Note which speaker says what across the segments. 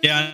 Speaker 1: Yeah.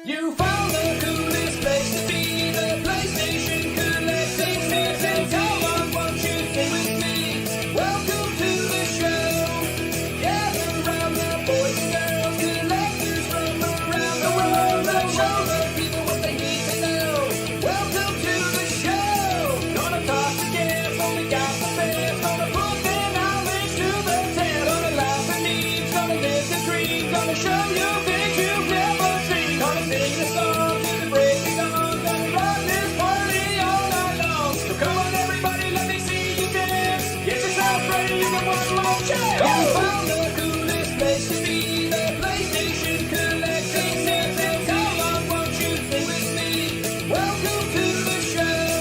Speaker 2: You found the coolest place to be, the PlayStation collecting season. Come on, won't you sing with me? Welcome to the show. Gather round the boys and girls, collectors from around the world. And show the people what they need to know. Welcome to the show. Gonna talk to guests, only got the best. Gonna put their knowledge to the test. Gonna laugh and eat, gonna disagree. Gonna show you things you've never seen. Gonna sing the song to the break of dawn. Gonna rock this party all night long. So come on everybody, let me see you dance. Get yourself ready, you got one more chance. You found the coolest place to be, the PlayStation collecting season. Come on, won't you sing with me? Welcome to the show.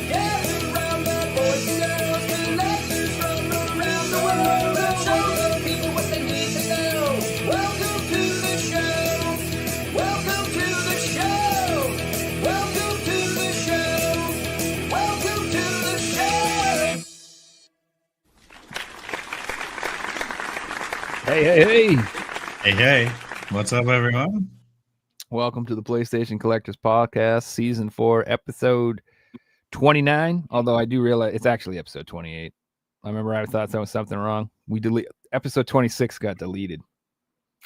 Speaker 2: Gather round the boys and girls, collectors from around the world. And show the people what they need to know. Welcome to the show. Welcome to the show. Welcome to the show. Welcome to the show.
Speaker 3: Hey.
Speaker 1: Hey. What's up, everyone?
Speaker 3: Welcome to the PlayStation Collectors Podcast, Season 4, Episode 29. Although I do realize it's actually Episode 28. I remember I thought there was something wrong. Episode 26 got deleted,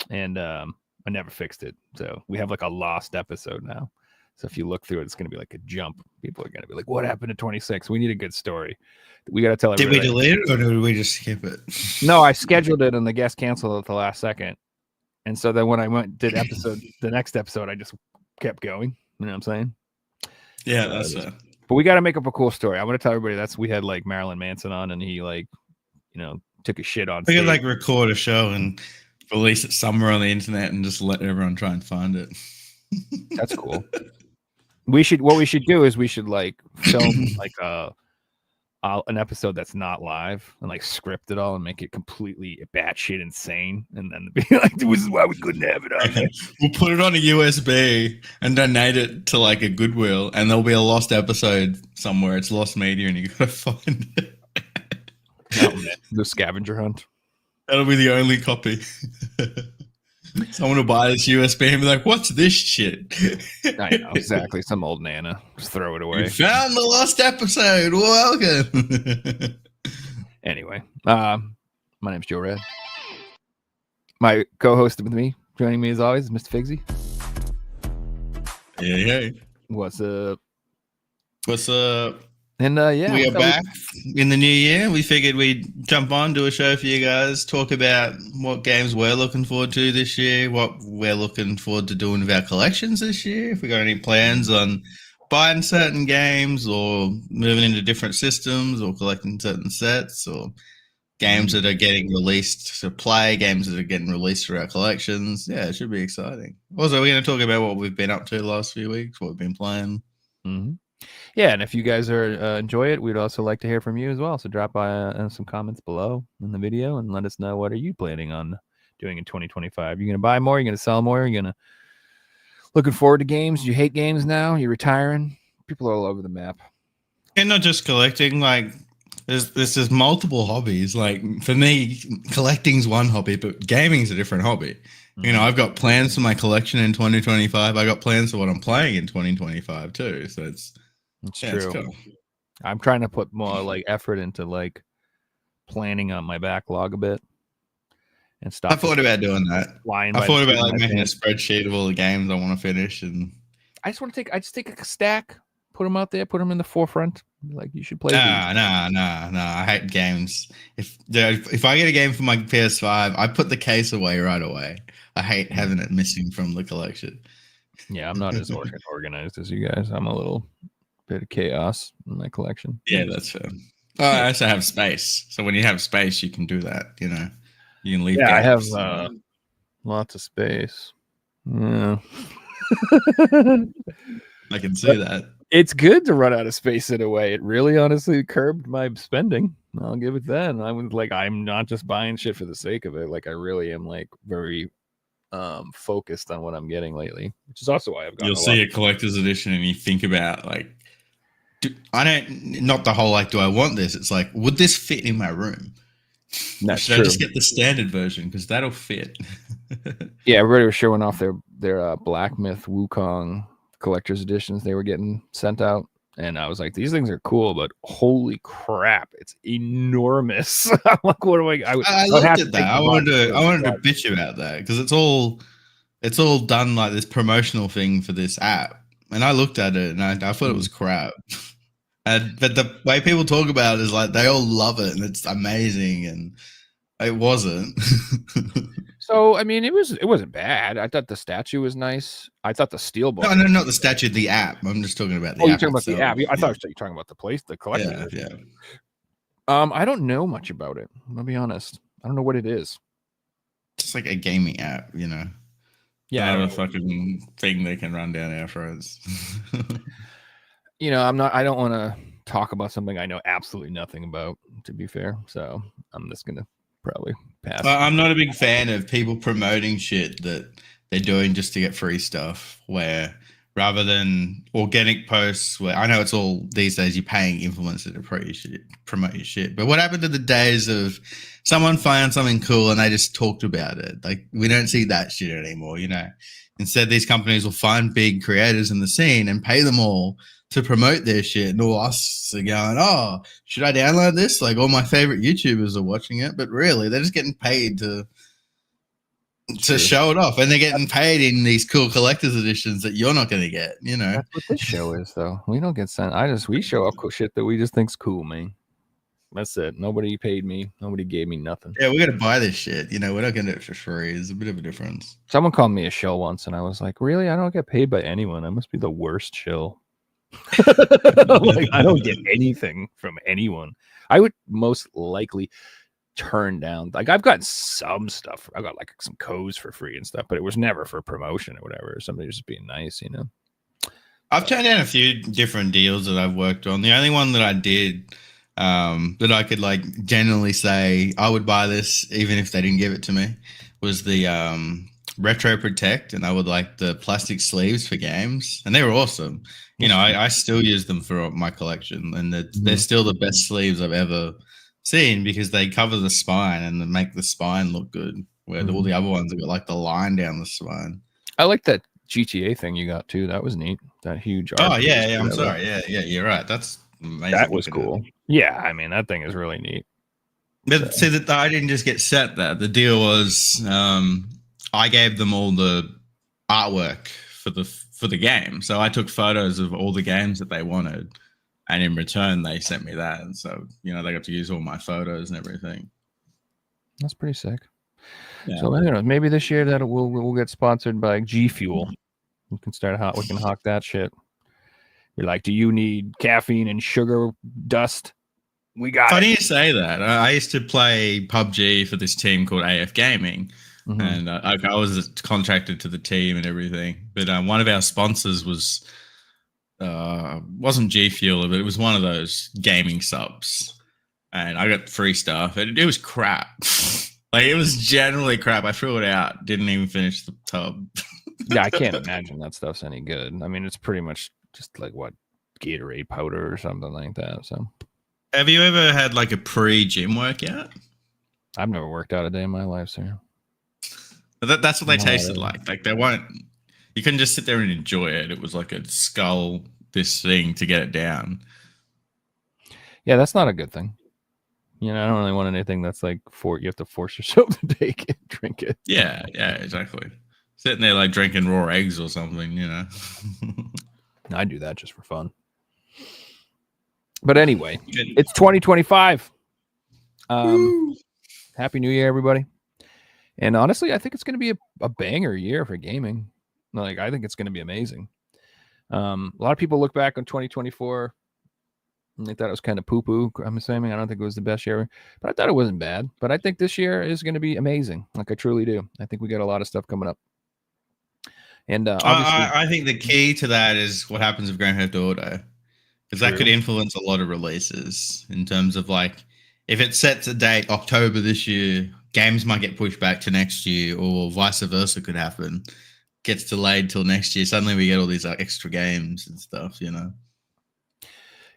Speaker 3: and I never fixed it. So we have like a lost episode now. So if you look through it, it's going to be like a jump. People are going to be like, what happened to 26? We need a good story. We got to tell
Speaker 1: Did
Speaker 3: everybody.
Speaker 1: we delete it or did we just skip it?
Speaker 3: No, I scheduled it and the guest canceled at the last second. And so then when I did the next episode, I just kept going. You know what I'm saying?
Speaker 1: Yeah, that's it.
Speaker 3: But we got to make up a cool story. I'm going to tell everybody we had like Marilyn Manson on, and he took a shit on
Speaker 1: We
Speaker 3: stage.
Speaker 1: could like record a show and release it somewhere on the internet and just let everyone try and find it.
Speaker 3: That's cool. What we should do is we should like film like an episode that's not live and like script it all and make it completely batshit insane, and then be like, "This is why we couldn't have it on there."
Speaker 1: We'll put it on a USB and donate it to like a Goodwill, and there'll be a lost episode somewhere. It's lost media, and you gotta find it.
Speaker 3: Oh, man. The scavenger hunt.
Speaker 1: That'll be the only copy. Someone will buy this USB and be like, "What's this shit?"
Speaker 3: I know, exactly. Some old nana. Just throw it away.
Speaker 1: You found the lost episode. Welcome.
Speaker 3: Anyway, my name's Joe Red. My co-host with me, joining me as always, is Mr. Figsy.
Speaker 1: Hey.
Speaker 3: What's up?
Speaker 1: What's up?
Speaker 3: And yeah,
Speaker 1: we are back in the new year. We figured we'd jump on, do a show for you guys, talk about what games we're looking forward to this year, what we're looking forward to doing with our collections this year, if we got any plans on buying certain games or moving into different systems or collecting certain sets, or games that are getting released to play, games that are getting released for our collections. Yeah, it should be exciting. Also, we're going to talk about what we've been up to the last few weeks, what we've been playing.
Speaker 3: Mm-hmm. Yeah, and if you guys enjoy it, we'd also like to hear from you as well. So drop by some comments below in the video and let us know, what are you planning on doing in 2025? You're going to buy more? You're going to sell more? You're going to looking forward to games? You hate games now? You're retiring? People are all over the map.
Speaker 1: And not just collecting, like there's multiple hobbies. Like for me, collecting's one hobby, but gaming's a different hobby. Mm-hmm. You know, I've got plans for my collection in 2025. I got plans for what I'm playing in 2025 too. So it's
Speaker 3: true.
Speaker 1: It's cool.
Speaker 3: I'm trying to put more like effort into like planning on my backlog a bit and stop.
Speaker 1: I thought about doing that. I thought about like making a spreadsheet of all the games I want to finish, and
Speaker 3: I just take a stack, put them out there, put them in the forefront. Like, you should play.
Speaker 1: No. I hate games. If I get a game for my PS5, I put the case away right away. I hate having it missing from the collection.
Speaker 3: Yeah, I'm not as organized as you guys. I'm a little bit of chaos in my collection.
Speaker 1: Yeah, that's fair. I also have space, so when you have space, you can do that. You know, you can leave.
Speaker 3: Yeah, I have lots of space. Yeah.
Speaker 1: I can see that.
Speaker 3: It's good to run out of space in a way. It really, honestly, curbed my spending. I'll give it that. And I was like, I'm not just buying shit for the sake of it. Like, I really am like very focused on what I'm getting lately, which is also why I've got.
Speaker 1: You'll see a collector's edition and you think about like I don't, not the whole like, do I want this? It's like, would this fit in my room? Or
Speaker 3: That's
Speaker 1: should I
Speaker 3: true.
Speaker 1: just get the standard version because that'll fit?
Speaker 3: Yeah, everybody was showing off their Black Myth Wukong collector's editions they were getting sent out. And I was like, these things are cool, but holy crap, it's enormous. I'm like, what do I would
Speaker 1: looked
Speaker 3: have
Speaker 1: at
Speaker 3: to
Speaker 1: that.
Speaker 3: take
Speaker 1: I
Speaker 3: the
Speaker 1: wanted
Speaker 3: box
Speaker 1: to bitch about that because it's all done like this promotional thing for this app. And I looked at it and I thought it was crap. But the way people talk about it is like they all love it and it's amazing, and it wasn't.
Speaker 3: So I mean, it wasn't bad. I thought the statue was nice. I thought the steelbook.
Speaker 1: No, not the statue, the app. I'm just talking about the
Speaker 3: Oh, you're
Speaker 1: app.
Speaker 3: talking about the
Speaker 1: itself.
Speaker 3: app. I thought you were talking about the collector's
Speaker 1: Yeah,
Speaker 3: edition.
Speaker 1: yeah.
Speaker 3: I don't know much about it. I'll be honest. I don't know what it is.
Speaker 1: It's like a gaming app, you know.
Speaker 3: Yeah,
Speaker 1: Not a fucking thing they can run down our throats.
Speaker 3: I don't want to talk about something I know absolutely nothing about, to be fair. So I'm just gonna probably pass.
Speaker 1: I'm not a big fan of people promoting shit that they're doing just to get free stuff, where rather than organic posts, where I know it's all these days you're paying influencers to promote your shit. But what happened to the days of someone found something cool and they just talked about it? Like, we don't see that shit anymore, you know. Instead, these companies will find big creators in the scene and pay them all to promote their shit, and all us are going, oh, should I download this? Like, all my favorite YouTubers are watching it, but really, they're just getting paid to show it off, and they're getting paid in these cool collector's editions that you're not going to get, you know.
Speaker 3: That's what this show is, though. We don't get sent. We show up cool shit that we just think's cool, man. That's it. Nobody paid me. Nobody gave me nothing.
Speaker 1: Yeah, we're going to buy this shit. You know, we're not going to do it for free. There's a bit of a difference.
Speaker 3: Someone called me a shill once, and I was like, really? I don't get paid by anyone. I must be the worst shill. Like, I don't get anything from anyone. I would most likely turn down, like, I've gotten some stuff. I got like some codes for free and stuff, but it was never for promotion or whatever. Somebody just being nice, you know.
Speaker 1: I've turned down a few different deals that I've worked on. The only one that I did that I could like genuinely say I would buy this even if they didn't give it to me was the Retro Protect, and I would like the plastic sleeves for games, and they were awesome. You know, I still use them for my collection, and they're still the best sleeves I've ever seen because they cover the spine and they make the spine look good, where all the other ones have got like the line down the spine.
Speaker 3: I like that GTA thing you got too. That was neat. That huge.
Speaker 1: Oh yeah, I'm sorry. Yeah, you're right. That's amazing.
Speaker 3: That was cool. Yeah, I mean, that thing is really neat.
Speaker 1: But see, that I didn't just get set that. The deal was I gave them all the artwork for the game. So I took photos of all the games that they wanted, and in return they sent me that. And so, you know, they got to use all my photos and everything.
Speaker 3: That's pretty sick.
Speaker 1: Yeah.
Speaker 3: So I don't know, maybe this year that we'll get sponsored by G Fuel. We can we can hawk that shit. You're like, do you need caffeine and sugar dust? We got
Speaker 1: Funny
Speaker 3: it.
Speaker 1: you say that. I used to play PUBG for this team called AF Gaming. And I was contracted to the team and everything, but one of our sponsors wasn't G Fuel, but it was one of those gaming subs, and I got free stuff. It was crap. Like, it was generally crap. I threw it out. Didn't even finish the tub.
Speaker 3: Yeah, I can't imagine that stuff's any good. I mean, it's pretty much just like what, Gatorade powder or something like that. So,
Speaker 1: have you ever had like a pre-gym workout?
Speaker 3: I've never worked out a day in my life, sir.
Speaker 1: That's what they tasted like. Like, they weren't. You couldn't just sit there and enjoy it. It was like a skull this thing to get it down.
Speaker 3: Yeah, that's not a good thing. You know, I don't really want anything that's like you have to force yourself to take it, drink it.
Speaker 1: Yeah, exactly. Sitting there like drinking raw eggs or something, you know.
Speaker 3: I do that just for fun. But anyway, it's 2025. Happy New Year, everybody. And honestly, I think it's going to be a banger year for gaming. Like, I think it's going to be amazing. A lot of people look back on 2024 and they thought it was kind of poo-poo. I'm assuming. I don't think it was the best year, but I thought it wasn't bad. But I think this year is going to be amazing. Like, I truly do. I think we got a lot of stuff coming up. And
Speaker 1: I think the key to that is what happens with Grand Theft Auto, because that could influence a lot of releases in terms of, like, if it sets a date October this year, games might get pushed back to next year, or vice versa could happen. Gets delayed till next year. Suddenly we get all these extra games and stuff, you know.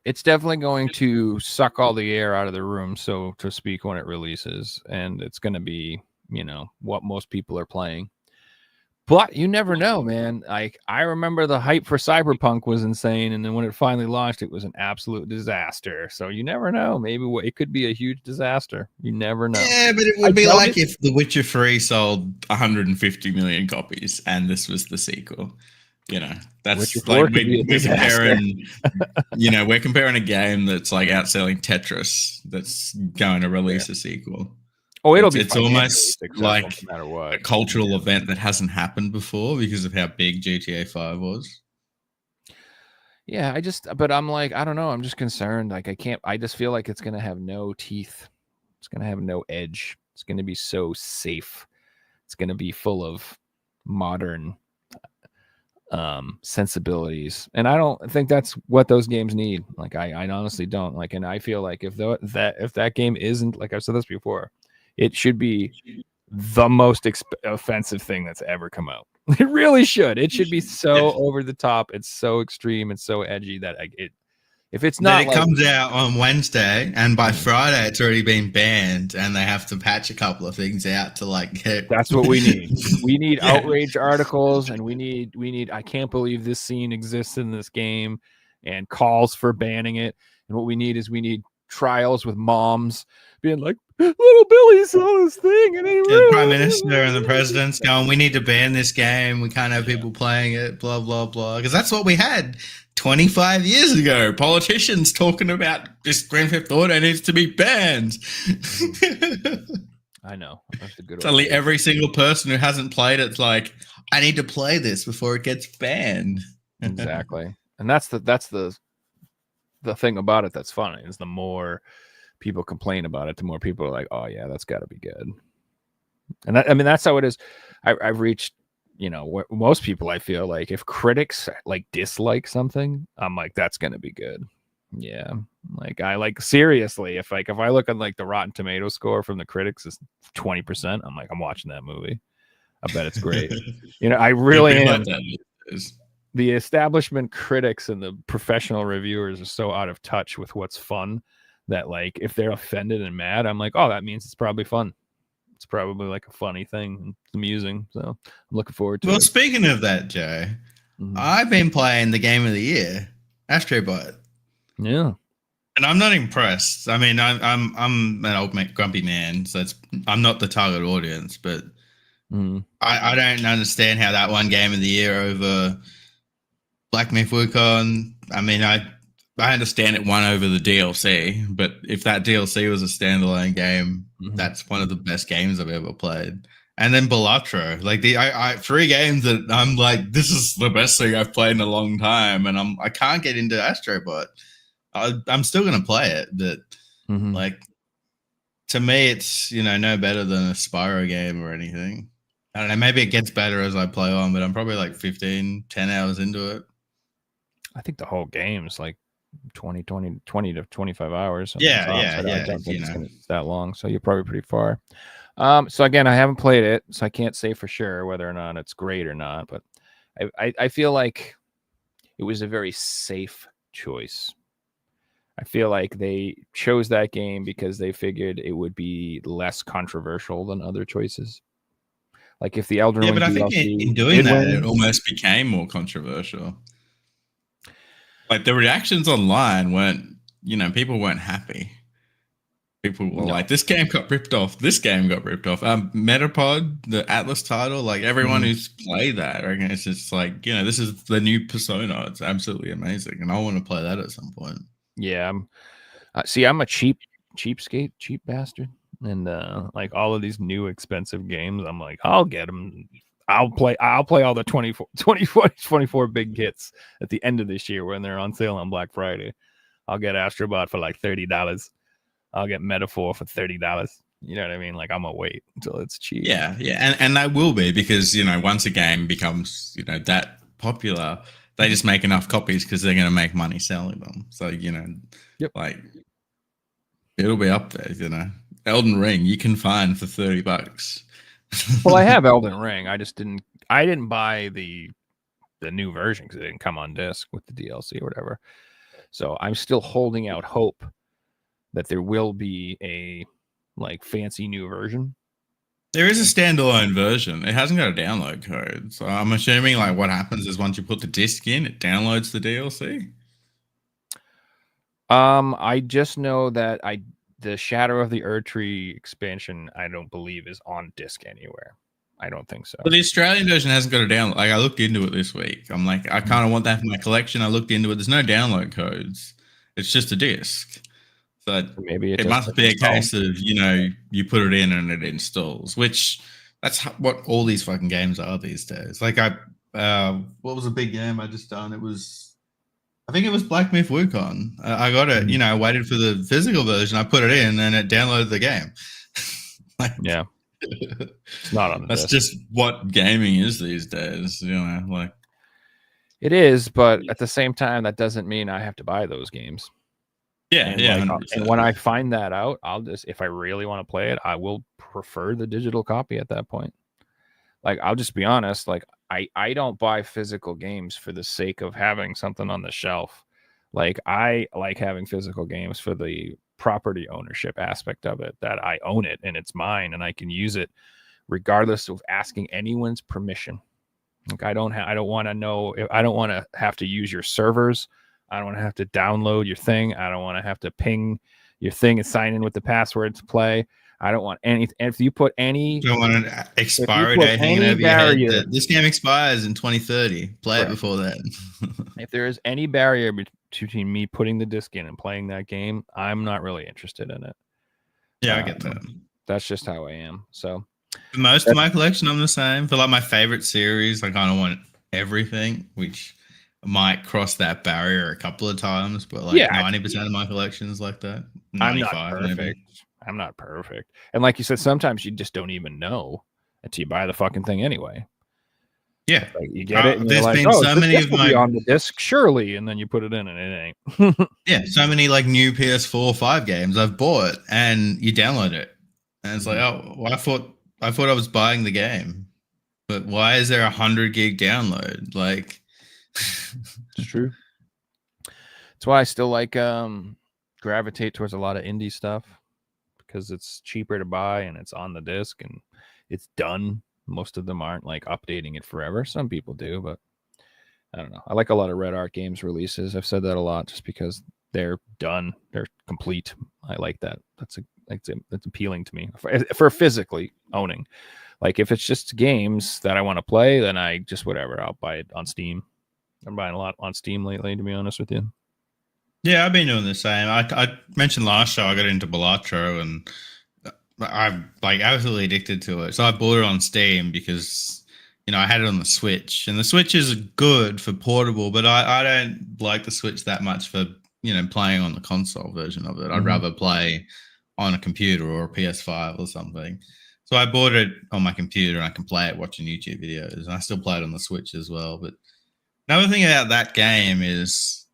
Speaker 3: it's definitely going to suck all the air out of the room, so to speak, when it releases, and it's going to be, what most people are playing. But you never know, man. Like, I remember the hype for Cyberpunk was insane, and then when it finally launched, it was an absolute disaster. So you never know. Maybe it could be a huge disaster. You never know.
Speaker 1: Yeah, but it
Speaker 3: I
Speaker 1: would be
Speaker 3: doubt
Speaker 1: like
Speaker 3: it.
Speaker 1: if The Witcher 3 sold 150 million copies and this was the sequel.
Speaker 3: Witcher
Speaker 1: That's
Speaker 3: 4
Speaker 1: like
Speaker 3: could be a
Speaker 1: we're
Speaker 3: disaster.
Speaker 1: comparing, we're comparing a game that's like outselling Tetris that's going to release a sequel.
Speaker 3: Oh, it'll be
Speaker 1: It's
Speaker 3: financially
Speaker 1: almost
Speaker 3: successful
Speaker 1: like
Speaker 3: no matter what.
Speaker 1: a cultural event that hasn't happened before because of how big GTA 5 was.
Speaker 3: Yeah, but I'm like, I don't know. I'm just concerned. Like, I just feel like it's going to have no teeth. It's going to have no edge. It's going to be so safe. It's going to be full of modern sensibilities. And I don't think that's what those games need. Like, I honestly don't. Like, and I feel like if that game isn't, like I've said this before, it should be the most offensive thing that's ever come out. It really should. It should be so over the top. It's so extreme. It's so edgy that if it's not,
Speaker 1: then it comes out on Wednesday, and by Friday it's already been banned, and they have to patch a couple of things out to like get.
Speaker 3: That's what we need. We need outrage articles, and we need. I can't believe this scene exists in this game, and calls for banning it. And what we need is trials with moms being like, little Billy saw this thing, and
Speaker 1: the Prime Minister and the President's going, we need to ban this game. We can't have people playing it, blah, blah, blah. Because that's what we had 25 years ago. Politicians talking about this Grand Theft Auto needs to be banned.
Speaker 3: I know. That's the good
Speaker 1: Suddenly every single person who hasn't played it's like, I need to play this before it gets banned.
Speaker 3: Exactly. And that's the thing about it that's funny is the more people complain about it, the more people are like, oh yeah, that's got to be good. And that's how it is. I've reached, most people, I feel like if critics like dislike something, I'm like, that's going to be good. Yeah. Like, I like, seriously, if I look at like the Rotten Tomato score from the critics is 20%, I'm like, I'm watching that movie. I bet it's great. I really am. The establishment critics and the professional reviewers are so out of touch with what's fun that, like, if they're offended and mad, I'm like, oh, that means it's probably fun. It's probably like a funny thing. It's amusing. So I'm looking forward to it.
Speaker 1: Well, speaking of that, Joe, I've been playing the game of the year, Astro Bot.
Speaker 3: Yeah.
Speaker 1: And I'm not impressed. I mean, I'm an old grumpy man, so I'm not the target audience, but I don't understand how that won game of the year over Black Myth Wukong. I mean, I understand it won over the DLC, but if that DLC was a standalone game, that's one of the best games I've ever played. And then Balatro, like I 3 games that I'm like, this is the best thing I've played in a long time, and I can't get into Astro Bot. I'm still gonna play it, but like, to me, it's no better than a Spyro game or anything. I don't know. Maybe it gets better as I play on, but I'm probably like 10 hours into it.
Speaker 3: I think the whole game's like 20 to 25 hours.
Speaker 1: Yeah.
Speaker 3: I don't think it's that long, so you're probably pretty far. So again, I haven't played it, so I can't say for sure whether or not it's great or not, but I feel like it was a very safe choice. I feel like they chose that game because they figured it would be less controversial than other choices. Like if the Elden Ring
Speaker 1: but I think in doing that, it almost became more controversial. Like the reactions online weren't, people weren't happy. People were like, this game got ripped off. This game got ripped off. Metapod, the Atlas title, like everyone who's played that, I reckon it's just like, this is the new Persona. It's absolutely amazing. And I want to play that at some point.
Speaker 3: Yeah. I'm a cheapskate, cheap bastard. And like all of these new expensive games, I'm like, I'll get them. I'll play all the 24 big hits at the end of this year when they're on sale on Black Friday. I'll get Astro Bot for like $30. I'll get Metaphor for $30. You know what I mean? Like, I'm gonna wait until it's cheap.
Speaker 1: Yeah. And that will be because, once a game becomes, that popular, they just make enough copies because they're going to make money selling them. So, like, it'll be up there, Elden Ring, you can find for $30.
Speaker 3: Well, I have Elden Ring. I didn't buy the new version because it didn't come on disc with the DLC or whatever. So I'm still holding out hope that there will be a like fancy new version.
Speaker 1: There is a standalone version. It hasn't got a download code. So I'm assuming like what happens is once you put the disc in, it downloads the DLC.
Speaker 3: I just know that the Shadow of the Erdtree expansion, I don't believe is on disc anywhere. I don't think so.
Speaker 1: But the Australian version hasn't got a download. Like I looked into it this week. I'm like, I kind of want that for my collection. I looked into it. There's no download codes. It's just a disc. So
Speaker 3: Maybe
Speaker 1: it must be a case of, you know, you put it in and it installs, which that's what all these fucking games are these days. Like what was a big game I just done? I think it was Black Myth Wukong. I got it, you know, I waited for the physical version. I put it in and it downloaded the game. Like,
Speaker 3: yeah. It's not on the
Speaker 1: that's
Speaker 3: disc.
Speaker 1: just what gaming is these days, you know, like.
Speaker 3: It is, but at the same time, that doesn't mean I have to buy those games.
Speaker 1: Yeah,
Speaker 3: And,
Speaker 1: yeah.
Speaker 3: like, and when I find that out, I'll just, if I really want to play it, I will prefer the digital copy at that point. Like, I'll just be honest, like, I don't buy physical games for the sake of having something on the shelf. Like, I like having physical games for the property ownership aspect of it, that I own it and it's mine and I can use it regardless of asking anyone's permission. Like, I don't want to know, I don't want to have to use your servers. I don't want to have to download your thing. I don't want to have to ping your thing and sign in with the password to play. I don't want anything. If you put any,
Speaker 1: don't want an expiry date hanging over your head. This game expires in 2030. Play it before then.
Speaker 3: If there is any barrier between me putting the disc in and playing that game, I'm not really interested in it.
Speaker 1: Yeah, I get that.
Speaker 3: That's just how I am. So
Speaker 1: for most of my collection, I'm the same. For like my favorite series, I kind of want everything, which might cross that barrier a couple of times, but like 90% of my collection is like that. 95,
Speaker 3: I'm not perfect.
Speaker 1: maybe.
Speaker 3: I'm not perfect. And like you said, sometimes you just don't even know until you buy the fucking thing anyway.
Speaker 1: Yeah.
Speaker 3: Like, you get it. And
Speaker 1: there's
Speaker 3: like,
Speaker 1: been so many of my
Speaker 3: on the disc, surely, and then you put it in and it ain't.
Speaker 1: Yeah, so many like new PS4 5 games I've bought and you download it. And it's like, oh, well, I thought I was buying the game. But why is there 100 gig download? Like
Speaker 3: it's true. That's why I still like gravitate towards a lot of indie stuff, because it's cheaper to buy and it's on the disc and it's done. Most of them aren't like updating it forever. Some people do, but I don't know. I like a lot of Red Art Games releases. I've said that a lot just because they're done. They're complete. I like that. That's appealing to me for physically owning. Like if it's just games that I want to play, then I just whatever. I'll buy it on Steam. I'm buying a lot on Steam lately, to be honest with you.
Speaker 1: Yeah, I've been doing the same. I mentioned last show I got into Balatro and I'm like absolutely addicted to it. So I bought it on Steam because, you know, I had it on the Switch, and the Switch is good for portable, but I don't like the Switch that much for, you know, playing on the console version of it. I'd rather play on a computer or a PS5 or something. So I bought it on my computer and I can play it watching YouTube videos, and I still play it on the Switch as well. But another thing about that game is,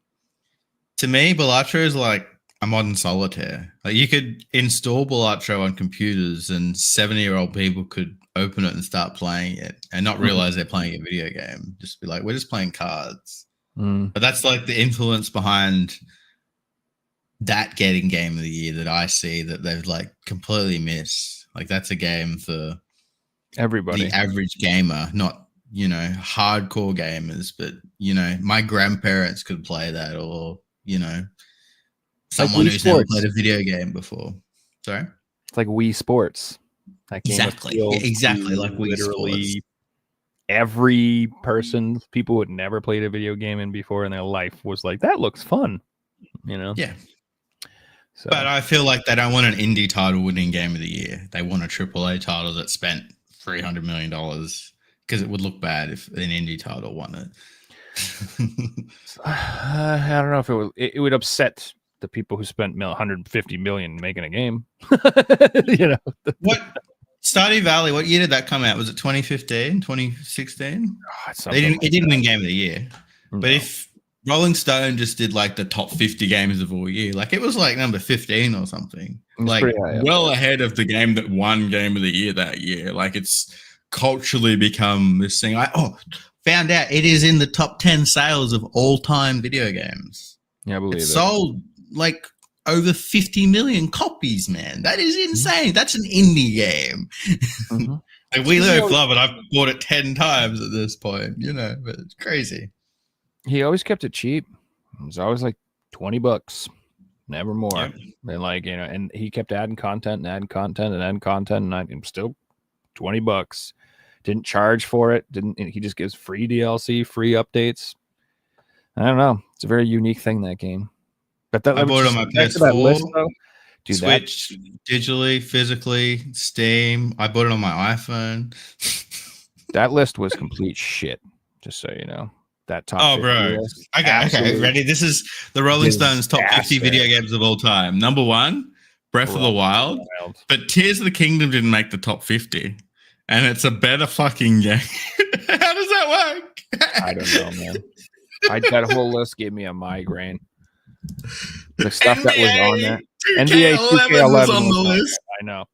Speaker 1: to me, Balatro is like a modern solitaire. Like you could install Balatro on computers and 70-year-old people could open it and start playing it and not realize they're playing a video game. Just be like, we're just playing cards. But that's like the influence behind that getting game of the year that I see that they've like completely missed. Like that's a game for
Speaker 3: everybody,
Speaker 1: the average gamer, not, you know, hardcore gamers, but, you know, my grandparents could play that, or, you know, someone
Speaker 3: like
Speaker 1: who's never played a video game before. Sorry?
Speaker 3: It's like Wii Sports. That game
Speaker 1: exactly like Wii Sports.
Speaker 3: Every person, people who had never played a video game in before in their life was like, that looks fun, you know?
Speaker 1: Yeah.
Speaker 3: So.
Speaker 1: But I feel like they don't want an indie title winning game of the year. They want a AAA title that spent $300 million, because it would look bad if an indie title won it.
Speaker 3: I don't know if it would upset the people who spent $150 million making a game. You know,
Speaker 1: what Stardew Valley? What year did that come out? Was it 2015, 2016? It didn't win game of the year. No. But if Rolling Stone just did like the top 50 games of all year, like it was like number 15 or something, like well ahead of the game that won game of the year that year. Like it's culturally become this thing. Found out it is in the top 10 sales of all time video games.
Speaker 3: Yeah, I believe
Speaker 1: It
Speaker 3: it.
Speaker 1: sold like over 50 million copies, man. That is insane. That's an indie game.
Speaker 3: Mhm.
Speaker 1: Like, we love it. I've bought it 10 times at this point, but it's crazy.
Speaker 3: He always kept it cheap. It was always like $20, never more.
Speaker 1: Yep.
Speaker 3: And and he kept adding content and adding content and adding content, and still $20. Didn't charge for it. He just gives free DLC, free updates. I don't know. It's a very unique thing, that game. But
Speaker 1: I bought it on my PS4,
Speaker 3: Dude,
Speaker 1: Switch, digitally, physically, Steam. I bought it on my iPhone.
Speaker 3: that list was complete shit, just so you know. That top 50
Speaker 1: bro.
Speaker 3: list,
Speaker 1: Okay, ready? This is the Rolling Stones top 50
Speaker 3: disaster.
Speaker 1: video games of all time. Number 1, Breath of the Wild. But Tears of the Kingdom didn't make the top 50. And it's a better fucking game. How does that work?
Speaker 3: I don't know, man. That whole list gave me a migraine. The stuff that was on there. NBA 2K11
Speaker 1: was on the list.
Speaker 3: I know.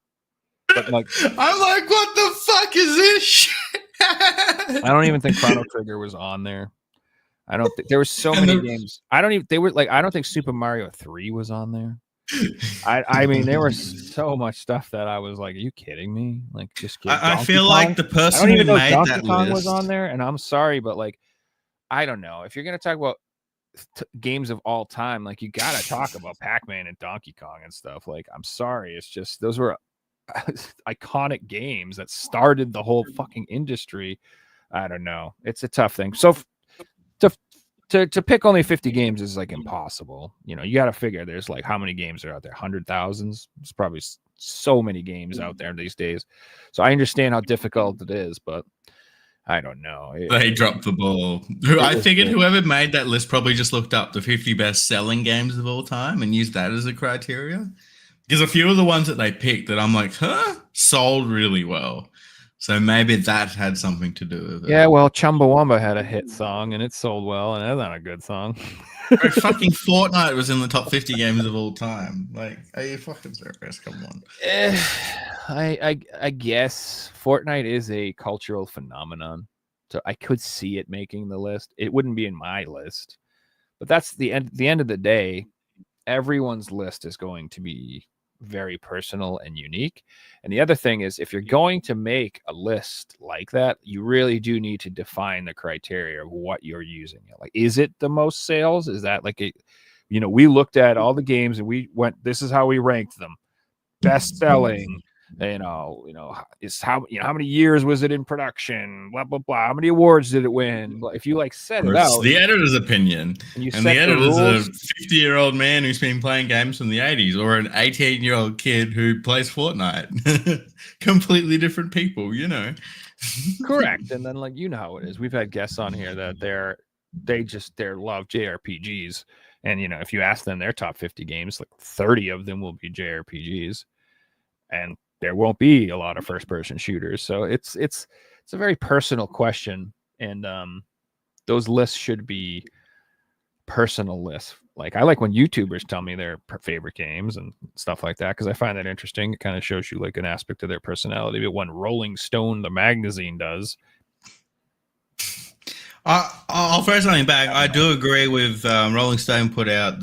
Speaker 3: But like,
Speaker 1: I'm like, what the fuck is this shit?
Speaker 3: I don't even think Chrono Trigger was on there. I don't think there were so many games. I don't think Super Mario 3 was on there. I mean, there was so much stuff that I was like, are you kidding me? Like, just kidding.
Speaker 1: I feel like the person who made that list
Speaker 3: was on there, and I'm sorry, but like, I don't know. If you're gonna talk about games of all time, like, you gotta talk about Pac-Man and Donkey Kong and stuff. Like, I'm sorry, it's just those were iconic games that started the whole fucking industry. I don't know. It's a tough thing. So to pick only 50 games is like impossible. You got to figure there's like how many games are out there? 100,000s. There's probably so many games out there these days. So I understand how difficult it is, but I don't know.
Speaker 1: They dropped the ball. I figured whoever made that list probably just looked up the 50 best selling games of all time and used that as a criteria. Because a few of the ones that they picked that I'm like, sold really well. So maybe that had something to do with it.
Speaker 3: Yeah, well, Chumbawamba had a hit song and it sold well, and that's not a good song.
Speaker 1: Bro, fucking Fortnite was in the top 50 games of all time. Like, are you fucking serious? Come on.
Speaker 3: I guess Fortnite is a cultural phenomenon, so I could see it making the list. It wouldn't be in my list, but that's the end of the day. Everyone's list is going to be very personal and unique. And the other thing is, if you're going to make a list like that, you really do need to define the criteria of what you're using. Like, is it the most sales? Is that like we looked at all the games and we went, this is how we ranked them: best selling, is how many years was it in production, blah blah blah, how many awards did it win. If you like set it out,
Speaker 1: the editor's opinion, and the editor's a 50-year-old man who's been playing games from the 80s, or an 18-year-old kid who plays Fortnite. Completely different people,
Speaker 3: Correct. And then, like, how it is, we've had guests on here that they love JRPGs, and if you ask them their top 50 games, like 30 of them will be JRPGs, and there won't be a lot of first-person shooters. So it's a very personal question, and those lists should be personal lists. Like, I like when YouTubers tell me their favorite games and stuff like that, because I find that interesting. It kind of shows you like an aspect of their personality. But when Rolling Stone, the magazine, does,
Speaker 1: I'll throw something back. I do agree with Rolling Stone put out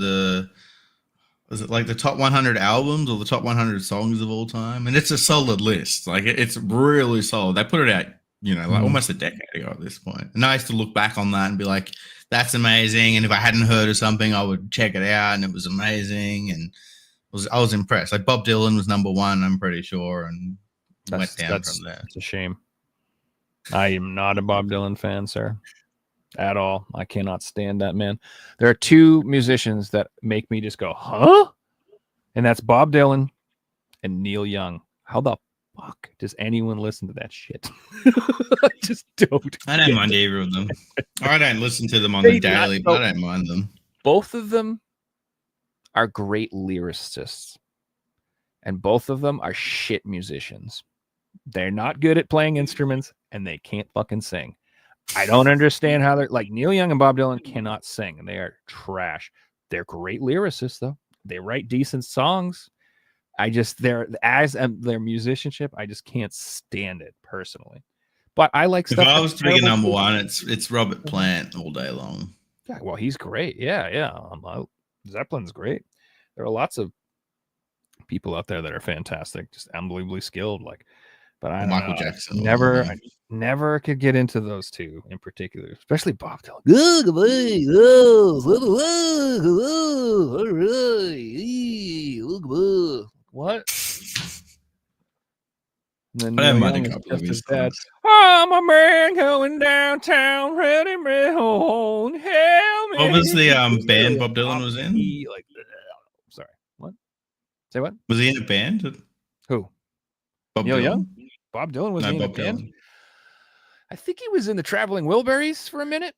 Speaker 1: was it like the top 100 albums or the top 100 songs of all time? And it's a solid list. Like, it's really solid. They put it out, like almost a decade ago at this point. And I used to look back on that and be like, that's amazing. And if I hadn't heard of something, I would check it out, and it was amazing. And I was impressed. Like, Bob Dylan was number 1, I'm pretty sure, and went down from there.
Speaker 3: It's a shame. I am not a Bob Dylan fan, sir. At all. I cannot stand that man. There are 2 musicians that make me just go, huh? And that's Bob Dylan and Neil Young. How the fuck does anyone listen to that shit? I just don't.
Speaker 1: I don't mind either of them. I don't listen to them on the daily, but I don't mind them.
Speaker 3: Both of them are great lyricists, and both of them are shit musicians. They're not good at playing instruments, and they can't fucking sing. I don't understand how they're like. Neil Young and Bob Dylan cannot sing, and they are trash. They're great lyricists, though. They write decent songs. Their musicianship, I just can't stand it personally. But I like stuff.
Speaker 1: If I was to pick a number 1, it's Robert Plant all day long.
Speaker 3: Yeah, well, he's great. Yeah. Zeppelin's great. There are lots of people out there that are fantastic, just unbelievably skilled. Like, but I don't
Speaker 1: Michael
Speaker 3: know.
Speaker 1: Jackson.
Speaker 3: I never could get into those two in particular, especially Bob Dylan. What? And then
Speaker 1: I don't
Speaker 3: Neil
Speaker 1: mind a
Speaker 3: Young is
Speaker 1: couple of
Speaker 3: just
Speaker 1: his
Speaker 3: as bad.
Speaker 1: songs.
Speaker 3: I'm a man going downtown, ready, home. Help me.
Speaker 1: What was the band Bob Dylan was in?
Speaker 3: Like, sorry, what? Say what?
Speaker 1: Was he in a band?
Speaker 3: Who?
Speaker 1: Bob
Speaker 3: Neil
Speaker 1: Dylan?
Speaker 3: Young? Bob Dylan was
Speaker 1: No,
Speaker 3: he in a
Speaker 1: Bob
Speaker 3: band?
Speaker 1: Dylan.
Speaker 3: I think he was in the Traveling Wilburys for a minute,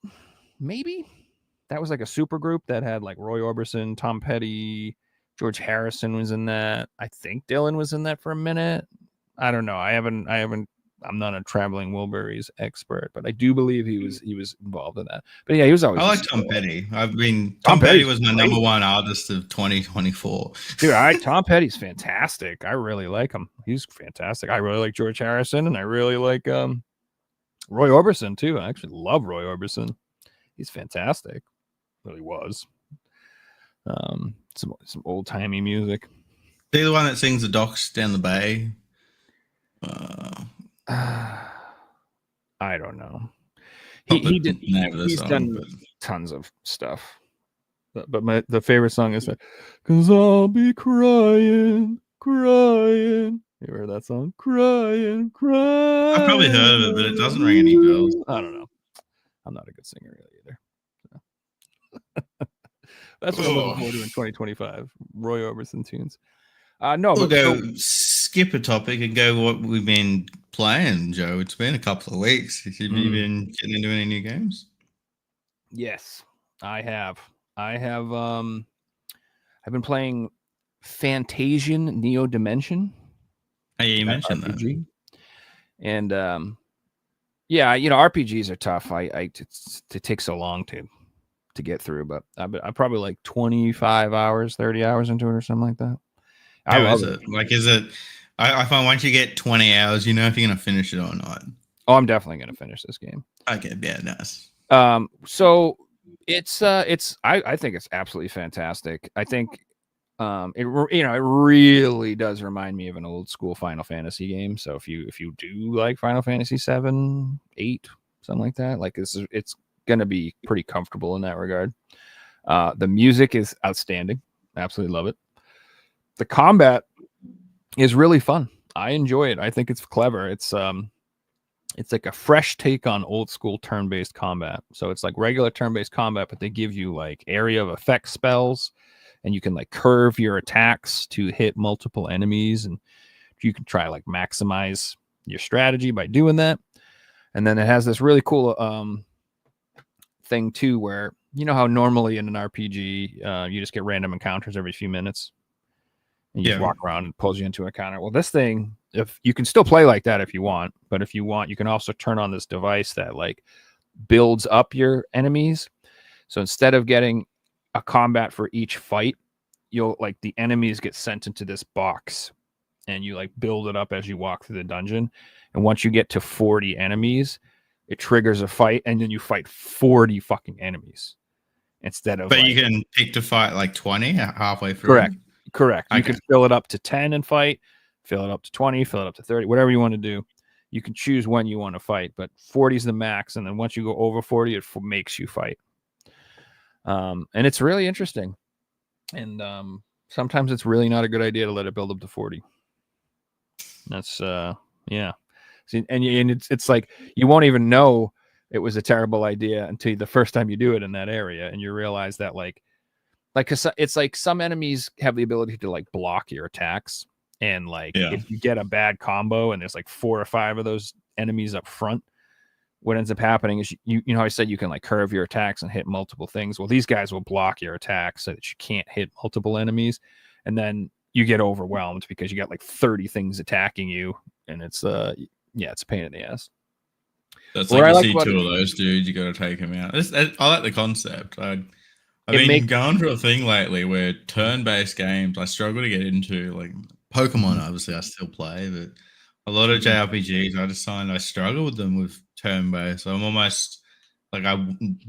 Speaker 3: maybe. That was like a super group that had like Roy Orbison, Tom Petty, George Harrison was in that. I think Dylan was in that for a minute. I don't know. I'm not a Traveling Wilburys expert, but I do believe he was involved in that. But yeah, he was always.
Speaker 1: I like Tom Petty.
Speaker 3: Tom
Speaker 1: Tom Petty
Speaker 3: Petty's
Speaker 1: was my
Speaker 3: great.
Speaker 1: number one artist of 2024.
Speaker 3: Dude, Tom Petty's fantastic. I really like him. He's fantastic. I really like George Harrison, and I really like Roy Orbison too. I actually love Roy Orbison. He's fantastic. Really was. Some old timey music.
Speaker 1: He the one that sings the Docks Down the Bay.
Speaker 3: I don't know.
Speaker 1: Not
Speaker 3: He
Speaker 1: the
Speaker 3: did.
Speaker 1: name of the
Speaker 3: He's
Speaker 1: song,
Speaker 3: done
Speaker 1: but-
Speaker 3: tons of stuff. But the favorite song is that, 'cause I'll be crying. You heard that song? Crying.
Speaker 1: I've probably heard of it, but it doesn't ring any bells.
Speaker 3: I don't know. I'm not a good singer really either. So. That's what I'm looking forward to in 2025. Roy Orbison tunes. No,
Speaker 1: We'll
Speaker 3: but
Speaker 1: go skip a topic and go what we've been playing, Joe. It's been a couple of weeks. Have you been getting into any new games?
Speaker 3: yes, I have. I've been playing Fantasian Neo Dimension.
Speaker 1: Oh, yeah, you mentioned that.
Speaker 3: RPG. And yeah, RPGs are tough. It takes so long to get through, but I'm probably like 25 hours, 30 hours into it or something like that. I love it.
Speaker 1: Like, is it? I find once you get 20 hours, you know if you're gonna finish it or not.
Speaker 3: Oh, I'm definitely gonna finish this game.
Speaker 1: Okay, yeah, nice.
Speaker 3: So it's I think it's absolutely fantastic. I think it really does remind me of an old school Final Fantasy game. So if you do like Final Fantasy 7, 8, something like that, like it's gonna be pretty comfortable in that regard. The music is outstanding. Absolutely love it. The combat is really fun. I enjoy it. I think it's clever. It's like a fresh take on old school turn-based combat. So it's like regular turn-based combat, but they give you like area of effect spells, and you can like curve your attacks to hit multiple enemies, and you can try like maximize your strategy by doing that. And then it has this really cool thing too, where you know how normally in an RPG you just get random encounters every few minutes, and you just walk around and pulls you into an encounter. Well, this thing, if you can still play like that if you want, but if you want, you can also turn on this device that like builds up your enemies. So instead of getting a combat for each fight, you'll like the enemies get sent into this box, and you like build it up as you walk through the dungeon. And once you get to 40 enemies, it triggers a fight, and then you fight 40 fucking enemies instead of.
Speaker 1: But you can pick to fight like 20 halfway through.
Speaker 3: Correct.
Speaker 1: Okay.
Speaker 3: You can fill it up to 10 and fight, fill it up to 20, fill it up to 30, whatever you want to do. You can choose when you want to fight, but 40 is the max. And then once you go over 40, it makes you fight. And it's really interesting. And sometimes it's really not a good idea to let it build up to 40. That's, yeah. See, and it's like you won't even know it was a terrible idea until the first time you do it in that area, and you realize that like it's like some enemies have the ability to like block your attacks, and like if you get a bad combo and there's like 4 or 5 of those enemies up front, what ends up happening is you know how I said you can like curve your attacks and hit multiple things. Well, these guys will block your attacks so that you can't hit multiple enemies, and then you get overwhelmed because you got like 30 things attacking you, and it's it's a pain in the ass.
Speaker 1: That's like you see 2 of those dudes, you got to take them out. I like the concept. I've been going for a thing lately where turn-based games I struggle to get into. Like Pokemon, obviously I still play, but a lot of JRPGs I struggle with them with turn-based. I'm almost Like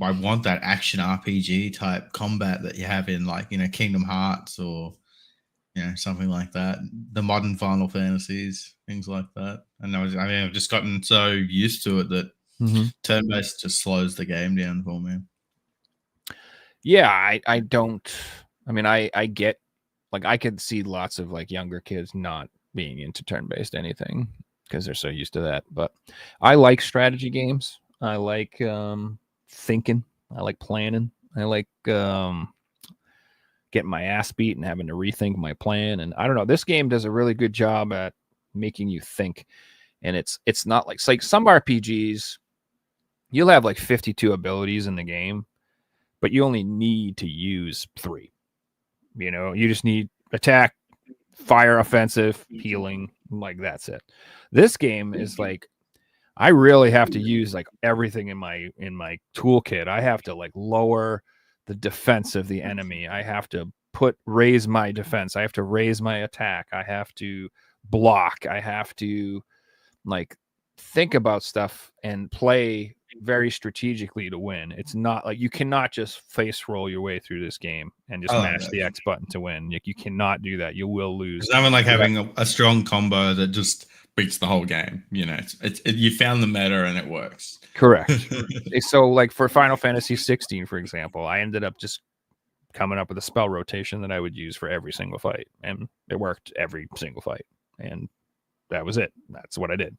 Speaker 1: I want that action RPG type combat that you have in like, you know, Kingdom Hearts or, you know, something like that. The modern Final Fantasies, things like that. And I've just gotten so used to it that turn-based just slows the game down for me.
Speaker 3: Yeah, I don't. I mean, I get, like, I could see lots of like younger kids not being into turn-based anything because they're so used to that. But I like strategy games. I like thinking. I like planning. I like getting my ass beat and having to rethink my plan. And I don't know, this game does a really good job at making you think. And it's not like, it's like some RPGs, you'll have like 52 abilities in the game, but you only need to use 3. You know, you just need attack, fire, offensive, healing, like that's it. This game is like, I really have to use like everything in my toolkit. I have to like lower the defense of the enemy. I have to raise my defense. I have to raise my attack. I have to block. I have to like think about stuff and play very strategically to win. It's not like you cannot just face roll your way through this game and just mash the X button to win. You cannot do that. You will lose.
Speaker 1: It's not like having a strong combo that just beats the whole game. You know, you found the meta and it works.
Speaker 3: Correct. So like for Final Fantasy 16, for example, I ended up just coming up with a spell rotation that I would use for every single fight, and it worked every single fight, and that was it. That's what I did.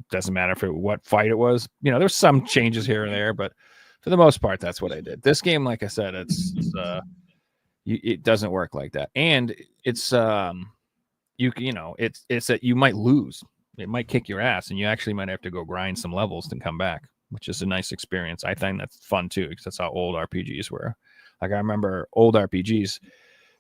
Speaker 3: Doesn't matter what fight it was. You know, there's some changes here and there, but for the most part, that's what I did. This game, like I said, it doesn't work like that, and it's it's that you might lose. It might kick your ass, and you actually might have to go grind some levels to come back, which is a nice experience. I think that's fun too, because that's how old RPGs were. Like I remember old RPGs,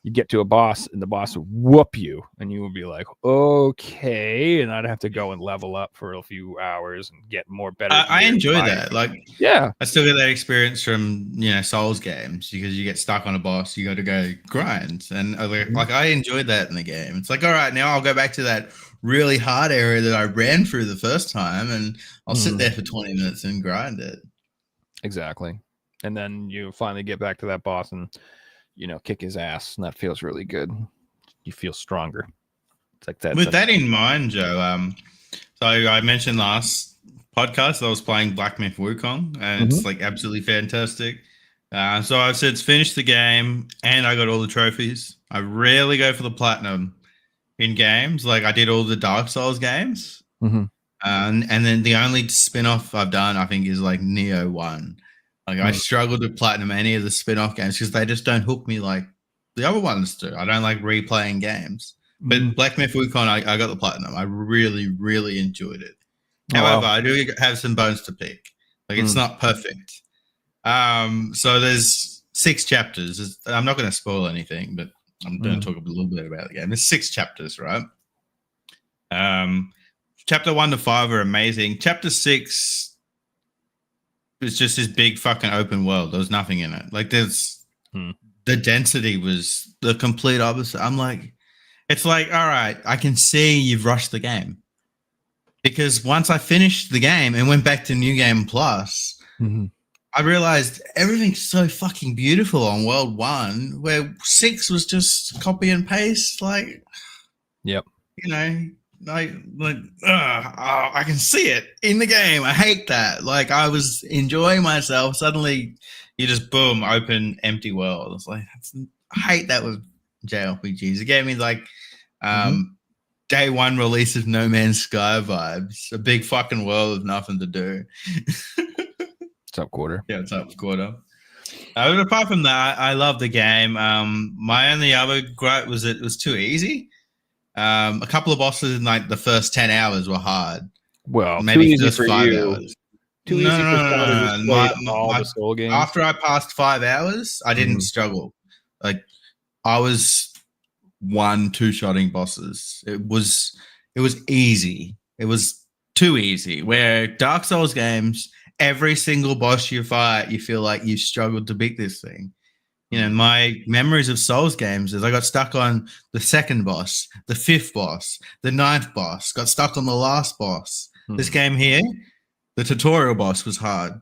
Speaker 3: you get to a boss and the boss would whoop you, and you would be like, okay, and I'd have to go and level up for a few hours and get more better.
Speaker 1: I enjoy that. Like,
Speaker 3: yeah,
Speaker 1: I still get that experience from, you know, Souls games, because you get stuck on a boss, you got to go grind, and like I enjoyed that in the game. It's like, all right, now I'll go back to that really hard area that I ran through the first time, and I'll sit there for 20 minutes and grind it.
Speaker 3: Exactly. And then you finally get back to that boss and, you know, kick his ass, and that feels really good. You feel stronger. It's like that.
Speaker 1: With that in mind, Joe, so I mentioned last podcast that I was playing Black Myth Wukong, and it's like absolutely fantastic. So I've since finished the game, and I got all the trophies. I rarely go for the platinum in games. Like I did all the Dark Souls games, and then the only spin-off I've done, I think, is like Neo 1. Like I struggled to platinum any of the spin-off games because they just don't hook me like the other ones do. I don't like replaying games. But Black Myth Wukong, I got the platinum. I really, really enjoyed it. However, I do have some bones to pick. Like it's not perfect. So there's 6 chapters. I'm not going to spoil anything, but I'm going to talk a little bit about the game. There's 6 chapters, right? Chapter 1 to 5 are amazing. Chapter 6 is just this big fucking open world. There was nothing in it. Like there's the density was the complete opposite. I'm like, it's like, all right, I can see you've rushed the game. Because once I finished the game and went back to New Game Plus, I realized everything's so fucking beautiful on World 1, where 6 was just copy and paste. Like,
Speaker 3: yep.
Speaker 1: You know, I can see it in the game. I hate that. Like, I was enjoying myself. Suddenly, you just, boom, open, empty world. It's like, I hate that with JRPGs. It gave me, like, day 1 release of No Man's Sky vibes. A big fucking world with nothing to do.
Speaker 3: What's up, Quarter?
Speaker 1: Yeah, what's up, Quarter? But apart from that, I love the game. My only other gripe was it was too easy. A couple of bosses in like the first 10 hours were hard.
Speaker 3: Well,
Speaker 1: maybe
Speaker 3: too easy
Speaker 1: just
Speaker 3: for
Speaker 1: 5
Speaker 3: you.
Speaker 1: hours.
Speaker 3: Too easy for someone who just played all the Soul games.
Speaker 1: After I passed 5 hours, I didn't struggle. Like I was 1-2-shotting bosses. It was easy. It was too easy. Where Dark Souls games, every single boss you fight, you feel like you struggled to beat this thing. You know, my memories of Souls games is I got stuck on the 2nd boss, the 5th boss, the 9th boss, got stuck on the last boss. This game here, the tutorial boss was hard.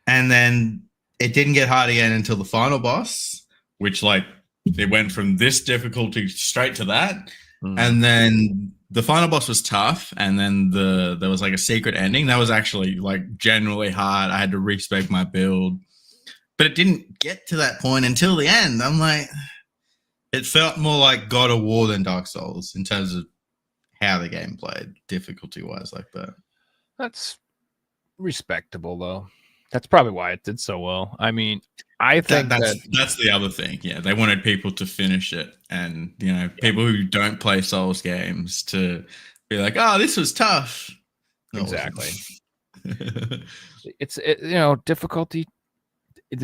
Speaker 1: and then it didn't get hard again until the final boss, which like it went from this difficulty straight to that. And then the final boss was tough, and then there was like a secret ending that was actually like generally hard. I had to respec my build, but it didn't get to that point until the end. I'm like, it felt more like God of War than Dark Souls in terms of how the game played, difficulty wise, like that.
Speaker 3: That's respectable, though. That's probably why it did so well. I mean, I think
Speaker 1: that's the other thing. Yeah, they wanted people to finish it, and people who don't play Souls games to be like, "Oh, this was tough." No,
Speaker 3: exactly. It's difficulty.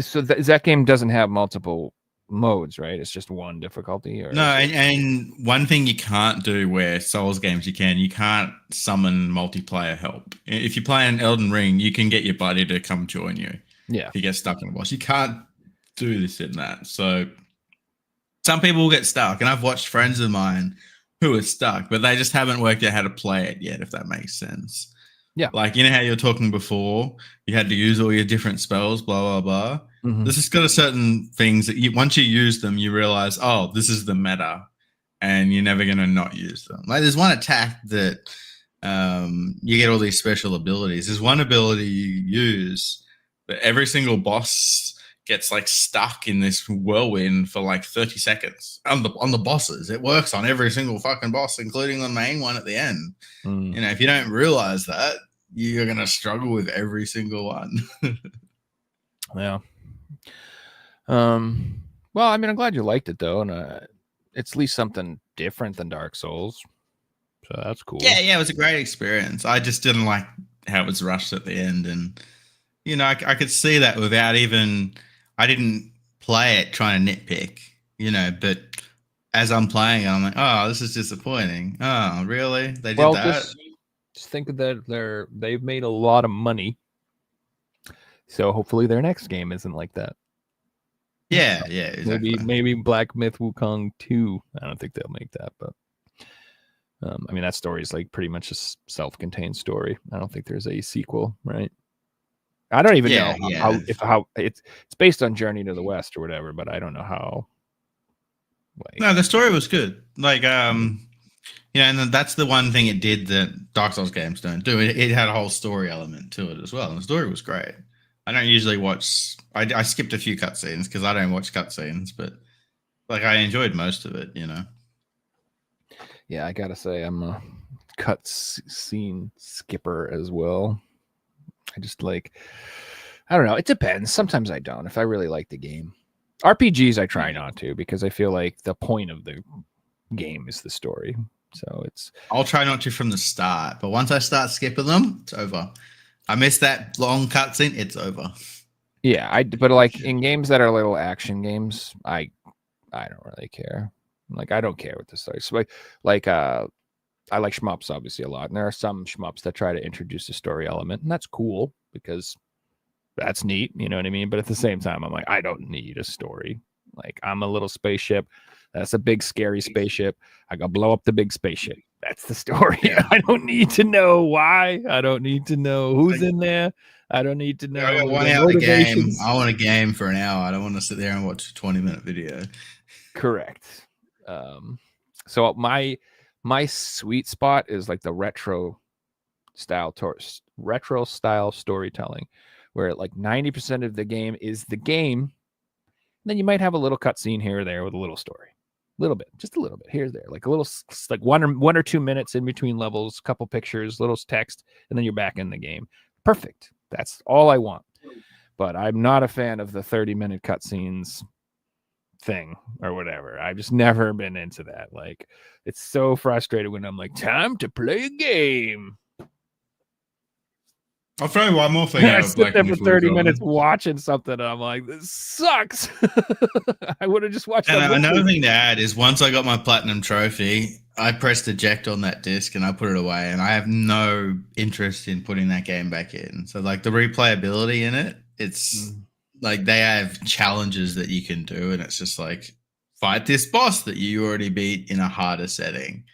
Speaker 3: So that game doesn't have multiple modes, right? It's just one difficulty. Or
Speaker 1: no, and one thing you can't do where Souls games you can't summon multiplayer help. If you play an Elden Ring, you can get your buddy to come join you.
Speaker 3: Yeah.
Speaker 1: If you get stuck in a boss, you can't do this and that. So some people will get stuck, and I've watched friends of mine who are stuck, but they just haven't worked out how to play it yet, if that makes sense.
Speaker 3: Yeah.
Speaker 1: Like, you know how you were talking before, you had to use all your different spells, blah, blah, blah.
Speaker 3: Mm-hmm.
Speaker 1: This has got a certain things that once you use them, you realize, oh, this is the meta, and you're never going to not use them. Like, there's one attack that you get all these special abilities. There's one ability you use that every single boss gets like stuck in this whirlwind for like 30 seconds on the bosses. It works on every single fucking boss, including the main one at the end. If you don't realize that, you're going to struggle with every single one.
Speaker 3: Yeah. Well, I mean, I'm glad you liked it, though, and it's at least something different than Dark Souls, so that's cool.
Speaker 1: Yeah, it was a great experience. I just didn't like how it was rushed at the end, and I could see that without even. I didn't play it trying to nitpick, but as I'm playing it, I'm like, oh, this is disappointing. Oh, really? They did that?
Speaker 3: Just think that they've made a lot of money, so hopefully their next game isn't like that.
Speaker 1: Yeah, exactly.
Speaker 3: Maybe Black Myth Wukong 2. I don't think they'll make that, but I mean, that story is like pretty much a self-contained story. I don't think there's a sequel, right? I don't even know how it's based on Journey to the West or whatever, but I don't know how.
Speaker 1: No, the story was good. Like, and that's the one thing it did that Dark Souls games don't do. It had a whole story element to it as well, and the story was great. I don't usually watch. I skipped a few cutscenes because I don't watch cutscenes, but like I enjoyed most of it.
Speaker 3: Yeah, I gotta say I'm a cutscene skipper as well. I just I don't know. It depends. Sometimes I don't. If I really like the game, RPGs I try not to because I feel like the point of the game is the story. So
Speaker 1: I'll try not to from the start, but once I start skipping them, it's over. I miss that long cutscene, it's over.
Speaker 3: Yeah, but like in games that are little action games, I don't really care. Like I don't care what the story. So I like shmups obviously a lot, and there are some shmups that try to introduce a story element, and that's cool because that's neat, you know what I mean? But at the same time, I'm like, I don't need a story. Like I'm a little spaceship. That's a big scary spaceship. I gotta blow up the big spaceship. That's the story. Yeah. I don't need to know why. I don't need to know who's in there. I don't need to know.
Speaker 1: I got 1 hour game. I want a game for an hour. I don't want to sit there and watch a 20-minute video.
Speaker 3: Correct. So my sweet spot is like the retro style storytelling, where like 90% of the game is the game. And then you might have a little cutscene here or there with a little story. Little bit, just a little bit here or there, like a little, like one or 2 minutes in between levels, couple pictures, little text, and then you're back in the game. Perfect. That's all I want. But I'm not a fan of the 30-minute cutscenes thing or whatever. I've just never been into that. Like, it's so frustrating when I'm like, time to play a game.
Speaker 1: I'll throw you one more thing.
Speaker 3: I sit there for 30 minutes watching something, and I'm like, this sucks. I would have just watched.
Speaker 1: And another thing to add is once I got my platinum trophy, I pressed eject on that disc and I put it away, and I have no interest in putting that game back in. So like the replayability in it, it's like they have challenges that you can do, and it's just like fight this boss that you already beat in a harder setting.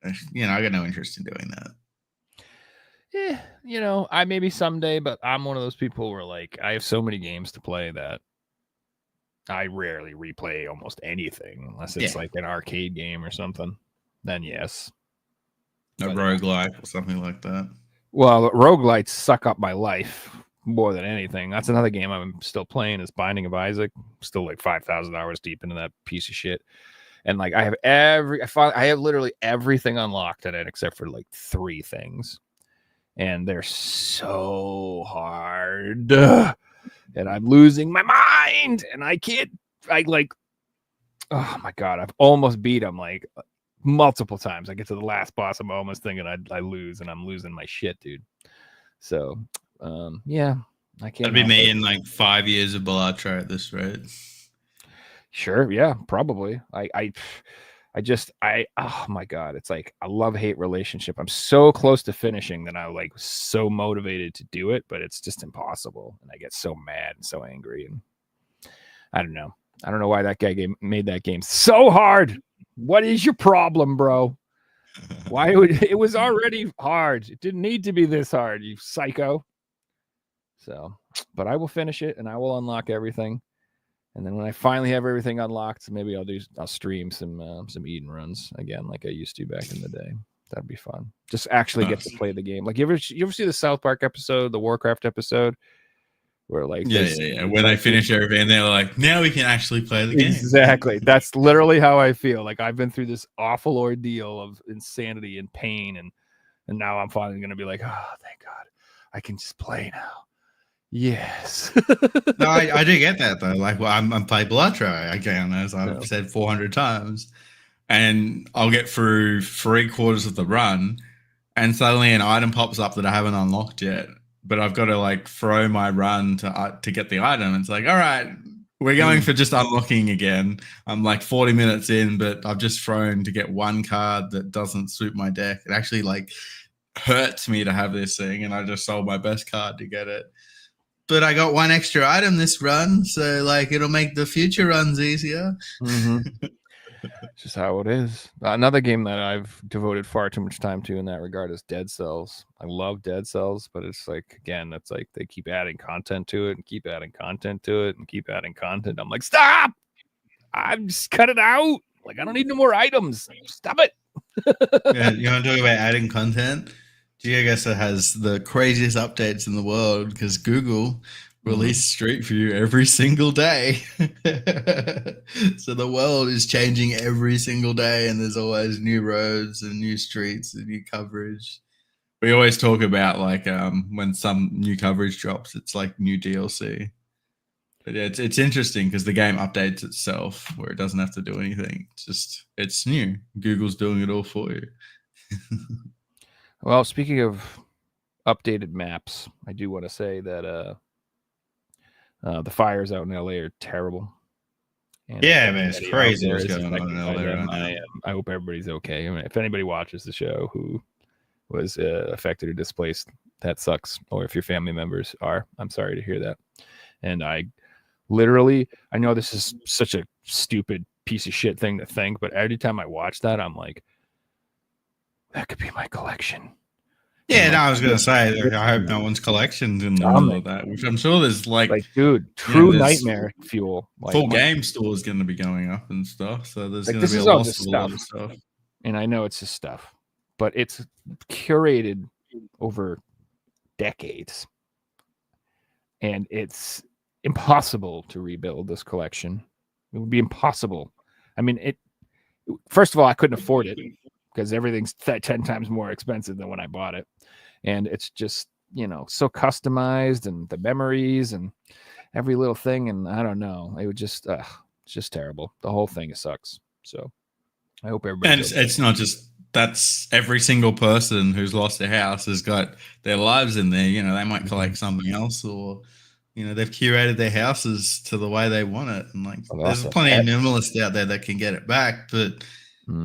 Speaker 1: I got no interest in doing that.
Speaker 3: I maybe someday, but I'm one of those people where like I have so many games to play that I rarely replay almost anything unless it's
Speaker 1: Yeah.
Speaker 3: like an arcade game or something. Then yes.
Speaker 1: A
Speaker 3: But,
Speaker 1: roguelike or something like that.
Speaker 3: well, roguelites suck up my life more than anything. That's another game I'm still playing is Binding of Isaac. Still like 5,000 hours deep into that piece of shit. And like I have literally everything unlocked in it except for like 3 things. And they're so hard. And I'm losing my mind. And oh my God, I've almost beat him like multiple times. I get to the last boss, I'm almost thinking I lose, and I'm losing my shit, dude. So, yeah, I can't.
Speaker 1: That'd be me in like 5 years of Balatro at this rate.
Speaker 3: Sure, yeah, probably. Oh my God, it's like a love-hate relationship. I'm so close to finishing that I like so motivated to do it, but it's just impossible. And I get so mad and so angry. And I don't know. I don't know why that guy made that game so hard. What is your problem, bro? Why would it was already hard? It didn't need to be this hard, you psycho. So, but I will finish it and I will unlock everything. And then when I finally have everything unlocked, maybe I'll stream some Eden runs again, like I used to back in the day. That'd be fun. Just actually get to play the game. Like you ever see the South Park episode, the Warcraft episode, where like
Speaker 1: Yeah. When they finish everything, they're like, now we can actually play the game.
Speaker 3: Exactly. That's literally how I feel. Like I've been through this awful ordeal of insanity and pain, and now I'm finally gonna be like, oh, thank God, I can just play now. Yes.
Speaker 1: No, I do get that though. Like, well, I'm playing Balatro again, as I've said 400 times, and I'll get through 3/4 of the run, and suddenly an item pops up that I haven't unlocked yet. But I've got to like throw my run to get the item. It's like, all right, we're going for just unlocking again. I'm like 40 minutes in, but I've just thrown to get one card that doesn't suit my deck. It actually like hurts me to have this thing, and I just sold my best card to get it. But I got one extra item this run, so like it'll make the future runs easier.
Speaker 3: Mm-hmm. Just how it is. Another game that I've devoted far too much time to in that regard is Dead Cells. I love Dead Cells, but it's like, again, it's like they keep adding content to it and keep adding content to it and keep adding content. I'm like, stop! I'm just cut it out. Like, I don't need no more items. Stop it.
Speaker 1: Yeah, you want to talk about adding content? GeoGuessr has the craziest updates in the world because Google release Street View every single day. So the world is changing every single day, and there's always new roads and new streets and new coverage. We always talk about like when some new coverage drops, it's like new DLC. But yeah, it's interesting because the game updates itself where it doesn't have to do anything. It's new. Google's doing it all for you.
Speaker 3: Well, speaking of updated maps, I do want to say that the fires out in LA are terrible.
Speaker 1: And yeah, man, it's crazy what's going on in LA right now.
Speaker 3: I hope everybody's okay. I mean, if anybody watches the show who was affected or displaced, that sucks. Or if your family members are, I'm sorry to hear that. And I know this is such a stupid piece of shit thing to think, but every time I watch that, I'm like, that could be my collection.
Speaker 1: Yeah, I was gonna say, I hope no one's collections in the middle of that, which I'm sure there's like
Speaker 3: dude, true nightmare fuel.
Speaker 1: Like, full game store is going to be going up and stuff, so there's
Speaker 3: like,
Speaker 1: going to be a lot of stuff.
Speaker 3: And I know it's just stuff, but it's curated over decades, and it's impossible to rebuild this collection. It would be impossible. I mean, first of all, I couldn't afford it because everything's 10 times more expensive than when I bought it. And it's just, so customized, and the memories and every little thing. And I don't know, it would just, it's just terrible. The whole thing sucks. So I hope everybody.
Speaker 1: And it's not just, that's every single person who's lost their house has got their lives in there. They might collect something else, or, they've curated their houses to the way they want it. And like, there's plenty of minimalists out there that can get it back, but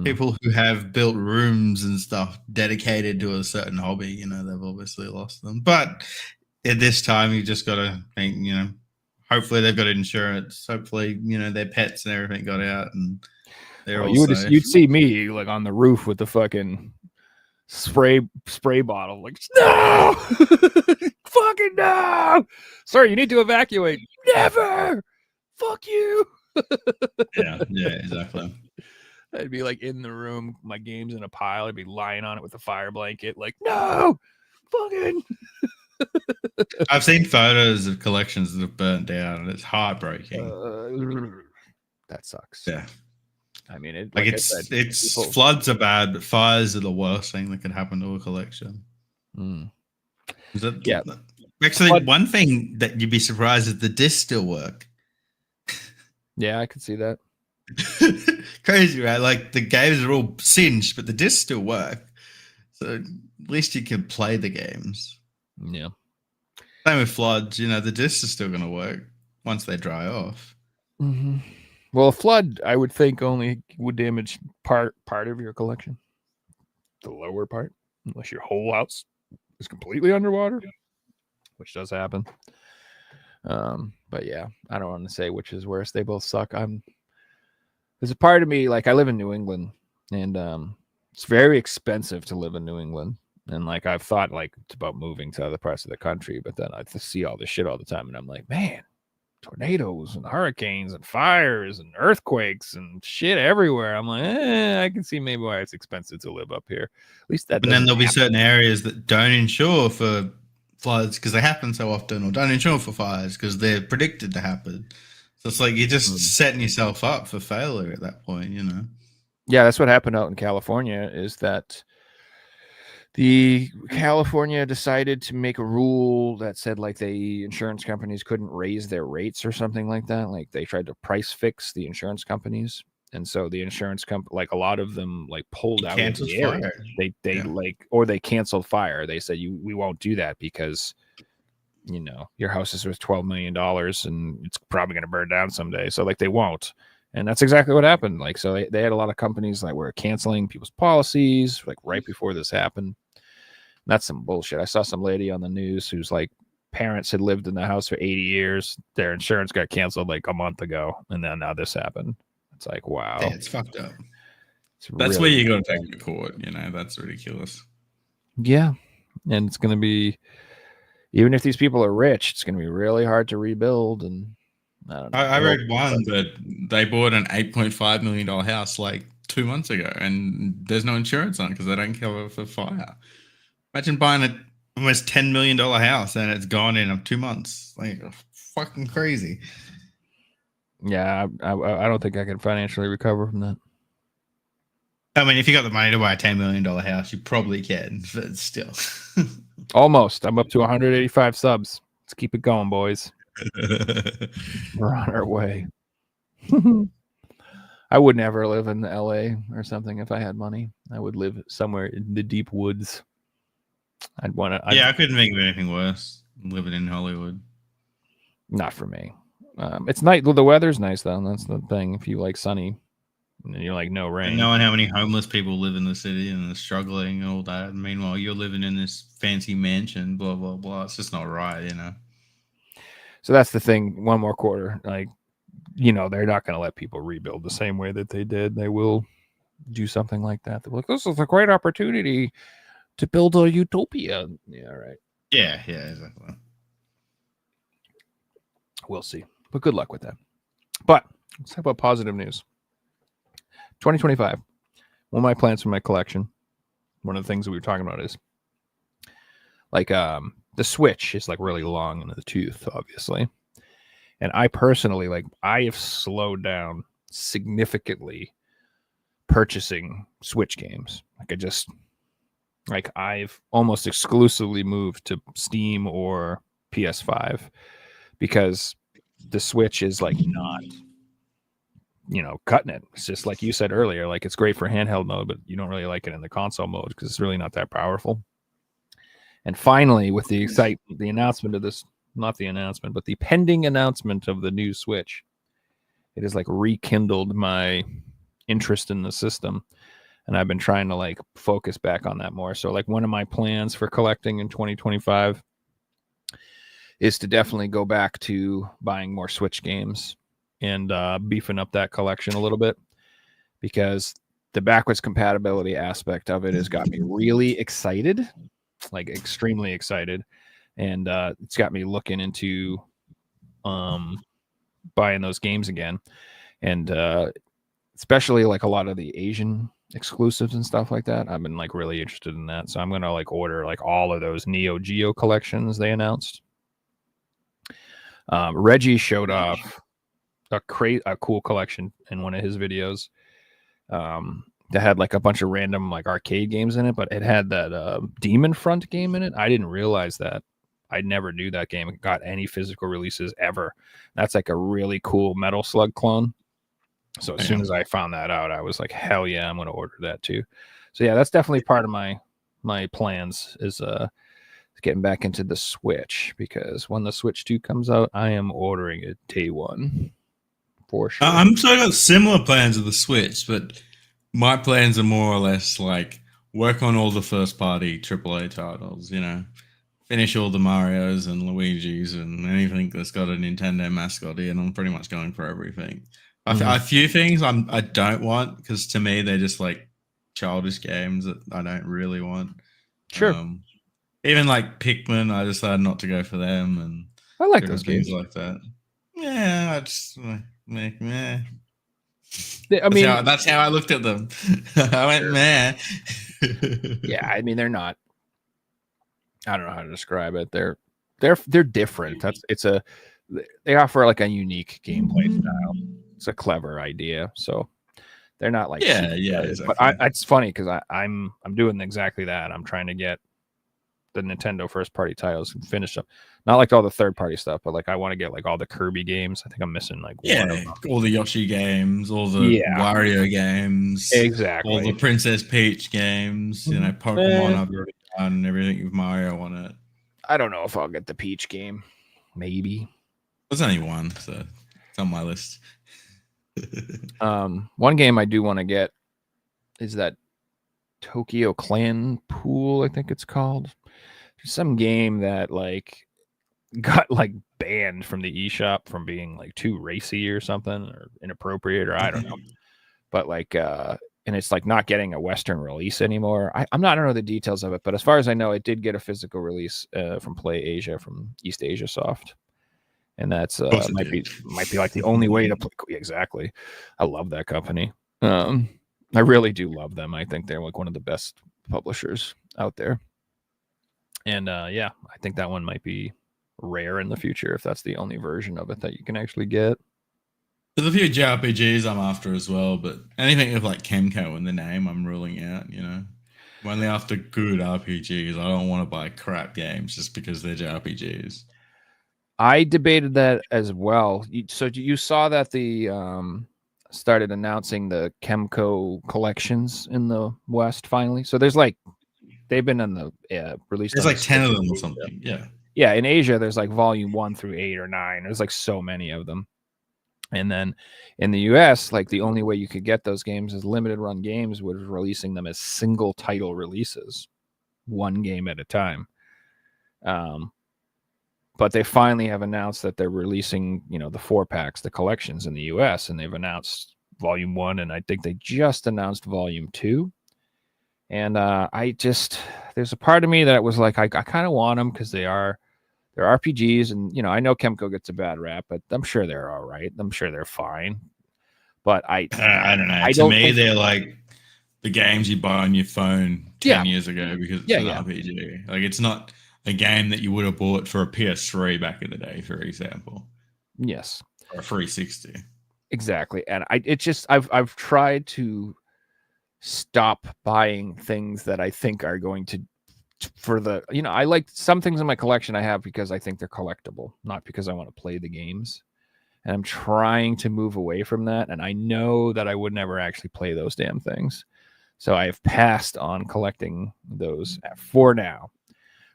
Speaker 1: people who have built rooms and stuff dedicated to a certain hobby, they've obviously lost them. But at this time, you just got to think, hopefully they've got insurance. Hopefully, their pets and everything got out, and they're all safe.
Speaker 3: You'd see me like on the roof with the fucking spray bottle. Like, no, fucking no, sir, you need to evacuate. Never, fuck you.
Speaker 1: Yeah, exactly.
Speaker 3: I'd be like in the room, my game's in a pile. I'd be lying on it with a fire blanket, like, no, fucking.
Speaker 1: I've seen photos of collections that have burnt down, and it's heartbreaking.
Speaker 3: That sucks.
Speaker 1: Yeah,
Speaker 3: I mean, it
Speaker 1: like
Speaker 3: I
Speaker 1: it's
Speaker 3: said, people-
Speaker 1: floods are bad, but fires are the worst thing that could happen to a collection.
Speaker 3: Mm.
Speaker 1: Is that,
Speaker 3: Yeah.
Speaker 1: Actually,
Speaker 3: Flood-
Speaker 1: one thing that you'd be surprised is the discs still work.
Speaker 3: Yeah, I could see that.
Speaker 1: Crazy, right? Like the games are all singed, but the discs still work. So at least you can play the games.
Speaker 3: Yeah.
Speaker 1: Same with floods, the discs are still going to work once they dry off.
Speaker 3: Mm-hmm. Well, a flood, I would think, only would damage part of your collection, the lower part, unless your whole house is completely underwater, which does happen. But yeah, I don't want to say which is worse. They both suck. There's a part of me, like, I live in New England, and it's very expensive to live in New England. And like, I've thought like it's about moving to other parts of the country, but then I just see all this shit all the time, and I'm like, man, tornadoes and hurricanes and fires and earthquakes and shit everywhere. I'm like, I can see maybe why it's expensive to live up here. At least that.
Speaker 1: But then there'll be
Speaker 3: happen.
Speaker 1: certain areas that don't insure for floods because they happen so often, or don't insure for fires because they're predicted to happen. So it's like you're just setting yourself up for failure at that point,
Speaker 3: Yeah, that's what happened out in California. Is that the California decided to make a rule that said like the insurance companies couldn't raise their rates or something like that. Like they tried to price fix the insurance companies. And so the insurance company, like a lot of them like pulled out of
Speaker 1: Cancels
Speaker 3: the area.
Speaker 1: fire.
Speaker 3: They like, or they canceled fire. They said, we won't do that because, your house is worth $12 million and it's probably going to burn down someday. So like they won't. And that's exactly what happened. Like, so they had a lot of companies like were canceling people's policies like right before this happened. That's some bullshit. I saw some lady on the news who's like parents had lived in the house for 80 years. Their insurance got canceled like a month ago. And then now this happened. It's like, wow.
Speaker 1: Yeah, it's fucked up.
Speaker 3: really
Speaker 1: That's where you got to take it to court. That's ridiculous.
Speaker 3: Yeah. And it's going to be, even if these people are rich, it's going to be really hard to rebuild. And I don't know.
Speaker 1: I read one that they bought an $8.5 million house like 2 months ago, and there's no insurance on it because they don't cover for fire. Imagine buying a almost $10 million house and it's gone in 2 months. Like, fucking crazy.
Speaker 3: Yeah, I don't think I can financially recover from that.
Speaker 1: I mean, if you got the money to buy a $10 million house, you probably can, but still.
Speaker 3: Almost. I'm up to 185 subs. Let's keep it going, boys. We're on our way. I would never live in LA or something if I had money. I would live somewhere in the deep woods. I'd want to.
Speaker 1: Yeah, I couldn't think of anything worse than living in Hollywood.
Speaker 3: Not for me. It's nice. The weather's nice though. That's the thing. If you like sunny, and you're like no rain.
Speaker 1: And knowing how many homeless people live in the city and they're struggling and all that. And meanwhile, you're living in this fancy mansion, blah blah blah. It's just not right,
Speaker 3: So that's the thing. One more quarter, like they're not going to let people rebuild the same way that they did. They will do something like that. They're like, this is a great opportunity to build a utopia. Yeah, right.
Speaker 1: Yeah, exactly.
Speaker 3: We'll see. But good luck with that. But let's talk about positive news. 2025. One of my plans for my collection, one of the things that we were talking about is like the Switch is like really long in the tooth, obviously. And I personally, like, I have slowed down significantly purchasing Switch games. I've almost exclusively moved to Steam or PS5 because the Switch is like not, cutting it. It's just like you said earlier, like it's great for handheld mode, but you don't really like it in the console mode because it's really not that powerful. And finally, with the announcement of this, not the announcement, but the pending announcement of the new Switch, it has like rekindled my interest in the system. And I've been trying to like focus back on that more. So like one of my plans for collecting in 2025 is to definitely go back to buying more Switch games and beefing up that collection a little bit, because the backwards compatibility aspect of it has got me really excited, like extremely excited, and it's got me looking into buying those games again, and especially like a lot of the Asian exclusives and stuff like that. I've been like really interested in that, so I'm gonna like order like all of those Neo Geo collections they announced. Reggie showed off a cool collection in one of his videos that had like a bunch of random like arcade games in it, but it had that Demon Front game in it. I didn't realize that. I never knew that game got any physical releases ever. That's like a really cool Metal Slug clone. So as soon as I found that out, I was like, hell yeah, I'm going to order that too. So yeah, that's definitely part of my plans is getting back into the Switch, because when the Switch 2 comes out, I am ordering it day one for sure.
Speaker 1: I'm sort of got similar plans with the Switch, but my plans are more or less like work on all the first party AAA titles, you know, finish all the Marios and Luigis and anything that's got a Nintendo mascot in. I'm pretty much going for everything. A few things I don't want, because to me they're just like childish games that I don't really want.
Speaker 3: Sure.
Speaker 1: Even like Pikmin, I decided not to go for them, and
Speaker 3: I like those
Speaker 1: things
Speaker 3: games.
Speaker 1: like that. Yeah, I just meh.
Speaker 3: I mean,
Speaker 1: that's how I looked at them. I went meh.
Speaker 3: yeah, I mean they're not. I don't know how to describe it. They're different. They offer like a unique gameplay style. It's a clever idea, so they're not like
Speaker 1: yeah, exactly.
Speaker 3: But it's funny because I'm doing exactly that. I'm trying to get the Nintendo first party titles and finish them. Not like all the third party stuff, but like I want to get like all the Kirby games. I think I'm missing like one of them.
Speaker 1: All the Yoshi games, all the Wario games,
Speaker 3: exactly,
Speaker 1: all the Princess Peach games. You know, Pokemon I've already done everything with Mario on it.
Speaker 3: I don't know if I'll get the Peach game. Maybe
Speaker 1: there's only one, so it's on my list.
Speaker 3: One game I do want to get is that Tokyo Clan Pool, I think it's called. There's some game that like got like banned from the eShop from being like too racy or something, or inappropriate, or I don't know. But like and it's like not getting a Western release anymore. I don't know the details of it, but as far as I know, it did get a physical release from Play Asia, from East Asia Soft. And that's might be like the only way to play. Exactly. I love that company. I really do love them. I think they're like one of the best publishers out there. And yeah, I think that one might be rare in the future if that's the only version of it that you can actually get.
Speaker 1: There's a few JRPGs I'm after as well, but anything with like Kemco in the name, I'm ruling out, you know. I'm only after good RPGs. I don't want to buy crap games just because they're JRPGs.
Speaker 3: I debated that as well. So you saw that the started announcing the Kemco collections in the West finally. So there's like they've been on the released.
Speaker 1: There's like 10 of them or something.
Speaker 3: Yeah. In Asia, there's like volume 1 through 8 or 9. There's like so many of them. And then in the US, like the only way you could get those games is Limited Run Games was releasing them as single title releases, one game at a time. But they finally have announced that they're releasing, you know, the 4-packs, the collections in the US, and they've announced volume 1, and I think they just announced volume 2. And there's a part of me that was like, I kind of want them because they're RPGs, and you know, I know Kemco gets a bad rap, but I'm sure they're all right. I'm sure they're fine. But I don't know. To me,
Speaker 1: they're like the games you buy on your phone 10 years ago because it's an RPG. Like it's not a game that you would have bought for a PS3 back in the day, for example.
Speaker 3: Yes.
Speaker 1: Or a 360.
Speaker 3: Exactly. And I've tried to stop buying things that I think are going to, for the, you know, I like some things in my collection I have because I think they're collectible, not because I want to play the games. And I'm trying to move away from that. And I know that I would never actually play those damn things. So I've passed on collecting those for now.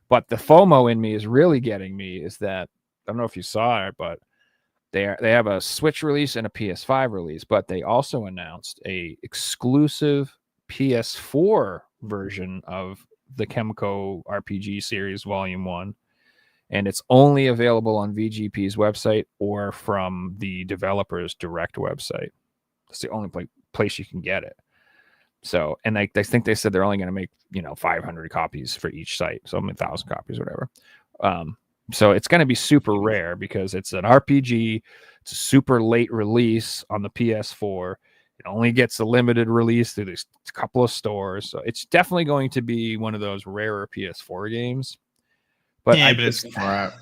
Speaker 3: But the FOMO in me is really getting me is that, I don't know if you saw it, but they have a Switch release and a PS5 release, but they also announced a exclusive PS4 version of the Kemco RPG series Volume 1. And it's only available on VGP's website or from the developer's direct website. It's the only place you can get it. So, and I think they said they're only going to make 500 copies for each site, so 1,000 copies, whatever. So it's going to be super rare because it's an RPG. It's a super late release on the PS4. It only gets a limited release through these couple of stores, so it's definitely going to be one of those rarer PS4 games. But
Speaker 1: it's crap.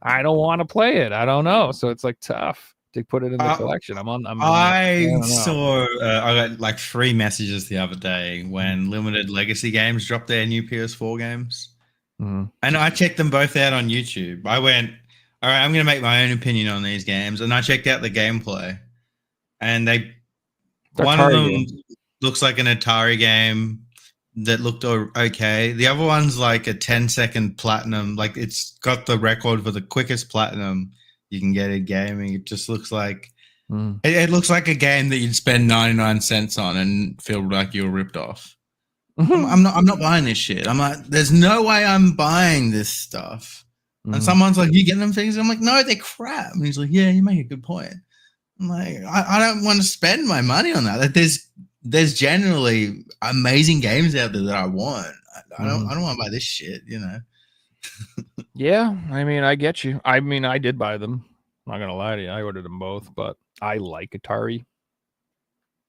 Speaker 3: I don't want to play it. I don't know, so it's like tough to put it in the collection.
Speaker 1: I saw I got like 3 messages the other day when Limited Legacy Games dropped their new PS4 games.
Speaker 3: Mhm.
Speaker 1: And I checked them both out on YouTube. I went, all right, I'm going to make my own opinion on these games. And I checked out the gameplay. And one of them looks like an Atari game that looked okay. The other one's like a 10-second platinum. Like it's got the record for the quickest platinum you can get in gaming. It just looks like it looks like a game that you'd spend 99 cents on and feel like you were ripped off. I'm not buying this shit. I'm like, there's no way I'm buying this stuff. And someone's like, you getting them things? I'm like, no, they're crap. And he's like, yeah, you make a good point. I'm like, I don't want to spend my money on that. Like, there's generally amazing games out there that I want. I don't want to buy this shit,
Speaker 3: Yeah, I mean, I get you. I mean, I did buy them. I'm not gonna lie to you. I ordered them both, but I like Atari.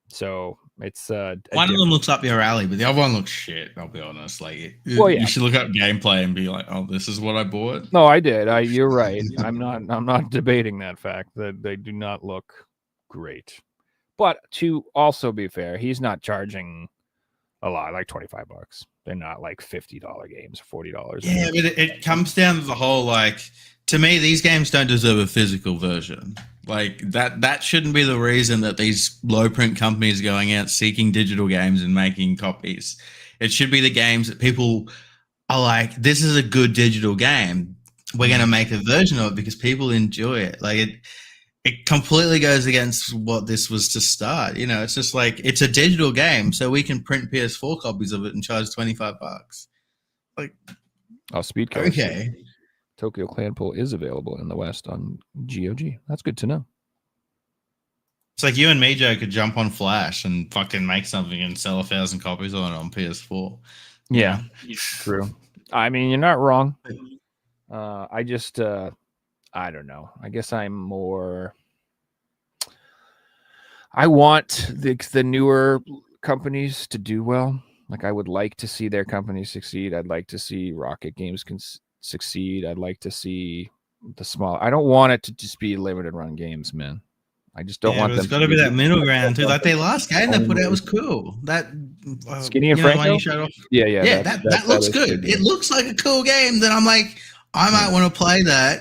Speaker 3: So it's
Speaker 1: one of them looks up your alley, but the other one looks shit. I'll be honest. Like,
Speaker 3: you
Speaker 1: should look up gameplay and be like, "Oh, this is what I bought."
Speaker 3: No, I did. You're right. I'm not debating that fact that they do not look great. But to also be fair, he's not charging a lot, like $25. They're not like $50 games, $40.
Speaker 1: Yeah, but it comes down to the whole like. To me, these games don't deserve a physical version. Like that shouldn't be the reason that these low print companies are going out seeking digital games and making copies. It should be the games that people are like, this is a good digital game. We're going to make a version of it because people enjoy it. Like it completely goes against what this was to start. It's just like, it's a digital game, so we can print PS4 copies of it and charge $25. Like,
Speaker 3: Speed Coast.
Speaker 1: Okay.
Speaker 3: Tokyo Clan Pool is available in the West on GOG. That's good to know.
Speaker 1: It's like you and me, Joe, could jump on Flash and fucking make something and sell 1,000 copies of it on PS4.
Speaker 3: Yeah, true. I mean, you're not wrong. I just, I don't know. I guess I'm more. I want the newer companies to do well. Like, I would like to see their companies succeed. I'd like to see Rocket Games succeed. I'd like to see the small. I don't want it to just be limited run games, man. I just don't want them.
Speaker 1: It's got to be that middle ground too. Like their last game they put out was cool. That
Speaker 3: Skinny and Franco.
Speaker 1: Yeah, that looks good. It looks like a cool game. That I'm like, I might want to play that.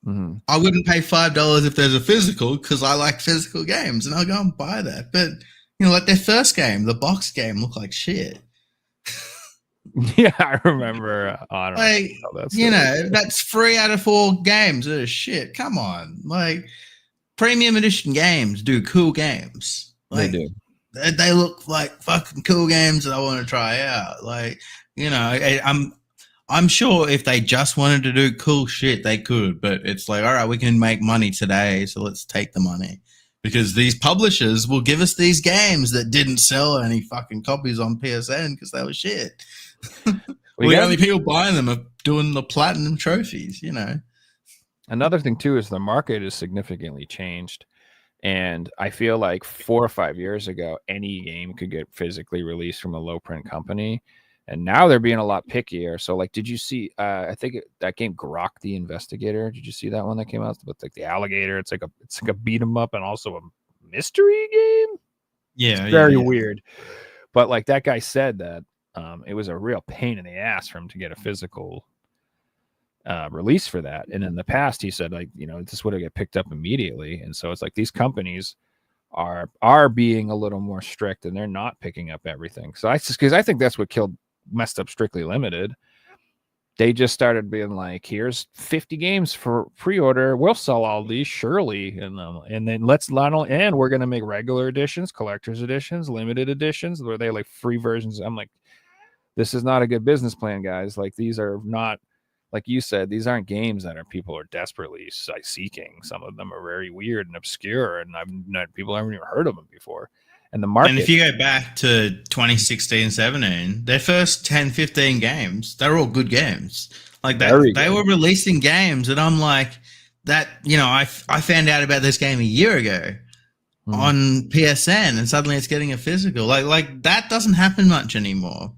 Speaker 3: Mm-hmm.
Speaker 1: I wouldn't pay $5 if there's a physical because I like physical games, and I'll go and buy that. But like their first game, the box game, looked like shit.
Speaker 3: Yeah, I remember. I don't know.
Speaker 1: That's 3 out of 4 games. Shit, come on. Like, premium edition games do cool games. Like,
Speaker 3: they do.
Speaker 1: They look like fucking cool games that I want to try out. Like, I'm sure if they just wanted to do cool shit, they could. But it's like, all right, we can make money today, so let's take the money. Because these publishers will give us these games that didn't sell any fucking copies on PSN because they were shit. The only people buying them are doing the platinum trophies,
Speaker 3: Another thing too is the market has significantly changed, and I feel like 4 or 5 years ago, any game could get physically released from a low print company, and now they're being a lot pickier. So, like, did you see? I think that game Grok the Investigator. Did you see that one that came out with like the alligator? It's like a beat 'em up and also a mystery game.
Speaker 1: Yeah,
Speaker 3: it's very weird. But like that guy said that. It was a real pain in the ass for him to get a physical release for that. And in the past, he said, like, this would have get picked up immediately. And so it's like these companies are being a little more strict and they're not picking up everything. So because I think that's what messed up Strictly Limited. They just started being like, here's 50 games for pre-order. We'll sell all these surely. And then and we're going to make regular editions, collector's editions, limited editions, where they like free versions. I'm like, this is not a good business plan, guys. Like, these are not, like you said, these aren't games that people are desperately seeking. Some of them are very weird and obscure, and people haven't even heard of them before. And the market.
Speaker 1: And if you go back to 2016, 17, their first 10, 15 games, they're all good games. Like that,
Speaker 3: Very
Speaker 1: they
Speaker 3: good.
Speaker 1: were releasing games, and I'm like, that. I found out about this game a year ago on PSN, and suddenly it's getting a physical. Like that doesn't happen much anymore.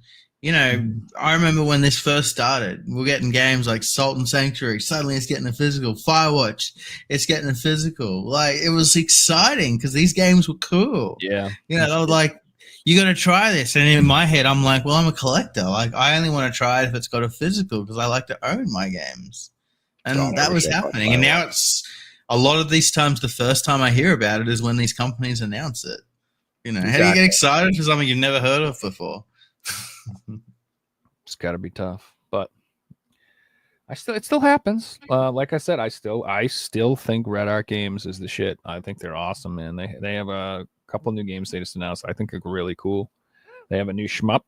Speaker 1: I remember when this first started, we're getting games like Salt and Sanctuary. Suddenly it's getting a physical. Firewatch, it's getting a physical. Like, it was exciting because these games were cool.
Speaker 3: Yeah.
Speaker 1: They were like, you got to try this. And in my head, I'm like, well, I'm a collector. Like, I only want to try it if it's got a physical because I like to own my games. And
Speaker 3: God, I
Speaker 1: that
Speaker 3: wish
Speaker 1: was
Speaker 3: I could
Speaker 1: happening.
Speaker 3: buy
Speaker 1: And
Speaker 3: one.
Speaker 1: now it's a lot of these times, the first time I hear about it is when these companies announce it. How do you
Speaker 3: Exactly.
Speaker 1: get excited for something you've never heard of before?
Speaker 3: It's got to be tough, but it still happens. Like I said, I still think Red Art Games is the shit. I think they're awesome, man. They have a couple new games they just announced. I think are really cool. They have a new shmup.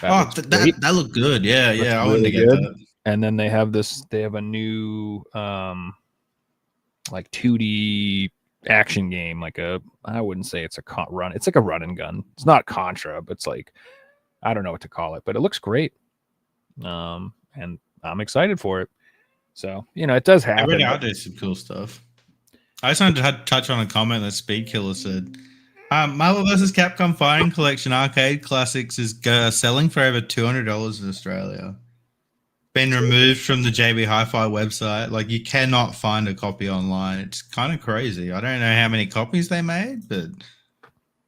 Speaker 1: That looked good. Yeah,
Speaker 3: Looks
Speaker 1: I wanted to
Speaker 3: really
Speaker 1: get
Speaker 3: good.
Speaker 1: that.
Speaker 3: And then they have a new like 2D action game, I wouldn't say it's a run. It's like a run and gun. It's not Contra, but it's like, I don't know what to call it, but it looks great. And I'm excited for it. So, it does happen.
Speaker 1: Every now and then some cool stuff. I just wanted to touch on a comment that Speed Killer said. Marvel vs. Capcom Fighting Collection Arcade Classics is selling for over $200 in Australia. Been removed from the JB Hi-Fi website. Like, you cannot find a copy online. It's kind of crazy. I don't know how many copies they made, but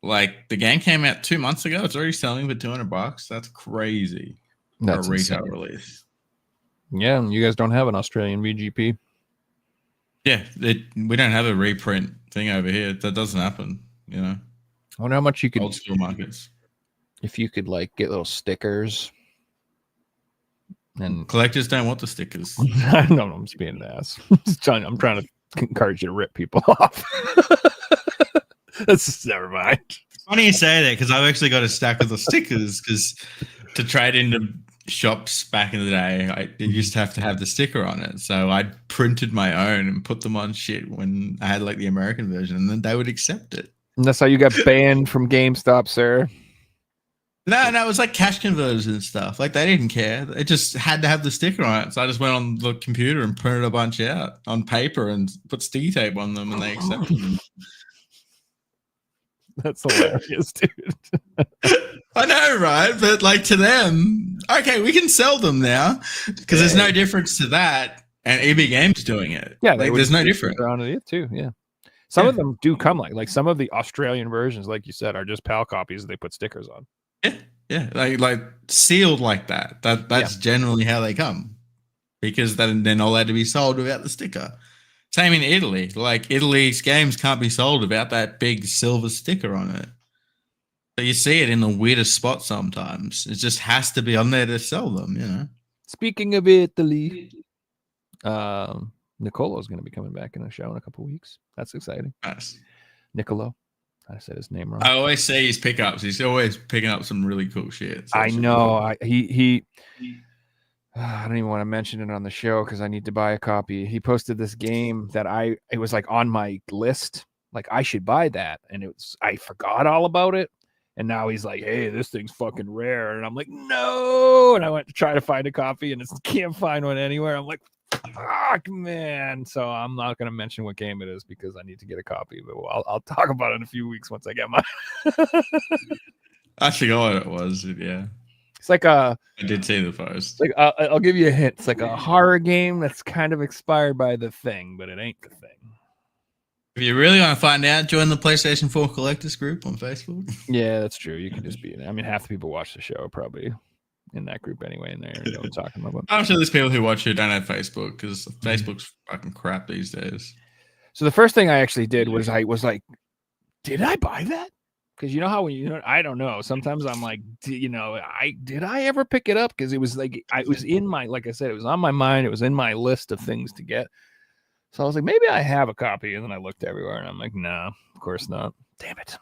Speaker 1: like, the game came out 2 months ago. It's already selling for $200. That's crazy.
Speaker 3: That's
Speaker 1: for a retail
Speaker 3: insane.
Speaker 1: release.
Speaker 3: Yeah, and you guys don't have an Australian VGP.
Speaker 1: Yeah, we don't have a reprint thing over here. That doesn't happen.
Speaker 3: I wonder how much you could,
Speaker 1: Old school markets.
Speaker 3: if you could get little stickers. And
Speaker 1: Collectors don't want the stickers.
Speaker 3: no, I'm just being an ass. I'm trying to encourage you to rip people off. That's just, never mind.
Speaker 1: Funny you say that, because I've actually got a stack of the stickers, because to trade into shops back in the day, you used to have the sticker on it. So I printed my own and put them on shit when I had the American version, and then they would accept it.
Speaker 3: And that's how you got banned from GameStop, sir.
Speaker 1: No, it was like cash converters and stuff. Like, they didn't care. It just had to have the sticker on it. So I just went on the computer and printed a bunch out on paper and put sticky tape on them, and they accepted them.
Speaker 3: That's hilarious, dude.
Speaker 1: I know, right? But to them, okay, we can sell them now because there's no difference to that. And EB Games doing it.
Speaker 3: Yeah,
Speaker 1: there's no difference.
Speaker 3: On it too. Yeah, some of them do come like some of the Australian versions, like you said, are just PAL copies. They put stickers on.
Speaker 1: Yeah, like sealed like that. That's generally how they come, because then they're not allowed to be sold without the sticker. Same in Italy. Like, Italy's games can't be sold without that big silver sticker on it. But you see it in the weirdest spot sometimes. It just has to be on there to sell them.
Speaker 3: Speaking of Italy, Nicolo's going to be coming back in a show in a couple weeks. That's exciting.
Speaker 1: Nice.
Speaker 3: Nicolo. I said his name wrong.
Speaker 1: I always see his pickups. He's always picking up some really cool shit. So
Speaker 3: I know. He I don't even want to mention it on the show because I need to buy a copy. He posted this game that it was on my list. Like, I should buy that. And I forgot all about it. And now he's like, hey, this thing's fucking rare. And I'm like, no. And I went to try to find a copy and can't find one anywhere. I'm like, fuck, man. So I'm not going to mention what game it is because I need to get a copy. But I'll talk about it in a few weeks once I get mine.
Speaker 1: I forgot what it was. Yeah.
Speaker 3: It's
Speaker 1: I did see the post.
Speaker 3: I'll give you a hint. It's like a horror game that's kind of inspired by The Thing, but it ain't The Thing.
Speaker 1: If you really want to find out, join the PlayStation 4 Collectors group on Facebook.
Speaker 3: Yeah, that's true. You can just be in it. I mean, half the people watch the show probably in that group anyway, and they know what we're talking about.
Speaker 1: I'm sure there's people who watch who don't have Facebook because Facebook's fucking crap these days.
Speaker 3: So the first thing I actually did was I was like, did I buy that? Because you know how I don't know. Sometimes I'm like, did I ever pick it up? Because it was it was in my, like I said, it was on my mind. It was in my list of things to get. So I was like, maybe I have a copy. And then I looked everywhere and I'm like, no, of course not. Damn it.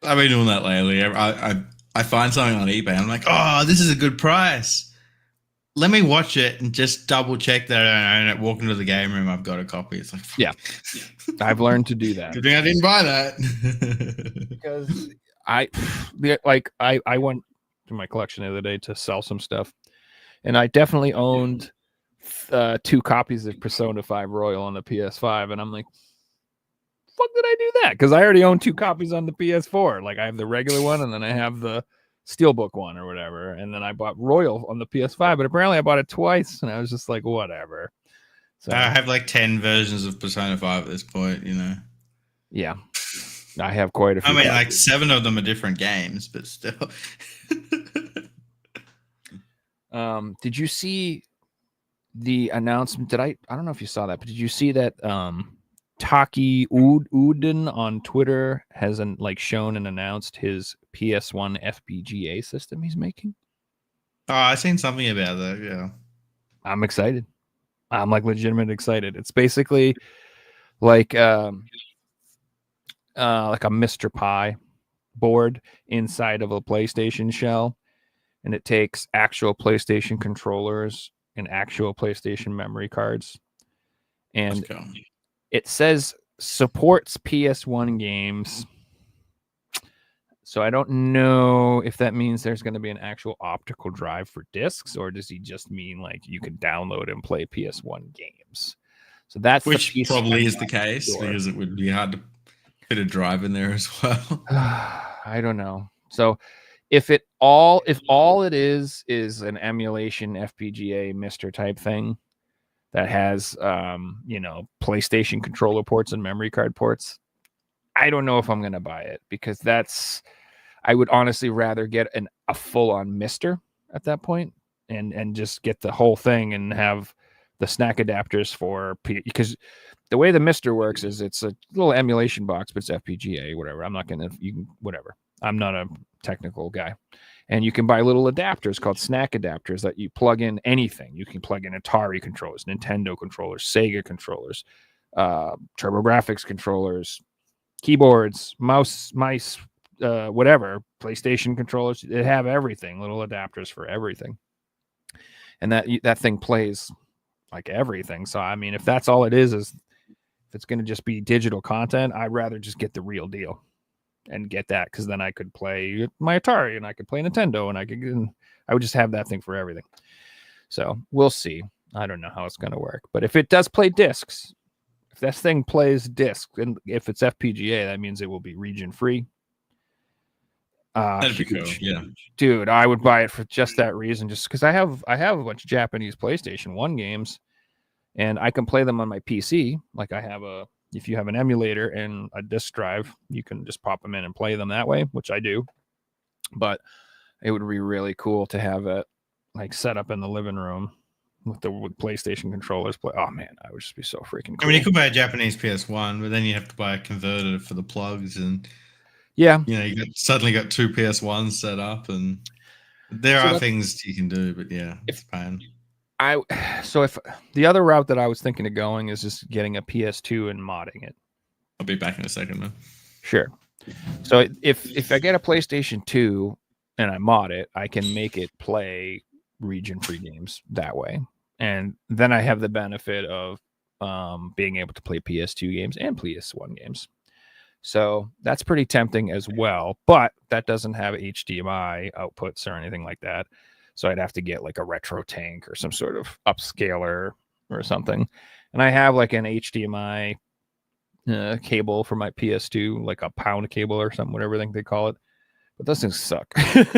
Speaker 1: I've been doing that lately. I find something on eBay. I'm like, oh, this is a good price. Let me watch it and just double check that I don't own it. Walk into the game room, I've got a copy. It's like,
Speaker 3: yeah, I've learned to do that.
Speaker 1: Good thing I didn't buy that.
Speaker 3: Because I went to my collection the other day to sell some stuff, and I definitely owned 2 copies of Persona 5 Royal on the PS5, and I'm like, fuck did I do that? Because I already own 2 copies on the PS4. Like I have the regular one, and then I have the Steelbook one or whatever, and then I bought Royal on the PS5, but apparently I bought it twice, and I was just like, whatever. So
Speaker 1: I have like 10 versions of Persona 5 at this point, you know.
Speaker 3: yeah, I have quite a few.
Speaker 1: I mean, like 7 of them are different games, but still.
Speaker 3: Did you see the announcement? I don't know if you saw that, but did you see that Taki Uden on Twitter has shown and announced his PS1 FPGA system he's making?
Speaker 1: Oh, I seen something about that. Yeah,
Speaker 3: I'm excited. I'm like legitimate excited. It's basically like a Mr. Pi board inside of a PlayStation shell, and it takes actual PlayStation controllers and actual PlayStation memory cards, and it says supports PS1 games. So I don't know if that means there's going to be an actual optical drive for discs, or does he just mean like you can download and play PS1 games? So that's
Speaker 1: which probably is the case because it would be hard to fit a drive in there as well.
Speaker 3: I don't know. So if all it is an emulation FPGA Mr. type thing that has PlayStation controller ports and memory card ports, I don't know if I'm going to buy it, because I would honestly rather get a full-on Mr. at that point and just get the whole thing and have the snack adapters because the way the Mr. works is it's a little emulation box, but it's FPGA, whatever. Whatever. I'm not a technical guy. And you can buy little adapters called snack adapters that you plug in anything. You can plug in Atari controllers, Nintendo controllers, Sega controllers, TurboGrafx controllers, keyboards, mice, whatever, PlayStation controllers. They have everything, little adapters for everything. And that thing plays like everything. So, I mean, if that's all it is if it's going to just be digital content, I'd rather just get the real deal and get that, because then I could play my Atari and I could play Nintendo and I would just have that thing for everything. So we'll see. I don't know how it's going to work, but if it does play discs, if that thing plays discs, and if it's FPGA, that means it will be region free.
Speaker 1: That'd be cool. Yeah,
Speaker 3: dude, I would buy it for just that reason, just because I have a bunch of Japanese PlayStation 1 games, and I can play them on my PC. Like if you have an emulator and a disk drive, you can just pop them in and play them that way, which I do. But it would be really cool to have it like set up in the living room with PlayStation controllers. Oh man, I would just be so freaking cool.
Speaker 1: I mean, you could buy a Japanese PS1, but then you have to buy a converter for the plugs, and
Speaker 3: yeah,
Speaker 1: you suddenly got 2 PS1s set up, and there are things you can do, but yeah, it's pain.
Speaker 3: So if the other route that I was thinking of going is just getting a PS2 and modding it.
Speaker 1: I'll be back in a second, though.
Speaker 3: Sure. So if I get a PlayStation 2 and I mod it, I can make it play region-free games that way. And then I have the benefit of being able to play PS2 games and PS1 games. So that's pretty tempting as well, but that doesn't have HDMI outputs or anything like that. So I'd have to get like a retro tank or some sort of upscaler or something. And I have like an HDMI cable for my PS2, like a pound cable or something, whatever they call it. But those things suck.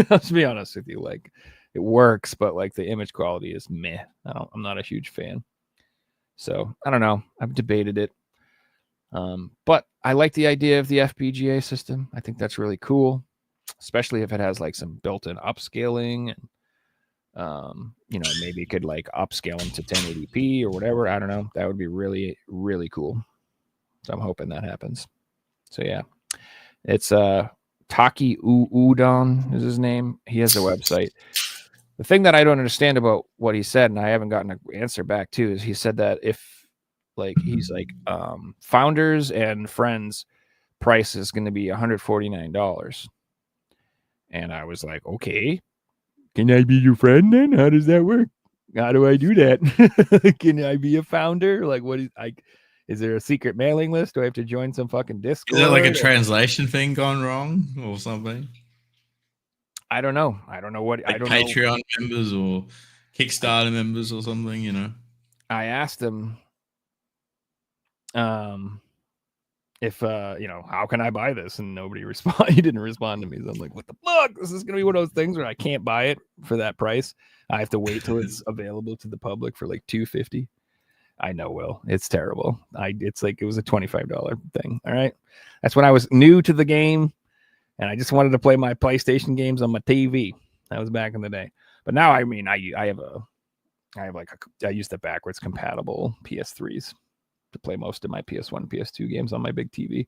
Speaker 3: Let's be honest with you. Like, it works, but like the image quality is meh. I'm not a huge fan. So I don't know. I've debated it. But I like the idea of the FPGA system. I think that's really cool, especially if it has like some built-in upscaling and maybe it could like upscale them to 1080p or whatever. I don't know. That would be really, really cool. So I'm hoping that happens. So yeah, it's Taki Udon is his name. He has a website. The thing that I don't understand about what he said, and I haven't gotten an answer back to, is he said that founders and friends price is going to be $149. And I was like, okay, can I be your friend then? How does that work? How do I do that? Can I be a founder? Like, Is there a secret mailing list? Do I have to join some fucking Discord?
Speaker 1: Is there like a translation thing gone wrong or something?
Speaker 3: I don't know. I don't know what
Speaker 1: Like
Speaker 3: I don't know.
Speaker 1: Patreon members or Kickstarter members or something, you know?
Speaker 3: I asked him if how can I buy this? And nobody responded. He didn't respond to me. So I'm like, what the fuck? This is gonna be one of those things where I can't buy it for that price. I have to wait till it's available to the public for like $250. I know, Will. It's terrible. It's like it was a $25 thing. All right. That's when I was new to the game and I just wanted to play my PlayStation games on my TV. That was back in the day. But now I use the backwards compatible PS3s to play most of my PS1, PS2 games on my big TV.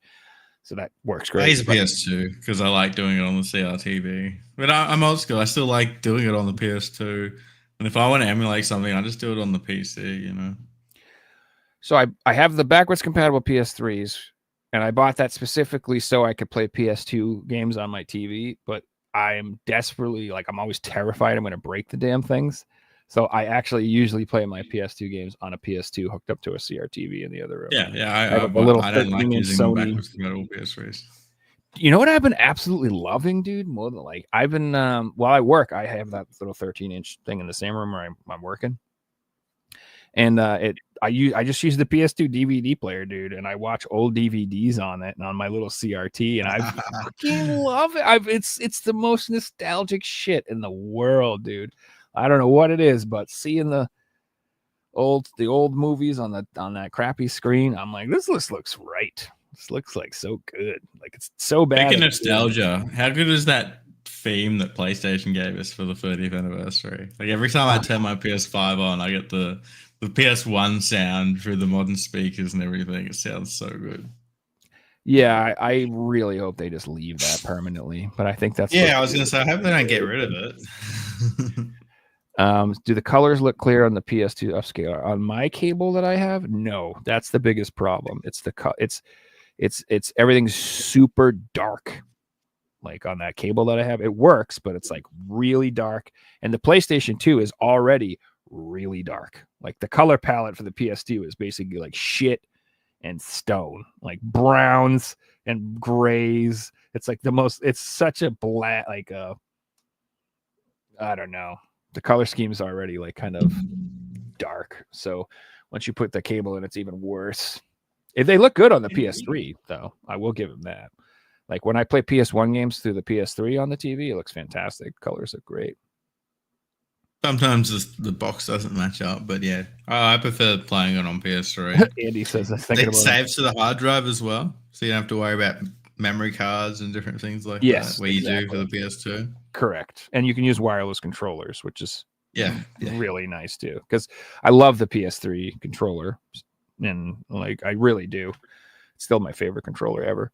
Speaker 3: So that works great.
Speaker 1: I use PS2 because I like doing it on the CRTV. But I'm old school. I still like doing it on the PS2. And if I want to emulate something, I just do it on the PC, you know?
Speaker 3: So I have the backwards compatible PS3s, and I bought that specifically so I could play PS2 games on my TV. But I am desperately, like, I'm always terrified I'm going to break the damn things. So I actually usually play my PS2 games on a PS2 hooked up to a CRTV in the other room.
Speaker 1: Yeah.
Speaker 3: I have a little
Speaker 1: I don't like
Speaker 3: 13-inch
Speaker 1: using
Speaker 3: Sony.
Speaker 1: backwards compatible PS3s.
Speaker 3: You know what I've been absolutely loving, dude? More than like I've been while I work, I have that little 13-inch thing in the same room where I'm working. And I just use the PS2 DVD player, dude, and I watch old DVDs on it and on my little CRT, and I fucking love it. It's the most nostalgic shit in the world, dude. I don't know what it is, but seeing the old movies on that crappy screen, I'm like, this looks right. This looks like so good. Like it's so bad.
Speaker 1: Speaking of nostalgia, how good is that theme that PlayStation gave us for the 30th anniversary? Like every time I turn my PS5 on, I get the PS1 sound through the modern speakers and everything. It sounds so good.
Speaker 3: Yeah, I really hope they just leave that permanently. But I think that's
Speaker 1: I was gonna say I hope they don't get rid of it.
Speaker 3: Do the colors look clear on the PS2 upscaler? On my cable that I have, no. That's the biggest problem. It's everything's super dark. Like on that cable that I have, it works, but it's like really dark. And the PlayStation 2 is already really dark. Like the color palette for the PS2 is basically like shit and stone, like browns and grays. It's like it's such a black, like I don't know. The color scheme is already like kind of dark. So once you put the cable in, it's even worse. If they look good on the PS3, though, I will give them that. Like when I play PS1 games through the PS3 on the TV, it looks fantastic. Colors look great.
Speaker 1: Sometimes the box doesn't match up, but yeah, I prefer playing it on PS3.
Speaker 3: Andy says,
Speaker 1: It saves to the hard drive as well, so you don't have to worry about memory cards and different things like that, where you do for the PS2.
Speaker 3: Correct. And you can use wireless controllers, which is
Speaker 1: really
Speaker 3: nice too. Because I love the PS3 controller, and like I really do. It's still my favorite controller ever.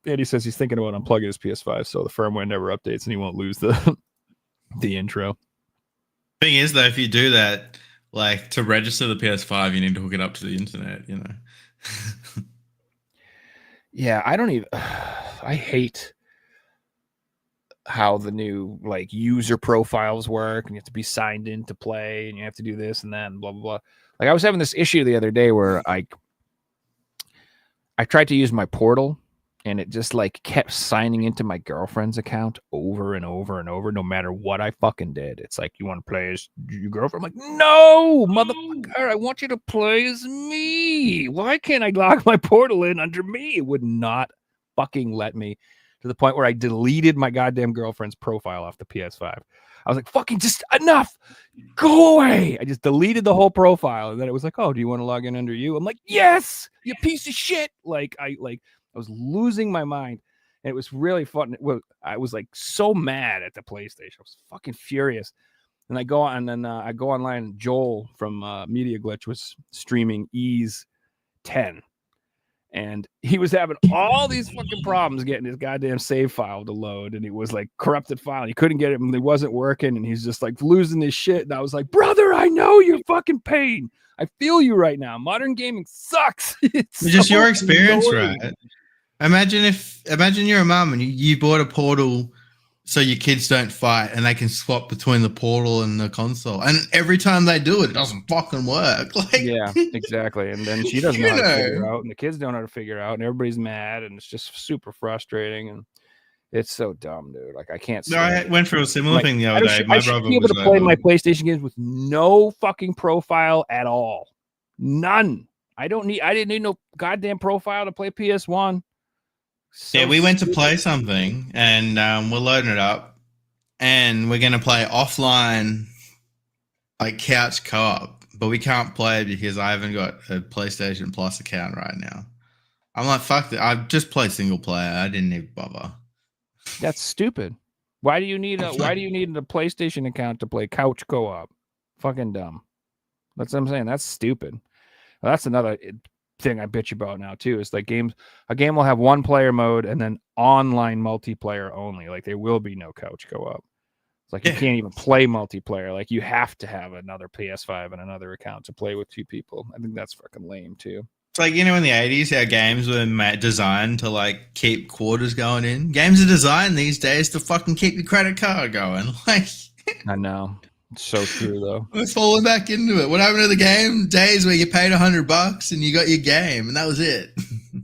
Speaker 3: Andy says he's thinking about unplugging his PS5 so the firmware never updates and he won't lose the intro.
Speaker 1: Thing is, though, if you do that, like to register the PS5, you need to hook it up to the internet, you know.
Speaker 3: Yeah, I hate how the new like user profiles work and you have to be signed in to play and you have to do this and that and blah blah blah. Like I was having this issue the other day where I tried to use my portal and it just like kept signing into my girlfriend's account over and over and over, no matter what I fucking did. It's like, you want to play as your girlfriend? I'm like, no, motherfucker, I want you to play as me. Why can't I log my portal in under me? It would not fucking let me, to the point where I deleted my goddamn girlfriend's profile off the PS5. I was like, fucking just enough. Go away. I just deleted the whole profile. And then it was like, oh, do you want to log in under you? I'm like, yes, you piece of shit. I was losing my mind. And it was really fun. I was like so mad at the PlayStation. I was fucking furious. And I go on and then I go online. Joel from Media Glitch was streaming Ease 10. And he was having all these fucking problems getting his goddamn save file to load. And it was like corrupted file. He couldn't get it and it wasn't working. And he's just like losing his shit. And I was like, brother, I know your fucking pain. I feel you right now. Modern gaming sucks. It's
Speaker 1: just
Speaker 3: so
Speaker 1: your experience,
Speaker 3: annoying.
Speaker 1: right? Imagine you're a mom and you bought a portal so your kids don't fight and they can swap between the portal and the console. And every time they do it, it doesn't fucking work. Like,
Speaker 3: Yeah, exactly. And then she doesn't know
Speaker 1: You
Speaker 3: how to figure
Speaker 1: know.
Speaker 3: out, and the kids don't know how to figure out, and everybody's mad, and it's just super frustrating, and it's so dumb, dude. Like I can't.
Speaker 1: No, I
Speaker 3: stand it.
Speaker 1: went through a similar
Speaker 3: Like,
Speaker 1: thing the other day.
Speaker 3: I
Speaker 1: My
Speaker 3: should
Speaker 1: brother
Speaker 3: be able
Speaker 1: was
Speaker 3: to play
Speaker 1: over.
Speaker 3: my PlayStation games with no fucking profile at all. None. I didn't need no goddamn profile to play PS1.
Speaker 1: Yeah, we went to play something and we're loading it up and we're going to play offline, like couch co-op, but we can't play because I haven't got a PlayStation Plus account right now. I'm like, fuck that. I just play single player. I didn't even bother.
Speaker 3: That's stupid. Why do you need a PlayStation account to play couch co-op? Fucking dumb. That's what I'm saying. That's stupid. Well, that's another thing I bitch about now too. Is like a game will have one player mode and then online multiplayer only. Like there will be no couch co-op. It's like you can't even play multiplayer. Like you have to have another PS5 and another account to play with two people. I think that's fucking lame too.
Speaker 1: It's like, in the 80s, how games were designed to like keep quarters going in. Games are designed these days to fucking keep your credit card going. Like,
Speaker 3: I know. It's so true though.
Speaker 1: we're falling back into it. What happened to the game days where you paid $100 and you got your game and that was it?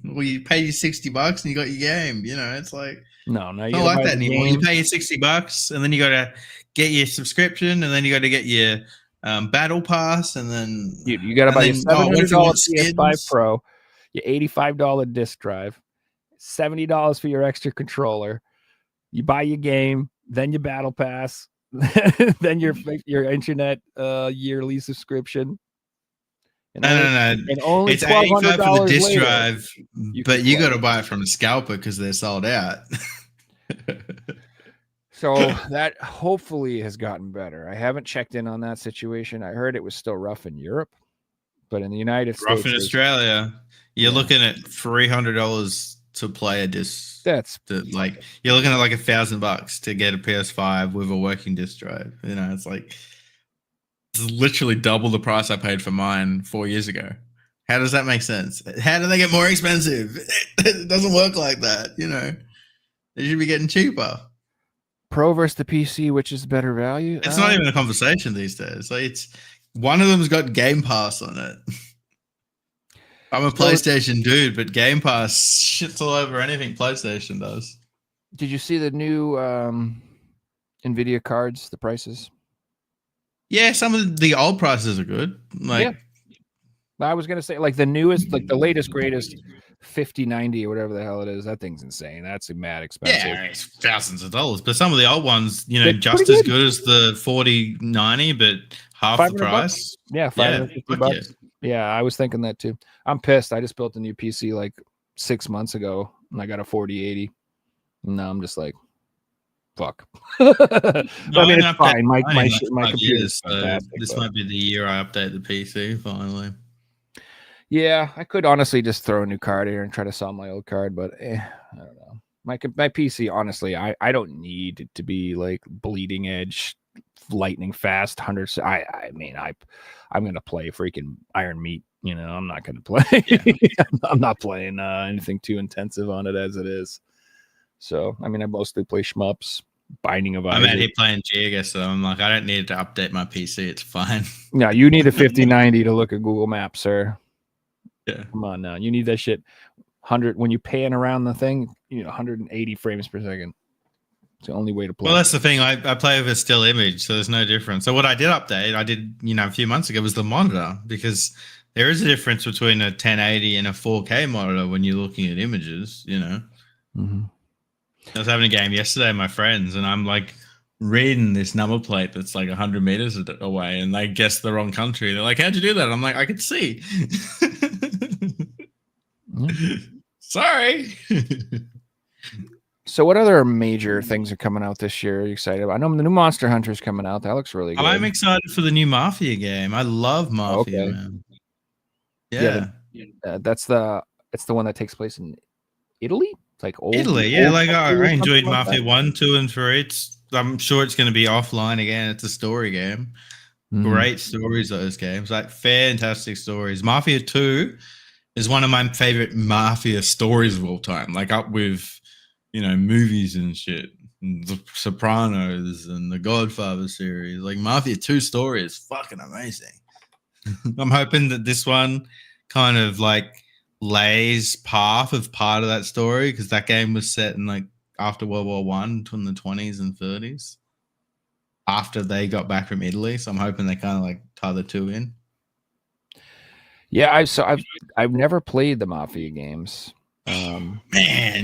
Speaker 1: Well, you paid your $60 and you got your game. It's like,
Speaker 3: No, you
Speaker 1: not like that anymore. You pay your $60 and then you got to get your subscription and then you got to get your battle pass and then
Speaker 3: you got to buy your $700 PS5
Speaker 1: skins?
Speaker 3: Pro, your $85 disc drive, $70 for your extra controller. You buy your game, then your battle pass, then your internet yearly subscription. And
Speaker 1: No.
Speaker 3: And only
Speaker 1: it's $85 for the disc
Speaker 3: later,
Speaker 1: drive, but you got to buy it from a scalper because they're sold out.
Speaker 3: So that hopefully has gotten better. I haven't checked in on that situation. I heard it was still rough in Europe, but in the United States,
Speaker 1: Rough in Australia, you're looking at $300 to play a disc. Like you're looking at like $1,000 to get a PS5 with a working disc drive. It's like it's literally double the price I paid for mine 4 years ago. How does that make sense? How do they get more expensive? It doesn't work like that. They should be getting cheaper.
Speaker 3: Pro versus the PC, which is better value?
Speaker 1: It's not even a conversation these days. Like it's one of them's got Game Pass on it. I'm a PlayStation dude, but Game Pass shits all over anything PlayStation does.
Speaker 3: Did you see the new NVIDIA cards, the prices?
Speaker 1: Yeah, some of the old prices are good. Like,
Speaker 3: I was gonna say, like the newest, like the latest, greatest 5090 or whatever the hell it is. That thing's insane. That's mad expensive.
Speaker 1: Yeah, it's thousands of dollars. But some of the old ones,
Speaker 3: They're
Speaker 1: just as good as the 4090, but half the price.
Speaker 3: Bucks. Yeah, $550. Yeah, I was thinking that too. I'm pissed. I just built a new PC like 6 months ago, and I got a 4080. Now I'm just like, fuck.
Speaker 1: No,
Speaker 3: I mean, it's fine. My
Speaker 1: computer's fantastic. This might be the year I update the PC finally.
Speaker 3: Yeah, I could honestly just throw a new card here and try to sell my old card, but I don't know. My PC, honestly, I don't need it to be like bleeding edge, lightning fast, hundreds. I mean, I'm gonna play freaking Iron Meat. I'm not gonna play. I'm not playing anything too intensive on it as it is. So, I mean, I mostly play shmups, Binding of Isaac.
Speaker 1: I'm out here playing Giga, so I'm like, I don't need to update my PC. It's fine.
Speaker 3: No, you need a 5090 to look at Google Maps, sir.
Speaker 1: Yeah.
Speaker 3: Come on now. You need that shit 100 when you pan around the thing, 180 frames per second. It's the only way to play.
Speaker 1: Well, that's the thing. I play with a still image, so there's no difference. So what I did update, a few months ago, was the monitor, because there is a difference between a 1080 and a 4K monitor when you're looking at images,
Speaker 3: Mm-hmm.
Speaker 1: I was having a game yesterday with my friends, and I'm like reading this number plate that's like 100 meters away, and they guessed the wrong country. They're like, how'd you do that? I'm like, I could see. Sorry.
Speaker 3: So what other major things are coming out this year? Are you excited about? I know the new Monster Hunter is coming out. That looks really good.
Speaker 1: I'm excited for the new Mafia game. I love Mafia, man. Yeah.
Speaker 3: It's the one that takes place in Italy. It's like old
Speaker 1: Italy.
Speaker 3: Old
Speaker 1: I enjoyed
Speaker 3: like
Speaker 1: Mafia
Speaker 3: that.
Speaker 1: 1, 2, and 3. I'm sure it's going to be offline again. It's a story game.
Speaker 3: Mhm.
Speaker 1: Great stories, those games. Like, fantastic stories. Mafia 2 is one of my favorite Mafia stories of all time. Like, up with, movies and shit. The Sopranos and the Godfather series. Like Mafia 2 story is fucking amazing. I'm hoping that this one kind of like lays path of part of that story because that game was set in like after World War One, in the 20s and 30s. After they got back from Italy, so I'm hoping they kind of like tie the two in.
Speaker 3: Yeah, I've never played the Mafia games.
Speaker 1: Man,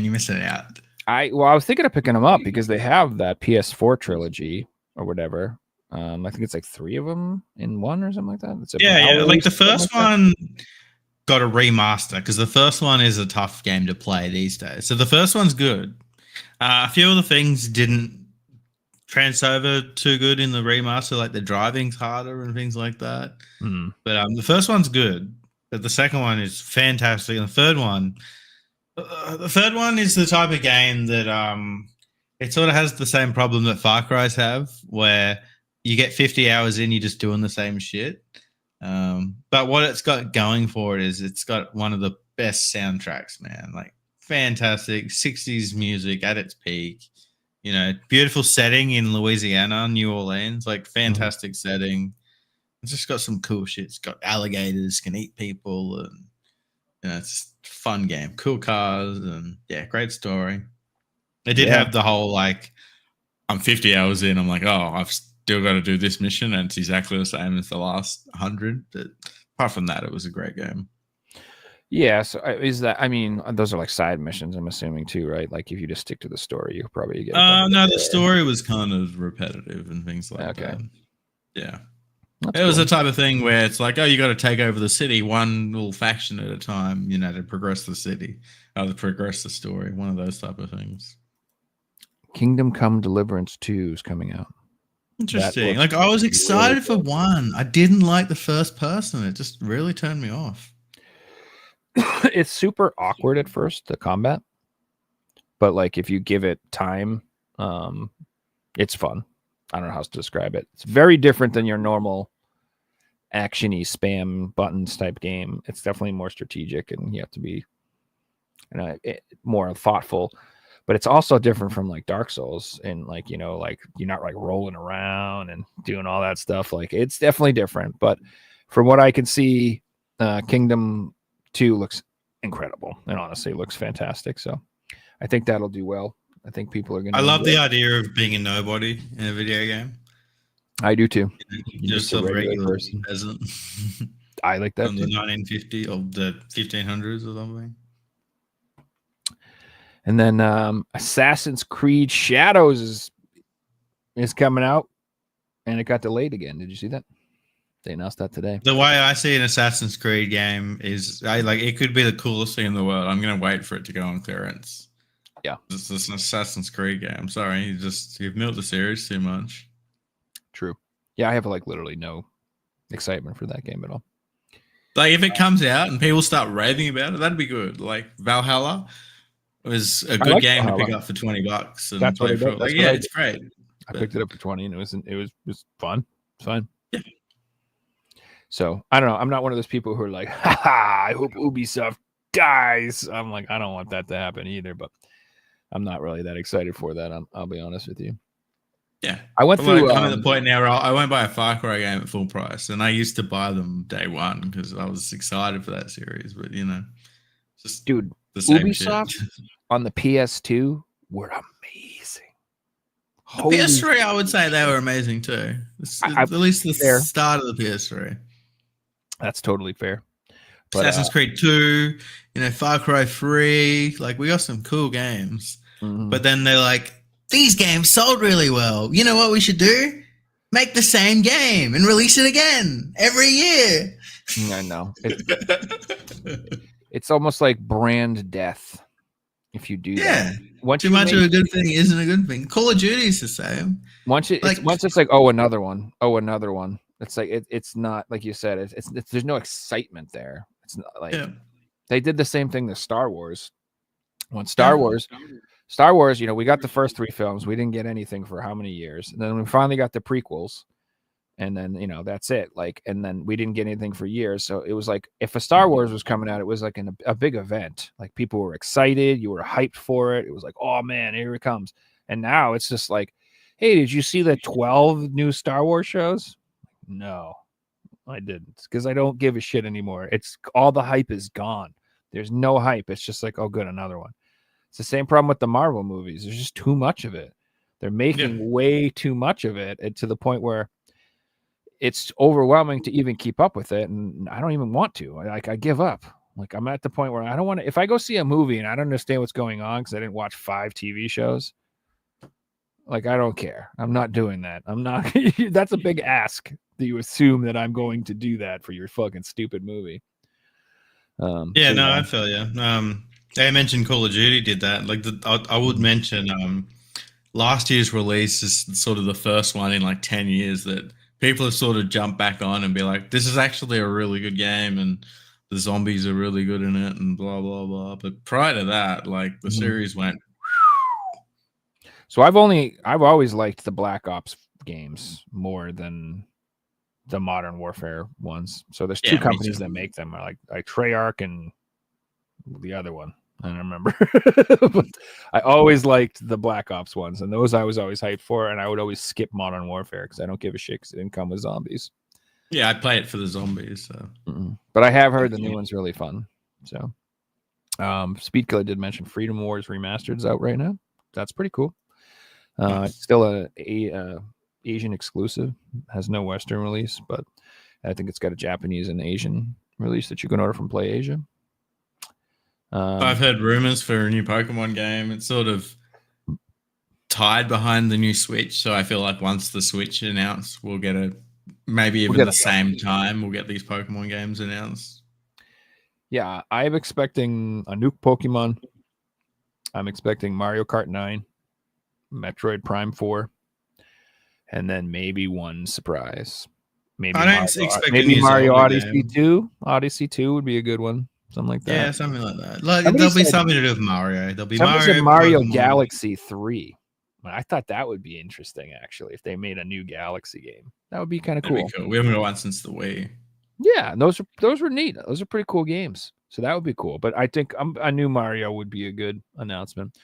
Speaker 1: you're missing out.
Speaker 3: I was thinking of picking them up because they have that PS4 trilogy or whatever. I think it's like 3 of them in one or something like that. It's
Speaker 1: Yeah. Like the first
Speaker 3: like
Speaker 1: one got a remaster because the first one is a tough game to play these days. So the first one's good. A few of the things didn't transfer over too good in the remaster, like the driving's harder and things like that.
Speaker 3: Mm.
Speaker 1: But the first one's good, but the second one is fantastic, and the third one is the type of game that it sort of has the same problem that Far Cry's have, where you get 50 hours in, you're just doing the same shit. But what it's got going for it is it's got one of the best soundtracks, man. Like fantastic 60s music at its peak. You know, beautiful setting in Louisiana, New Orleans, like fantastic setting. It's just got some cool shit. It's got alligators, can eat people, and you know, it's a fun game. Cool cars, and yeah, great story. It did have the whole like, I'm 50 hours in. I'm like, oh, I've still got to do this mission, and it's exactly the same as the last 100. But apart from that, it was a great game.
Speaker 3: Yeah, so is that? I mean, those are like side missions. I'm assuming too, right? Like if you just stick to the story, you probably get.
Speaker 1: No, the story was kind of repetitive and things like that. Yeah. It was the type of thing where it's like, oh, you got to take over the city one little faction at a time, you know, to progress the city, or to progress the story. One of those type of things.
Speaker 3: Kingdom Come Deliverance 2 is coming out.
Speaker 1: Interesting. Like I was excited for one. I didn't like the first person. It just really turned me off.
Speaker 3: It's super awkward at first, the combat, but like if you give it time, it's fun. I don't know how to describe it. It's very different than your normal actiony spam buttons type game. It's definitely more strategic, and you have to be, you know, more thoughtful. But it's also different from like Dark Souls, and like, you know, like you're not like rolling around and doing all that stuff. Like it's definitely different. But from what I can see, Kingdom 2 looks incredible, and honestly looks fantastic. So I think that'll do well. I think people are going to.
Speaker 1: I love the idea of being a nobody in a video game.
Speaker 3: I do too.
Speaker 1: Just a regular peasant.
Speaker 3: I like that.
Speaker 1: From the 1950 or the 1500s or something.
Speaker 3: And then Assassin's Creed Shadows is coming out, and it got delayed again. Did you see that? They announced that today.
Speaker 1: The way I see an Assassin's Creed game is, it could be the coolest thing in the world. I'm going to wait for it to go on clearance.
Speaker 3: Yeah,
Speaker 1: this is an Assassin's Creed game. Sorry, you've milked the series too much.
Speaker 3: True. Yeah, I have like literally no excitement for that game at all.
Speaker 1: Like if it comes out and people start raving about it, that'd be good. Like Valhalla was a good game Valhalla to pick up for $20 and
Speaker 3: that's
Speaker 1: play
Speaker 3: what
Speaker 1: for. Like, yeah, it's great.
Speaker 3: I picked it up for 20 and it was fun. It's fun.
Speaker 1: Yeah.
Speaker 3: So I don't know. I'm not one of those people who are like, I hope Ubisoft dies. I'm like, I don't want that to happen either, but I'm not really that excited for that. I'll be honest with you.
Speaker 1: Yeah,
Speaker 3: I went through.
Speaker 1: I'm at the point now where I won't buy a Far Cry game at full price, and I used to buy them day one because I was excited for that series. But you know, just
Speaker 3: dude,
Speaker 1: the same
Speaker 3: Ubisoft
Speaker 1: shit.
Speaker 3: On the PS2 were amazing.
Speaker 1: The PS3, I would say they were amazing too. At least the start of the PS3.
Speaker 3: That's totally fair. But,
Speaker 1: Assassin's Creed 2, you know, Far Cry 3, like we got some cool games.
Speaker 3: Mm-hmm.
Speaker 1: But then they're like, these games sold really well. You know what we should do? Make the same game and release it again every year.
Speaker 3: I know. It's almost like brand death if you do that.
Speaker 1: Too much of a good thing isn't a good thing. Call of Duty is the same.
Speaker 3: Once it's like, oh, another one. Oh, another one. It's like it's not like you said. It's there's no excitement there. It's not like they did the same thing to Star Wars. When Star Wars, you know, we got the first 3 films. We didn't get anything for how many years, and then we finally got the prequels, and then you know that's it. Like, and then we didn't get anything for years. So it was like if a Star Wars was coming out, it was like a big event. Like people were excited, you were hyped for it. It was like, oh man, here it comes. And now it's just like, hey, did you see the 12 new Star Wars shows? No, I didn't, because I don't give a shit anymore. It's all the hype is gone. There's no hype. It's just like, oh, good, another one. It's the same problem with the Marvel movies. There's just too much of it. They're making way too much of it, and to the point where it's overwhelming to even keep up with it. And I don't even want to. I give up. Like, I'm at the point where I don't want to. If I go see a movie and I don't understand what's going on because I didn't watch 5 TV shows, like, I don't care. I'm not doing that. I'm not. That's a big ask that you assume that I'm going to do that for your fucking stupid movie.
Speaker 1: I feel you. I mentioned Call of Duty did that. Like, I would mention last year's release is sort of the first one in like 10 years that people have sort of jumped back on and be like, this is actually a really good game and the zombies are really good in it and blah, blah, blah. But prior to that, like, the series went.
Speaker 3: So I've always liked the Black Ops games more than the Modern Warfare ones. So there's two companies that make them, like Treyarch and the other one. I don't remember. But I always liked the Black Ops ones, and those I was always hyped for, and I would always skip Modern Warfare because I don't give a shit because it didn't come with zombies.
Speaker 1: Yeah, I play it for the zombies. So.
Speaker 3: But I have heard the new one's really fun. So Speedkiller did mention Freedom Wars Remastered's out right now. That's pretty cool. It's still a Asian exclusive, has no Western release, but I think it's got a Japanese and Asian release that you can order from Play Asia.
Speaker 1: I've heard rumors for a new Pokemon game. It's sort of tied behind the new Switch, so I feel like once the Switch announced, we'll get maybe even the same time we'll get these Pokemon games announced. Yeah,
Speaker 3: I'm expecting a new Pokemon. I'm expecting Mario Kart 9, Metroid Prime 4, and then maybe one surprise. Maybe Mario Odyssey 2. Odyssey 2 would be a good one. Something like that.
Speaker 1: Yeah, something like that. Like, there'll be something to do with Mario. There'll be
Speaker 3: Mario Galaxy 3. I thought that would be interesting, actually, if they made a new Galaxy game. That would be kind of cool.
Speaker 1: We haven't got one since the Wii.
Speaker 3: Yeah, and those were neat. Those are pretty cool games. So that would be cool. But I think a new Mario would be a good announcement.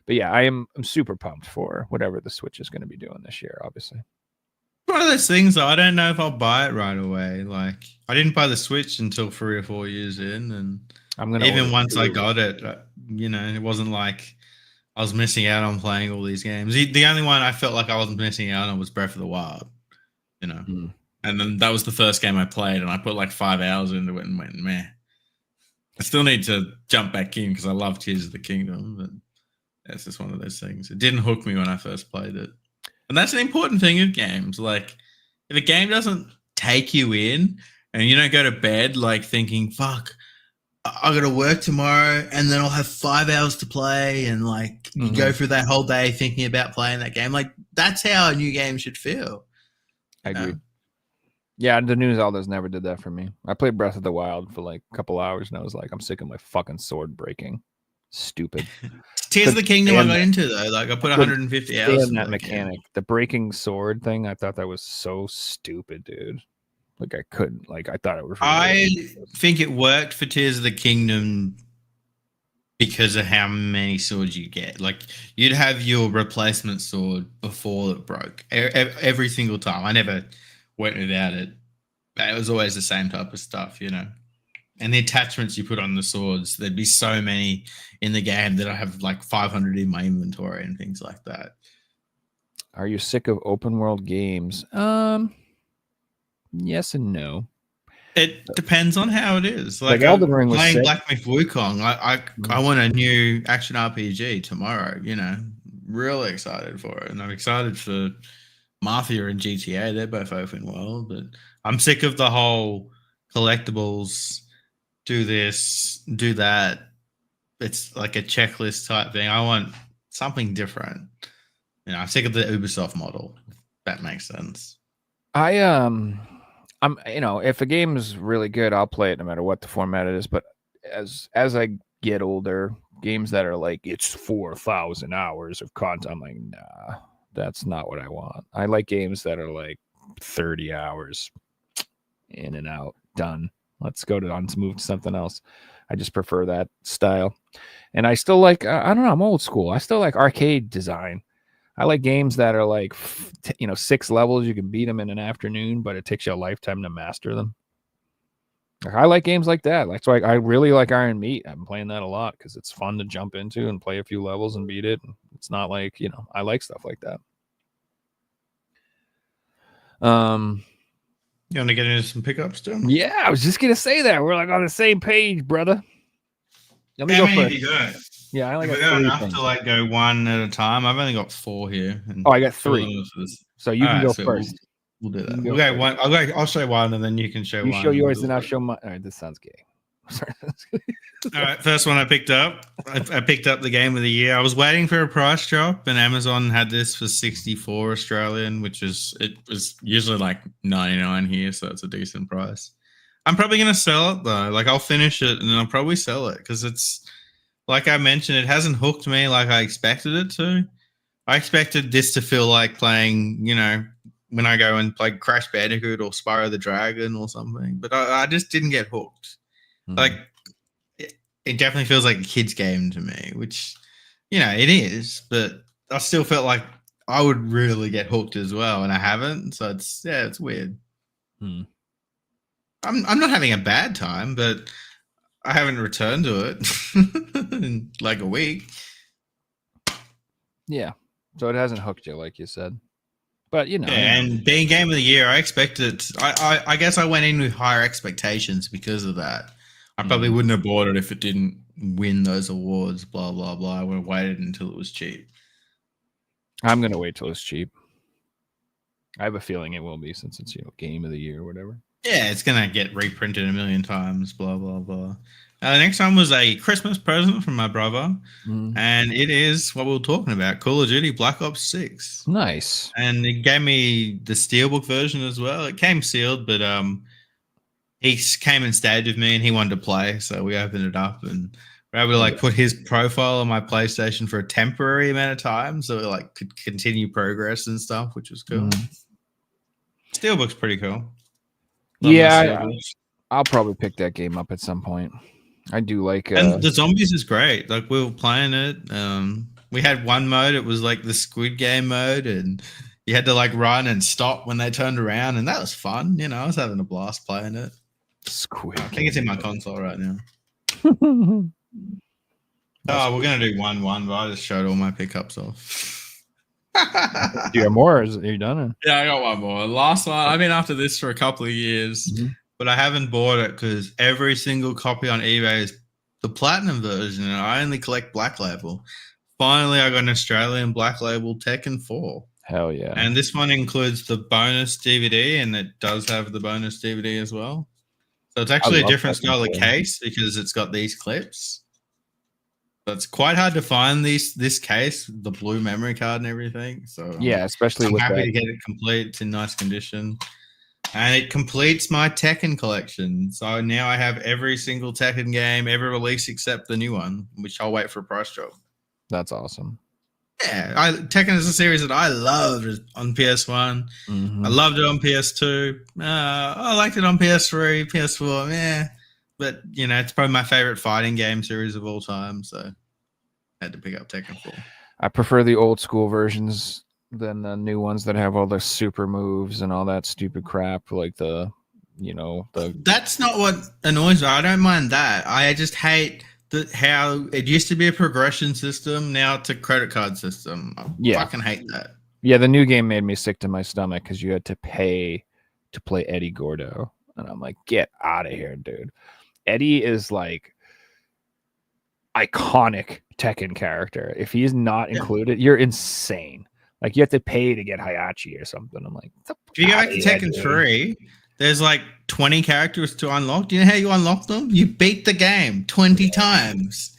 Speaker 3: But yeah, I'm super pumped for whatever the Switch is going to be doing this year, obviously.
Speaker 1: One of those things, though, I don't know if I'll buy it right away. Like, I didn't buy the Switch until 3 or 4 years in, and even once I got it, it wasn't like I was missing out on playing all these games. The only one I felt like I wasn't missing out on was Breath of the Wild, and then that was the first game I played, and I put like 5 hours into it and went, meh. I still need to jump back in because I love Tears of the Kingdom, but it's just one of those things. It didn't hook me when I first played it. And that's an important thing of games. Like, if a game doesn't take you in and you don't go to bed like thinking, fuck, I got to work tomorrow and then I'll have 5 hours to play, and like you go through that whole day thinking about playing that game. Like, that's how a new game should feel.
Speaker 3: I agree. Yeah, the new Zelda's never did that for me. I played Breath of the Wild for like a couple hours and I was like, I'm sick of my fucking sword breaking. Stupid.
Speaker 1: Tears of the Kingdom I got into, though. Like, I put 150 hours
Speaker 3: in that mechanic. The breaking sword thing, I thought that was so stupid, dude. Like, I couldn't. Like, I thought it was
Speaker 1: I think it worked for Tears of the Kingdom because of how many swords you get. Like, you'd have your replacement sword before it broke. Every single time. I never went without it. It was always the same type of stuff, And the attachments you put on the swords, there'd be so many in the game that I have like 500 in my inventory and things like that.
Speaker 3: Are you sick of open world games? Yes and no.
Speaker 1: It depends on how it is.
Speaker 3: Like Elden Ring was
Speaker 1: playing Black Myth Wukong. I want a new action RPG tomorrow. Really excited for it, and I'm excited for Mafia and GTA. They're both open world, but I'm sick of the whole collectibles. Do this, do that. It's like a checklist type thing. I want something different. I'm sick of the Ubisoft model. If that makes sense.
Speaker 3: I'm if a game is really good, I'll play it no matter what the format it is. But as I get older, games that are like it's 4,000 hours of content, I'm like, nah, that's not what I want. I like games that are like 30 hours in and out, done. Let's move to something else. I just prefer that style. And I still like, I don't know, I'm old school. I still like arcade design. I like games that are like 6 levels. You can beat them in an afternoon, but it takes you a lifetime to master them. Like, I like games like that. Like, so I really like Iron Meat. I've been playing that a lot because it's fun to jump into and play a few levels and beat it. It's not like, I like stuff like that.
Speaker 1: You want to get into some pickups, John?
Speaker 3: Yeah, I was just gonna say that we're like on the same page, brother. Let me
Speaker 1: How
Speaker 3: go
Speaker 1: many have
Speaker 3: first.
Speaker 1: you got?
Speaker 3: Yeah, I only
Speaker 1: Have
Speaker 3: got
Speaker 1: we got
Speaker 3: 3
Speaker 1: enough
Speaker 3: things.
Speaker 1: to like go one at a time? I've only got 4 here. And
Speaker 3: Oh, I got 3.
Speaker 1: 2 of them
Speaker 3: So you can
Speaker 1: Alright,
Speaker 3: go
Speaker 1: so
Speaker 3: first.
Speaker 1: We'll do
Speaker 3: You
Speaker 1: that.
Speaker 3: can
Speaker 1: We'll
Speaker 3: go
Speaker 1: go
Speaker 3: first.
Speaker 1: one. I'll show one, and then you can show
Speaker 3: You
Speaker 1: one.
Speaker 3: show
Speaker 1: and we'll
Speaker 3: yours,
Speaker 1: do
Speaker 3: and
Speaker 1: it
Speaker 3: I'll
Speaker 1: like-
Speaker 3: show mine. All right, this sounds gay. Sorry.
Speaker 1: All right, first one I picked up. I picked up the game of the year. I was waiting for a price drop, and Amazon had this for 64 Australian, it was usually like 99 here, so it's a decent price. I'm probably gonna sell it though. Like I'll finish it, and then I'll probably sell it because it's like I mentioned, it hasn't hooked me like I expected it to. I expected this to feel like playing, when I go and play Crash Bandicoot or Spyro the Dragon or something, but I just didn't get hooked. Like it definitely feels like a kid's game to me, which it is, but I still felt like I would really get hooked as well, and I haven't. So it's weird.
Speaker 3: Hmm.
Speaker 1: I'm not having a bad time, but I haven't returned to it in like a week.
Speaker 3: Yeah. So it hasn't hooked you, like you said. But
Speaker 1: And being game of the year, I expected. I guess I went in with higher expectations because of that. I probably wouldn't have bought it if it didn't win those awards. Blah blah blah. I would have waited until it was cheap.
Speaker 3: I'm gonna wait till it's cheap. I have a feeling it will be since it's game of the year or whatever.
Speaker 1: Yeah, it's gonna get reprinted a million times. Blah blah blah. The next one was a Christmas present from my brother, and it is what we were talking about: Call of Duty Black Ops 6.
Speaker 3: Nice.
Speaker 1: And it gave me the steelbook version as well. It came sealed, but he came and stayed with me, and he wanted to play, so we opened it up and we're able to put his profile on my PlayStation for a temporary amount of time, so we could continue progress and stuff, which was cool. Steelbook's pretty cool. Love
Speaker 3: Yeah, I'll probably pick that game up at some point. I do like
Speaker 1: and the zombies is great. Like we were playing it. We had one mode, it was like the Squid Game mode, and you had to run and stop when they turned around, and that was fun. I was having a blast playing it.
Speaker 3: Squid.
Speaker 1: I think it's in my console right now.
Speaker 3: Game.
Speaker 1: Oh, we're gonna do 1-1, but I just showed all my pickups off.
Speaker 3: Do you have more? Or are you done?
Speaker 1: Yeah, I got one more. Last one. I've been after this for a couple of years, but I haven't bought it because every single copy on eBay is the platinum version, and I only collect Black Label. Finally, I got an Australian Black Label Tekken 4.
Speaker 3: Hell yeah!
Speaker 1: And this one includes the bonus DVD, and it does have the bonus DVD as well. So it's actually a different style of case because it's got these clips. So it's quite hard to find this case, the blue memory card and everything. So
Speaker 3: yeah, especially
Speaker 1: I'm
Speaker 3: with
Speaker 1: happy
Speaker 3: that.
Speaker 1: to get it complete. It's in nice condition. And it completes my Tekken collection. So now I have every single Tekken game ever released except the new one, which I'll wait for a price drop.
Speaker 3: That's awesome.
Speaker 1: Yeah, Tekken is a series that I loved on PS1. I loved it on PS2. I liked it on PS3, PS4. Yeah, but it's probably my favorite fighting game series of all time. So I had to pick up Tekken 4.
Speaker 3: I prefer the old school versions than the new ones that have all the super moves and all that stupid crap, like the.
Speaker 1: That's not what annoys me. I don't mind that. I just hate how it used to be a progression system. Now it's a credit card system. I fucking hate that.
Speaker 3: Yeah, the new game made me sick to my stomach because you had to pay to play Eddie Gordo. And I'm like, get out of here, dude. Eddie is iconic Tekken character. If he's not included, you're insane. You have to pay to get Hayachi or something. I'm like,
Speaker 1: if you go back to Tekken 3, there's 20 characters to unlock. Do you know how you unlock them? You beat the game 20 times.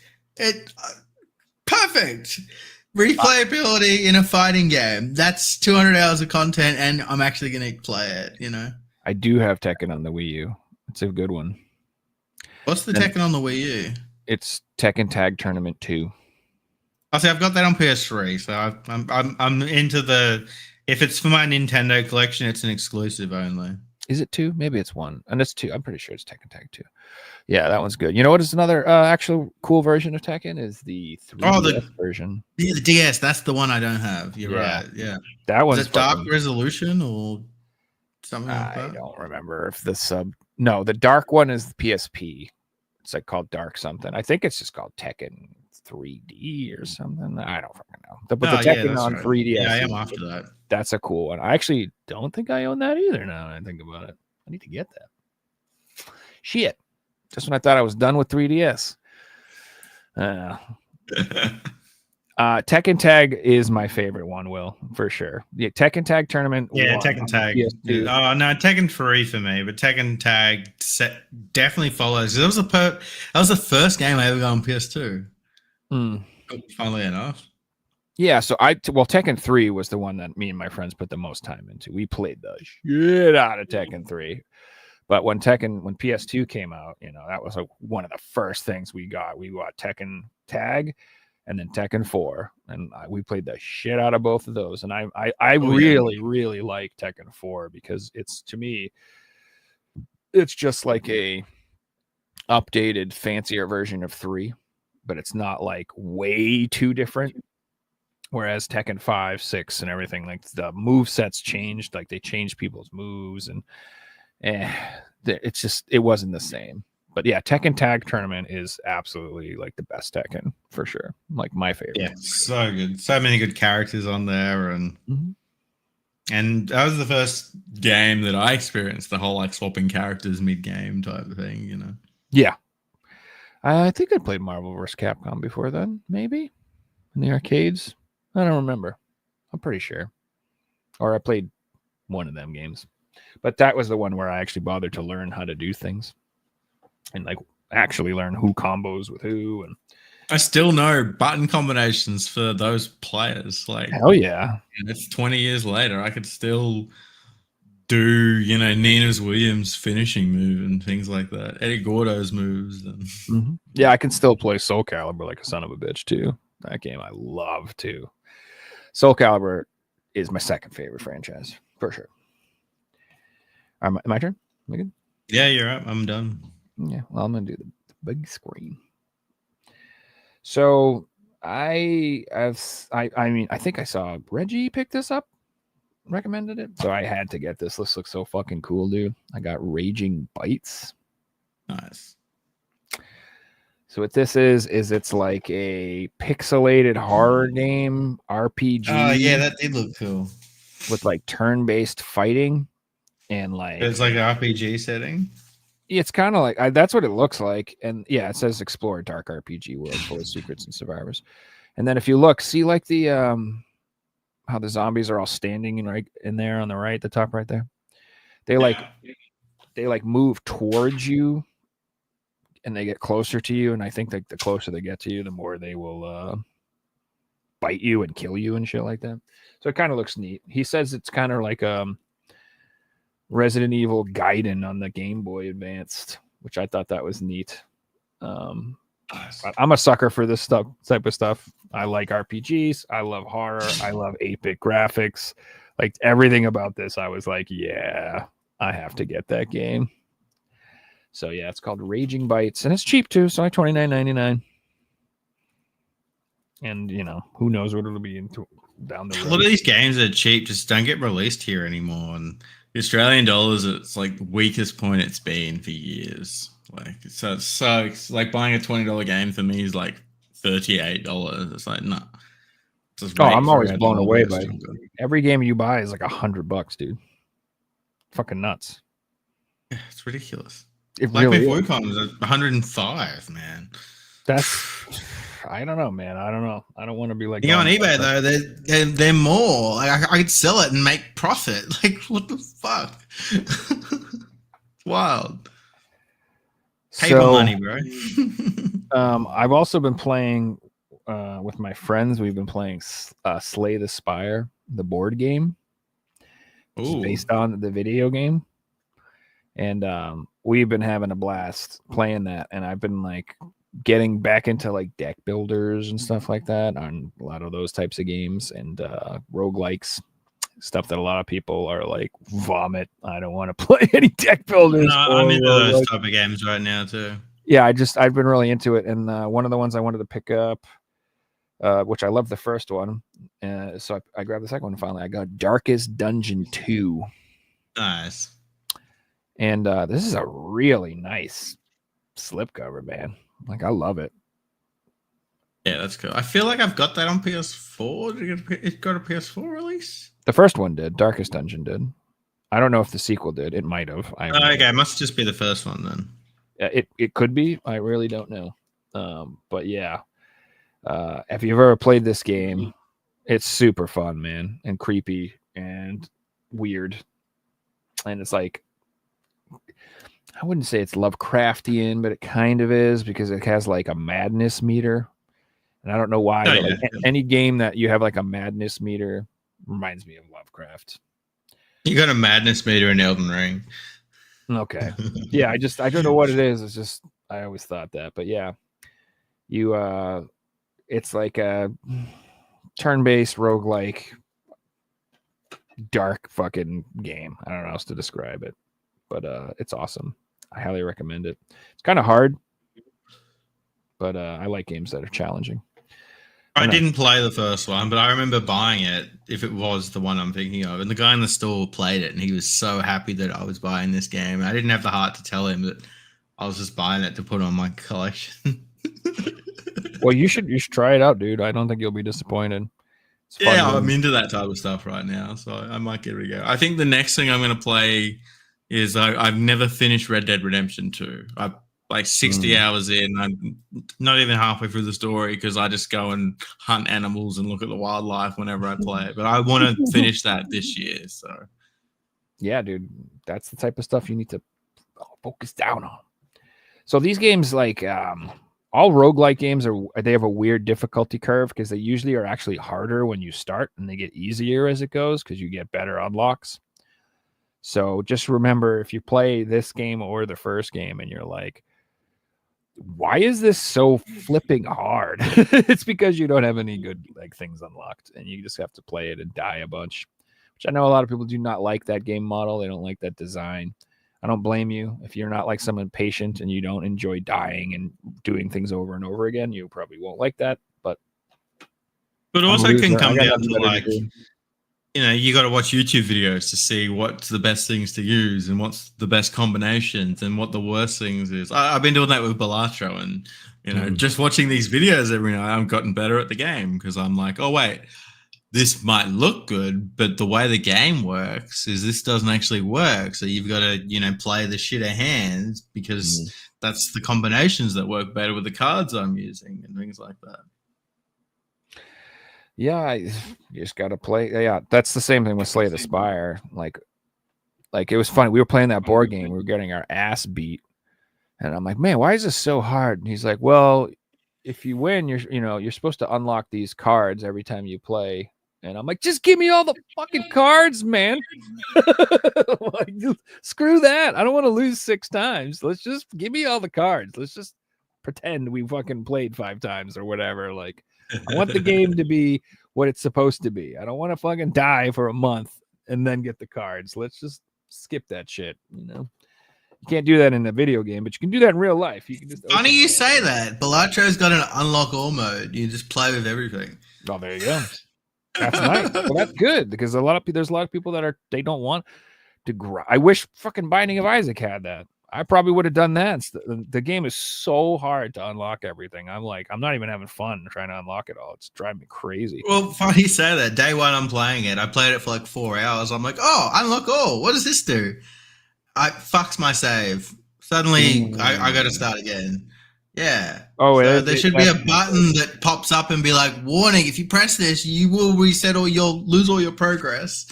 Speaker 1: Perfect. Replayability in a fighting game. That's 200 hours of content, and I'm actually going to play it,
Speaker 3: I do have Tekken on the Wii U. It's a good one.
Speaker 1: What's the Tekken on the Wii U?
Speaker 3: It's Tekken Tag Tournament 2.
Speaker 1: I see. I've got that on PS3, so I'm into the. If it's for my Nintendo collection, it's an exclusive only.
Speaker 3: Is it 2? Maybe it's 1. And it's 2. I'm pretty sure it's Tekken Tag 2. Yeah, that one's good. You know what is another actual cool version of Tekken is the 3DS version.
Speaker 1: Yeah, the DS. That's the one I don't have. You're
Speaker 3: Yeah.
Speaker 1: right. Yeah.
Speaker 3: That one's
Speaker 1: Is it dark
Speaker 3: fucking-
Speaker 1: resolution or something like
Speaker 3: I
Speaker 1: that?
Speaker 3: don't remember if the sub. No, the dark one is the PSP. It's like called Dark something. I think it's just called Tekken 3D or something. I don't fucking know. But the Tekken
Speaker 1: that's
Speaker 3: on
Speaker 1: right.
Speaker 3: 3DS.
Speaker 1: Yeah, I am after that.
Speaker 3: That's a cool one. I actually don't think I own that either now that I think about it. I need to get that. Shit. Just when I thought I was done with 3DS. Tekken Tag is my favorite one, Will, for sure. The Tekken Tag tournament.
Speaker 1: Yeah,
Speaker 3: won
Speaker 1: Tekken Tag.
Speaker 3: PS2.
Speaker 1: Oh no, Tekken 3 for me, but Tekken Tag definitely follows. That was the first game I ever got on PS2. Funnily enough.
Speaker 3: Yeah, so Tekken 3 was the one that me and my friends put the most time into. We played the shit out of Tekken 3. But when PS2 came out, that was like one of the first things we got. We got Tekken Tag and then Tekken 4. And we played the shit out of both of those. And I really like Tekken 4 because to me, it's just like a updated, fancier version of 3, but it's not like way too different. Whereas Tekken 5, 6, and everything, like the move sets changed, like they changed people's moves, and it wasn't the same. But yeah, Tekken Tag Tournament is absolutely like the best Tekken for sure. Like my favorite.
Speaker 1: Yeah, so good. So many good characters on there, and that was the first game that I experienced the whole like swapping characters mid-game type of thing.
Speaker 3: Yeah, I think I played Marvel vs. Capcom before then, maybe in the arcades. I don't remember. I'm pretty sure. Or I played one of them games. But that was the one where I actually bothered to learn how to do things. And like actually learn who combos with who. And
Speaker 1: I still know button combinations for those players. Like,
Speaker 3: hell yeah.
Speaker 1: It's 20 years later. I could still do, Nina's Williams finishing move and things like that. Eddie Gordo's moves. And
Speaker 3: Yeah, I can still play Soul Calibur like a son of a bitch too. That game I love too. Soul Calibur is my second favorite franchise for sure. My turn? Am I good?
Speaker 1: Yeah, you're up. I'm done.
Speaker 3: Yeah, well, I'm gonna do the big screen. So I think I saw Reggie pick this up, recommended it, so I had to get this. This looks so fucking cool, dude. I got Raging Bites.
Speaker 1: Nice.
Speaker 3: So what this is it's like a pixelated horror game RPG.
Speaker 1: Oh yeah, that did look cool.
Speaker 3: With like turn-based fighting and like
Speaker 1: it's like an RPG setting.
Speaker 3: It's kind of like that's what it looks like. And yeah, it says explore a dark RPG world full of secrets and survivors. And then if you look, see like the how the zombies are all standing right in there on the right, the top right there. They like move towards you and they get closer to you. And I think like the closer they get to you, the more they will bite you and kill you and shit like that. So it kind of looks neat. He says it's kind of like Resident Evil Gaiden on the Game Boy Advanced, which I thought that was neat.
Speaker 1: Nice.
Speaker 3: I'm a sucker for this type of stuff. I like RPGs. I love horror. I love 8-bit graphics. Like everything about this, I was like, yeah, I have to get that game. So yeah, it's called Raging Bites, and it's cheap too. So like $29.99. And who knows what it'll be down the road.
Speaker 1: A lot of these games that are cheap just don't get released here anymore, and the Australian dollars, it's like the weakest point it's been for years. Like it's like buying a $20 game for me is like $38. It's like no.
Speaker 3: I'm always blown away by every game you buy is like $100, dude. Fucking nuts.
Speaker 1: Yeah, it's ridiculous.
Speaker 3: It
Speaker 1: like
Speaker 3: really
Speaker 1: Myth Wukong is 105, man.
Speaker 3: I don't know, man. I don't know. I don't want to be like
Speaker 1: on eBay though. They're more. Like I could sell it and make profit. Like what the fuck? It's wild. Paper money, bro.
Speaker 3: I've also been playing with my friends. We've been playing Slay the Spire, the board game. It's based on the video game, and we've been having a blast playing that. And I've been like getting back into like deck builders and stuff like that on a lot of those types of games and roguelikes. stuff that a lot of people are like, vomit. I don't want to play any deck builders.
Speaker 1: No,
Speaker 3: or
Speaker 1: I'm into those
Speaker 3: roguelike.
Speaker 1: type of games right now too.
Speaker 3: Yeah, I've been really into it, and one of the ones I wanted to pick up, which I love the first one, so I grabbed the second one. Finally, I got Darkest Dungeon 2,
Speaker 1: Nice.
Speaker 3: and this is a really nice slipcover, man. Like, I love it.
Speaker 1: Yeah, that's cool. I feel like I've got that on PS4. It got a PS4 release?
Speaker 3: The first one did. Darkest Dungeon did. I don't know if the sequel did. It might have.
Speaker 1: Okay, it must just be the first one then.
Speaker 3: It could be. I really don't know. But yeah, if you've ever played this game, it's super fun, man, and creepy and weird. And it's like, I wouldn't say it's Lovecraftian, but it kind of is, because it has like a madness meter. And I don't know why.
Speaker 1: Oh,
Speaker 3: but
Speaker 1: yeah.
Speaker 3: like, any game that you have like a madness meter reminds me of Lovecraft.
Speaker 1: You got a madness meter in Elden Ring.
Speaker 3: Okay. Yeah, I don't know what it is. It's just, I always thought that. But yeah, it's like a turn-based roguelike dark fucking game. I don't know how else to describe it, but it's awesome. I highly recommend it. It's kind of hard, but I like games that are challenging.
Speaker 1: I didn't play the first one, but I remember buying it, if it was the one I'm thinking of. And the guy in the store played it, and he was so happy that I was buying this game. And I didn't have the heart to tell him that I was just buying it to put on my collection.
Speaker 3: Well, you should try it out, dude. I don't think you'll be disappointed. It's fun,
Speaker 1: Yeah,
Speaker 3: man.
Speaker 1: I'm into that type of stuff right now, so I might give it a go. I think the next thing I'm going to play is I've never finished Red Dead Redemption 2. I'm like 60 hours in. I'm not even halfway through the story because I just go and hunt animals and look at the wildlife whenever I play it. But I want to finish that this year. So
Speaker 3: Yeah, dude, that's the type of stuff you need to focus down on. So these games, like all roguelike games, they have a weird difficulty curve because they usually are actually harder when you start, and they get easier as it goes because you get better unlocks. So just remember, if you play this game or the first game and you're like, why is this so flipping hard? It's because you don't have any good like things unlocked, and you just have to play it and die a bunch, which I know a lot of people do not like that game model. They don't like that design. I don't blame you. If you're not like someone patient and you don't enjoy dying and doing things over and over again, you probably won't like that. But
Speaker 1: also it can come
Speaker 3: I got
Speaker 1: down
Speaker 3: nothing
Speaker 1: to
Speaker 3: better
Speaker 1: like,
Speaker 3: do.
Speaker 1: you got to watch YouTube videos to see what's the best things to use and what's the best combinations and what the worst things is. I've been doing that with Balatro, and just watching these videos every night, I've gotten better at the game because I'm like, oh wait, this might look good, but the way the game works is this doesn't actually work. So you've got to, play the shitter hands because that's the combinations that work better with the cards I'm using and things like that.
Speaker 3: Yeah, you just got to play. Yeah, that's the same thing with Slay the Spire. Like it was funny. We were playing that board game. We were getting our ass beat. And I'm like, man, why is this so hard? And he's like, well, if you win, you're supposed to unlock these cards every time you play. And I'm like, just give me all the fucking cards, man. Like, screw that. I don't want to lose 6 times. Let's just give me all the cards. Let's just pretend we fucking played 5 times or whatever. Like, I want the game to be what it's supposed to be. I don't want to fucking die for a month and then get the cards. Let's just skip that shit, You can't do that in a video game, but you can do that in real life. You can just
Speaker 1: Funny you say that. Balatro's got an unlock all mode. You just play with everything.
Speaker 3: Oh, there you go. That's nice. Well, that's good because there's a lot of people that they don't want to grind. I wish fucking Binding of Isaac had that. I probably would have done that. The game is so hard to unlock everything. I'm not even having fun trying to unlock it all. It's driving me crazy.
Speaker 1: Well, funny you say that. Day one, I'm playing it. I played it for like 4 hours. I'm like, oh, unlock all. What does this do? I fucks my save. Suddenly, I got to start again. Yeah.
Speaker 3: Oh,
Speaker 1: so there should be a button that pops up and be like, warning, if you press this, you will reset or you'll lose all your progress.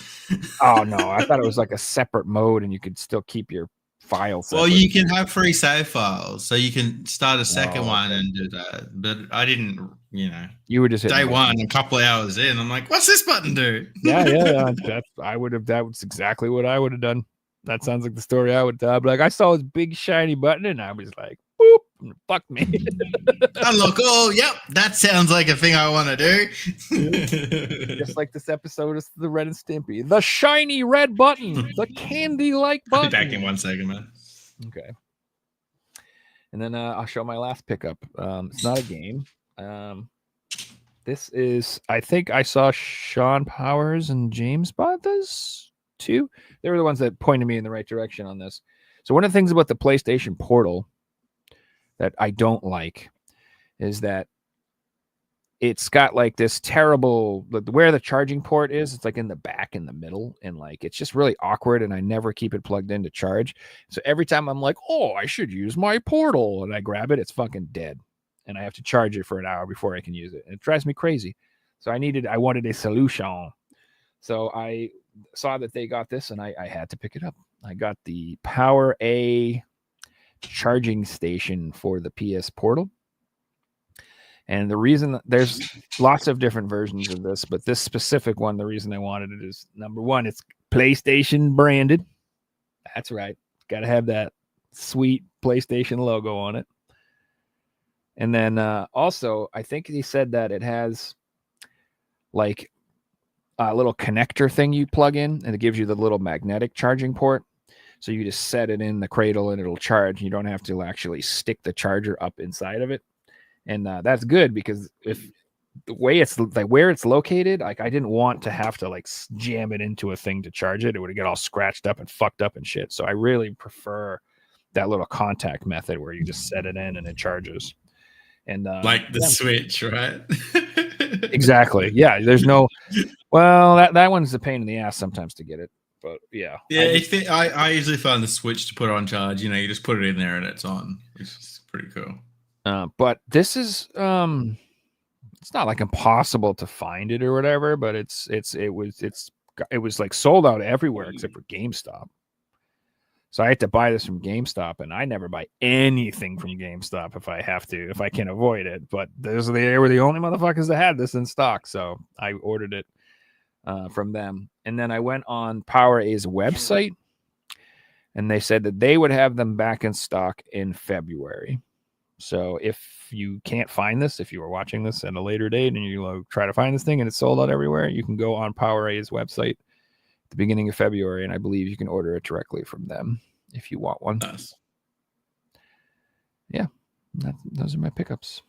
Speaker 3: Oh, no. I thought it was like a separate mode and you could still keep your file separate.
Speaker 1: Well, you can have free save files, so you can start a second one and do that. But I didn't,
Speaker 3: You were just
Speaker 1: day one, a couple of hours in, I'm like, what's this button do?
Speaker 3: Yeah. That was exactly what I would have done. That sounds like the story I would tell. Like, I saw this big shiny button and I was like, boop. Fuck me.
Speaker 1: Unlock all. Yep, that sounds like a thing I want to do.
Speaker 3: Just like this episode is the Red and Stimpy. The shiny red button. The candy-like
Speaker 1: I'll be
Speaker 3: button.
Speaker 1: back in 1 second, man.
Speaker 3: Okay. And then I'll show my last pickup. It's not a game. This is, I think I saw Sean Powers and James bought this too. They were the ones that pointed me in the right direction on this. So one of the things about the PlayStation Portal that I don't like is that it's got like this terrible, where the charging port is, it's like in the back in the middle, and like it's just really awkward, and I never keep it plugged in to charge. So every time I'm like, oh, I should use my Portal, and I grab it, it's fucking dead, and I have to charge it for an hour before I can use it. And it drives me crazy. So I wanted a solution. So I saw that they got this, and I had to pick it up. I got the Power A charging station for the PS Portal. And the reason, there's lots of different versions of this, but this specific one, the reason I wanted it is, number one, it's PlayStation branded. That's right. Got to have that sweet PlayStation logo on it. And then also, I think he said that it has like a little connector thing you plug in, and it gives you the little magnetic charging port. So you just set it in the cradle and it'll charge. You don't have to actually stick the charger up inside of it. And that's good, because if the way it's like where it's located, like I didn't want to have to like jam it into a thing to charge it. It would get all scratched up and fucked up and shit. So I really prefer that little contact method where you just set it in and it charges. And
Speaker 1: Like the Switch, right?
Speaker 3: exactly. Yeah. There's no, well, that one's a pain in the ass sometimes to get it. But yeah.
Speaker 1: Yeah, I usually find the Switch to put on charge. You know, you just put it in there and it's on, which is pretty cool.
Speaker 3: But this is it's not like impossible to find it or whatever, but it was like sold out everywhere except for GameStop. So I had to buy this from GameStop, and I never buy anything from GameStop if I can avoid it. But they were the only motherfuckers that had this in stock, so I ordered it from them. And then I went on Power A's website, and they said that they would have them back in stock in February. So if you can't find this, if you are watching this at a later date and you try to find this thing and it's sold out everywhere, you can go on Power A's website at the beginning of February, and I believe you can order it directly from them if you want one.
Speaker 1: Nice.
Speaker 3: Yeah, those are my pickups.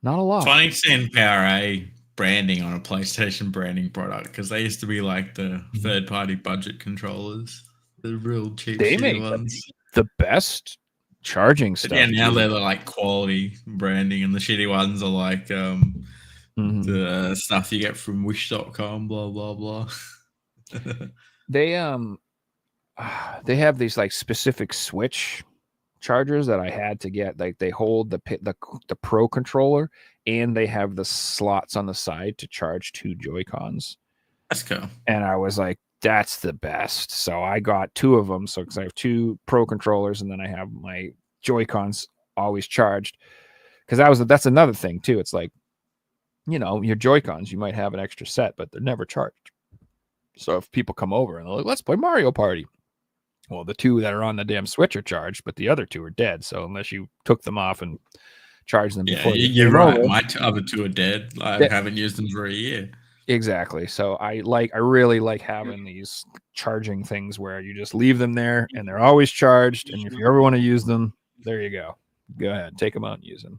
Speaker 3: Not a lot.
Speaker 1: Funny seeing Power A branding on a PlayStation branding product, because they used to be like the third-party budget controllers. The real cheap
Speaker 3: They
Speaker 1: shitty
Speaker 3: make
Speaker 1: ones.
Speaker 3: the best charging
Speaker 1: But
Speaker 3: stuff.
Speaker 1: yeah, now
Speaker 3: dude.
Speaker 1: they're like quality branding, and the shitty ones are like the stuff you get from wish.com, blah blah blah.
Speaker 3: They have these like specific Switch chargers that I had to get. Like they hold the Pro controller, and they have the slots on the side to charge 2 Joy-Cons.
Speaker 1: That's cool.
Speaker 3: And I was like, that's the best. So I got 2 of them. So because I have 2 Pro controllers, and then I have my Joy-Cons always charged. Because that's another thing too. It's like, you know, your Joy-Cons, you might have an extra set, but they're never charged. So if people come over and they're like, let's play Mario Party. Well, the 2 that are on the damn Switch are charged, but the other 2 are dead. So unless you took them off and charged them before
Speaker 1: you're right. My other 2 are dead. I haven't used them for a year.
Speaker 3: Exactly. So I really like having these charging things where you just leave them there and they're always charged. And if you ever want to use them, there you go. Go ahead, take them out and use them.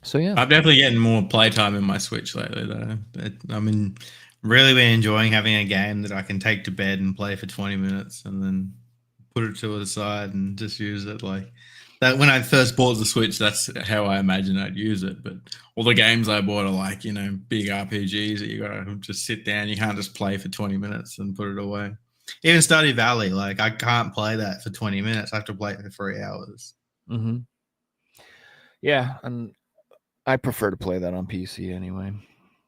Speaker 3: So yeah,
Speaker 1: I'm definitely getting more playtime in my Switch lately, though. Really been enjoying having a game that I can take to bed and play for 20 minutes and then put it to the side and just use it. Like that, when I first bought the Switch, that's how I imagine I'd use it. But all the games I bought are like, you know, big RPGs that you gotta just sit down. You can't just play for 20 minutes and put it away. Even Stardew Valley, like I can't play that for 20 minutes. I have to play it for 3 hours.
Speaker 3: mm-hmm. Yeah, and I prefer to play that on PC anyway.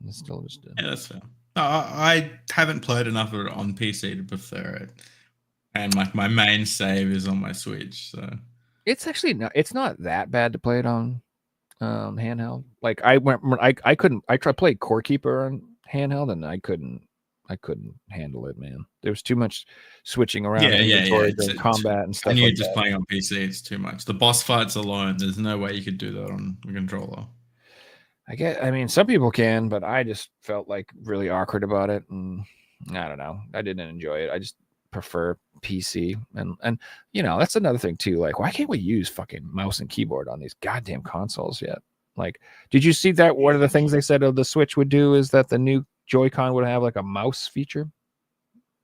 Speaker 3: It's still just
Speaker 1: Yeah, that's fair. I haven't played enough of it on PC to prefer it, and like my main save is on my Switch. So
Speaker 3: it's actually not that bad to play it on handheld. Like I tried playing Core Keeper on handheld, and I I couldn't handle it, man. There was too much switching around
Speaker 4: Yeah.
Speaker 3: inventory
Speaker 4: It's
Speaker 3: during combat and stuff
Speaker 4: and you're
Speaker 3: like
Speaker 4: just
Speaker 3: that.
Speaker 4: playing on PC. It's too much. The boss fights alone, there's no way you could do that on a controller.
Speaker 3: I mean, some people can, but I just felt like really awkward about it, and I don't know. I didn't enjoy it. I just prefer PC, and that's another thing too. Like, why can't we use fucking mouse and keyboard on these goddamn consoles yet? Like, did you see that one of the things they said the Switch would do is that the new Joy-Con would have like a mouse feature?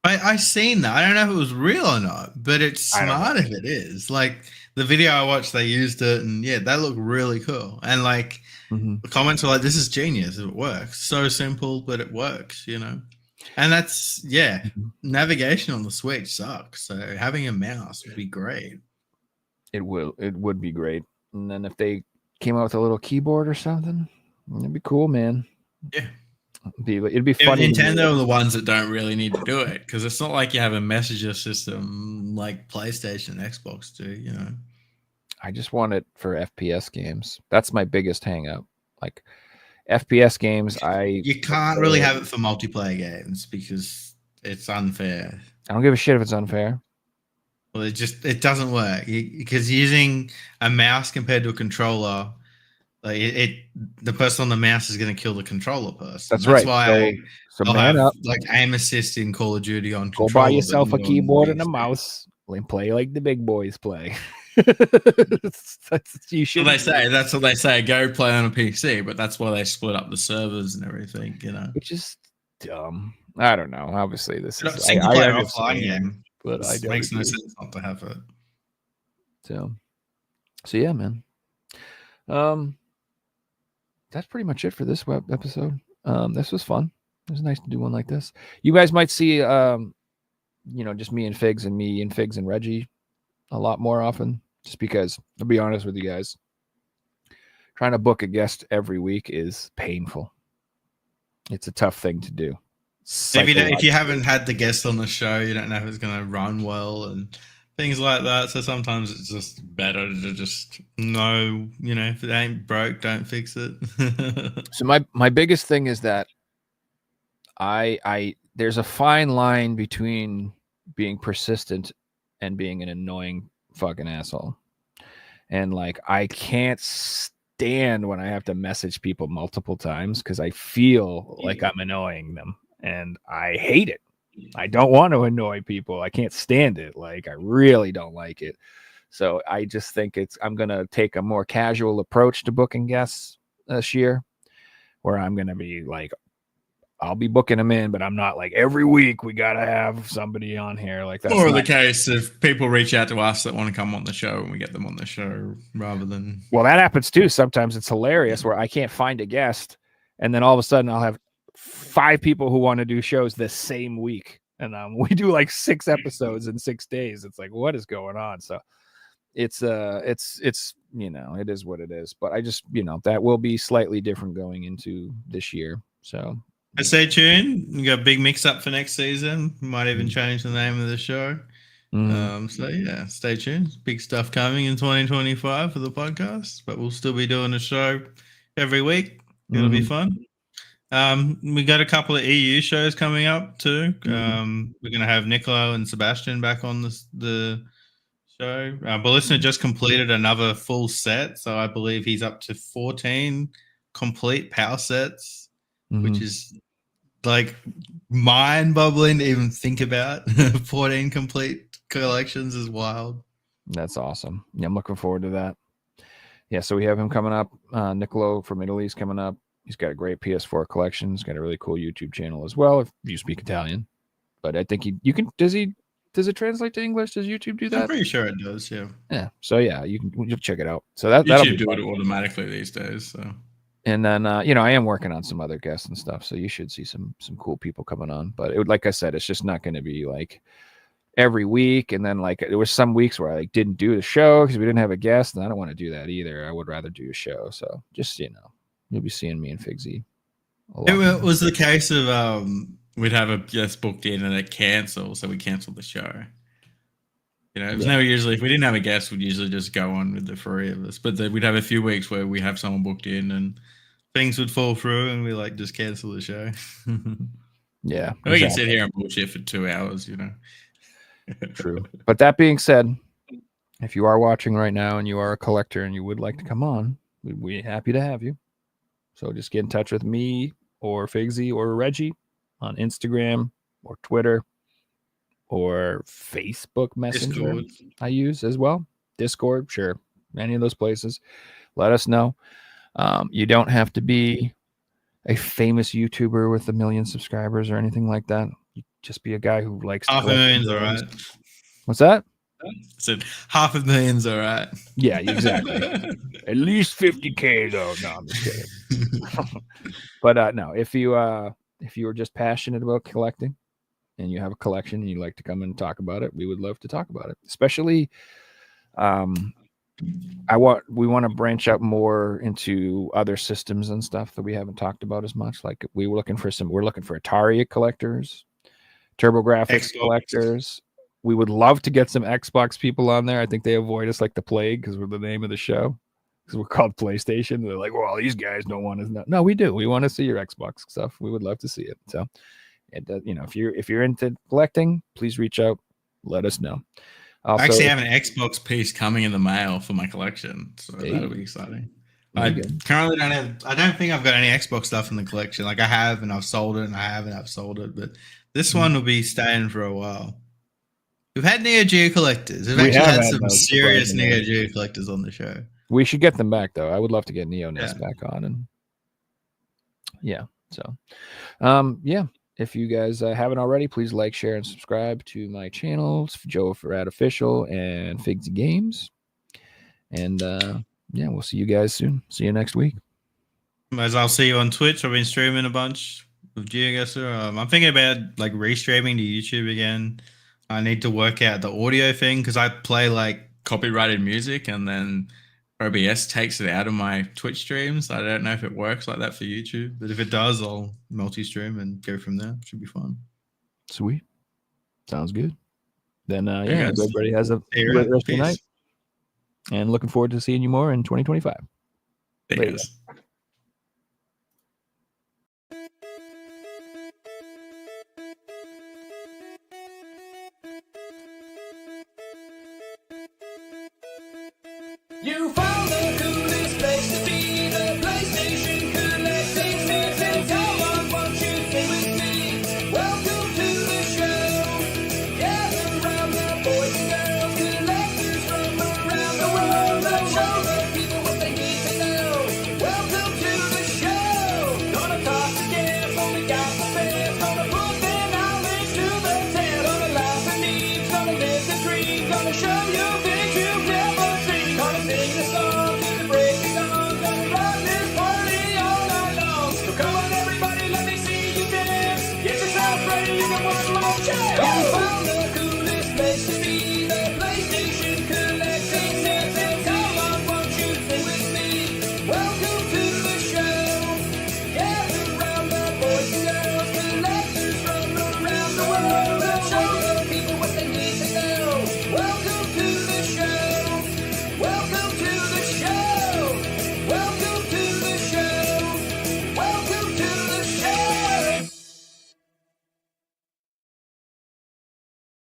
Speaker 1: I seen that. I don't know if it was real or not, but it's
Speaker 3: I don't
Speaker 1: smart if it is. Like the video I watched, they used it, and yeah, that looked really cool. And like
Speaker 3: Mhm.
Speaker 1: the comments were like, "This is genius. It works. So simple, but it works." And that's
Speaker 3: Mhm.
Speaker 1: navigation on the Switch sucks. So having a mouse would be great.
Speaker 3: It would be great. And then if they came out with a little keyboard or something, it'd be cool, man.
Speaker 1: Yeah.
Speaker 3: It'd be funny.
Speaker 4: Nintendo are the ones that don't really need to do it because it's not like you have a messenger system like PlayStation and Xbox do.
Speaker 3: I just want it for FPS games. That's my biggest hang up. Like FPS games,
Speaker 1: You can't really have it for multiplayer games because it's unfair.
Speaker 3: I don't give a shit if it's unfair.
Speaker 1: Well, it doesn't work because using a mouse compared to a controller, like the person on the mouse is going to kill the controller person.
Speaker 3: That's right.
Speaker 1: Why
Speaker 3: So
Speaker 1: I'll
Speaker 3: man
Speaker 1: have
Speaker 3: up.
Speaker 1: like aim assist in Call of Duty on
Speaker 3: Go
Speaker 1: controller.
Speaker 3: buy yourself a
Speaker 1: but not on
Speaker 3: keyboard and a
Speaker 1: PC.
Speaker 3: mouse and play like the big boys play. You should.
Speaker 4: That's what they say. Go play on a PC, but that's why they split up the servers and everything.
Speaker 3: Which is dumb. I don't know. Obviously, this is
Speaker 1: Single player
Speaker 3: understand,
Speaker 1: offline game.
Speaker 3: but I
Speaker 1: It
Speaker 3: don't
Speaker 1: makes no
Speaker 3: agree.
Speaker 1: sense not to have it.
Speaker 3: So yeah, man. That's pretty much it for this episode. This was fun. It was nice to do one like this. You guys might see, just me and Figs and Reggie a lot more often, just because I'll be honest with you guys, trying to book a guest every week is painful. It's a tough thing to do.
Speaker 1: If you haven't had the guest on the show, you don't know if it's going to run well and things like that. So sometimes it's just better to just know, if it ain't broke, don't fix it.
Speaker 3: So my biggest thing is that I there's a fine line between being persistent and being an annoying fucking asshole. And like I can't stand when I have to message people multiple times because I feel like I'm annoying them. And I hate it. I don't want to annoy people. I can't stand it. Like I really don't like it. So I just think I'm going to take a more casual approach to booking guests this year, where I'm going to be like, I'll be booking them in, but I'm not like every week we got to have somebody on here. Like that's
Speaker 4: or the case if people reach out to us that want to come on the show and we get them on the show rather than.
Speaker 3: Well, that happens too. Sometimes it's hilarious where I can't find a guest, and then all of a sudden I'll have 5 people who want to do shows the same week, and we do like 6 episodes in 6 days. It's like, what is going on? So it's it is what it is. But I just that will be slightly different going into this year. So
Speaker 1: Stay tuned. We got a big mix up for next season. We might even change the name of the show. So yeah, stay tuned. Big stuff coming in 2025 for the podcast, but we'll still be doing a show every week. It'll be fun. We got a couple of EU shows coming up too. We're gonna have Niccolo and Sebastian back on the show. Ballista just completed another full set, so I believe he's up to 14 complete power sets, which is like mind-boggling to even think about. 14 complete collections is wild.
Speaker 3: That's awesome. Yeah, I'm looking forward to that. Yeah, so we have him coming up. Niccolo from Italy is coming up. He's got a great PS4 collection. He's got a really cool YouTube channel as well, if you speak Italian. But I think you can. Does it translate to English? Does YouTube do that?
Speaker 1: I'm pretty sure it does. Yeah.
Speaker 3: Yeah. So yeah, you'll check it out. So that'll
Speaker 4: YouTube
Speaker 3: be
Speaker 4: do it automatically these days. So.
Speaker 3: And then I am working on some other guests and stuff, so you should see some cool people coming on. But it would, like I said, it's just not going to be like every week. And then like there was some weeks where I like didn't do the show because we didn't have a guest, and I don't want to do that either. I would rather do a show. So just you'll be seeing me and Figsy.
Speaker 1: It was the case of
Speaker 4: we'd have a guest booked in and it canceled, so we canceled the show. It was never usually, if we didn't have a guest, we'd usually just go on with the 3 of us. But we'd have a few weeks where we have someone booked in and things would fall through and we like just cancel the show.
Speaker 3: Yeah,
Speaker 4: We can sit here and bullshit for 2 hours, you know.
Speaker 3: True. But that being said, if you are watching right now and you are a collector and you would like to come on, we're happy to have you. So just get in touch with me or Figsy or Reggie on Instagram or Twitter or Facebook Messenger.
Speaker 4: Discord.
Speaker 3: I use as well. Discord, sure. Any of those places. Let us know. You don't have to be a famous YouTuber with 1 million subscribers or anything like that. You just be a guy who likes to collect
Speaker 1: 500,000's all
Speaker 3: games.
Speaker 1: right.
Speaker 3: What's that?
Speaker 4: I said 500,000's all right.
Speaker 3: Yeah, exactly. At least 50K though. No, I'm just kidding. But no, if you are just passionate about collecting and you have a collection and you like to come and talk about it, we would love to talk about it. Especially we want to branch out more into other systems and stuff that we haven't talked about as much. Like we're looking for Atari collectors, TurboGrafx
Speaker 1: Xbox.
Speaker 3: collectors. We would love to get some Xbox people on there. I think they avoid us like the plague because we're the name of the show. Because we're called PlayStation. They're like, well, these guys don't want us. No, we do. We want to see your Xbox stuff. We would love to see it. So, if you're into collecting, please reach out. Let us know. Also,
Speaker 4: I actually have an Xbox piece coming in the mail for my collection, so that'll be exciting. I
Speaker 1: Currently don't have. I don't think I've got any Xbox stuff in the collection. Like I have, and I've sold it, and I have, and I've sold it. But this one will be staying for a while. We've had Neo Geo collectors. We've actually had some serious Neo Geo collectors on the show.
Speaker 3: We should get them back though. I would love to get Neo Nest back on, and if you guys haven't already, please like, share, and subscribe to my channels, Joe Farad Official and Figsy Games. And we'll see you guys soon. See you next week.
Speaker 1: As I'll see you on Twitch. I've been streaming a bunch with GeoGuessr. I'm thinking about like restreaming to YouTube again. I need to work out the audio thing because I play like
Speaker 4: copyrighted music and then OBS takes it out of my Twitch streams. I don't know if it works like that for YouTube, but if it does, I'll multi-stream and go from there. Should be fun.
Speaker 3: Sweet. Sounds good. Then,
Speaker 4: guys.
Speaker 3: everybody has a great rest of the night. And looking forward to seeing you more in 2025. Later.
Speaker 4: Yes.
Speaker 2: You found the coolest place to be, the PlayStation collecting sneaks. Come on, won't you sing with me? Welcome to the show. Gather round the boys and girls, collectors from around the world. Let's show the people what they need to know. Welcome to the show. Gonna talk again, but we got the best. Gonna put their knowledge to the test. Gonna laugh and eat, gonna live the dream. Gonna show you things you've never seen. Gonna sing the song, gonna break the song, gonna rock this party all night long. So come on everybody, let me see you dance. Get yourself ready, you got one more chance. You found the coolest place to be.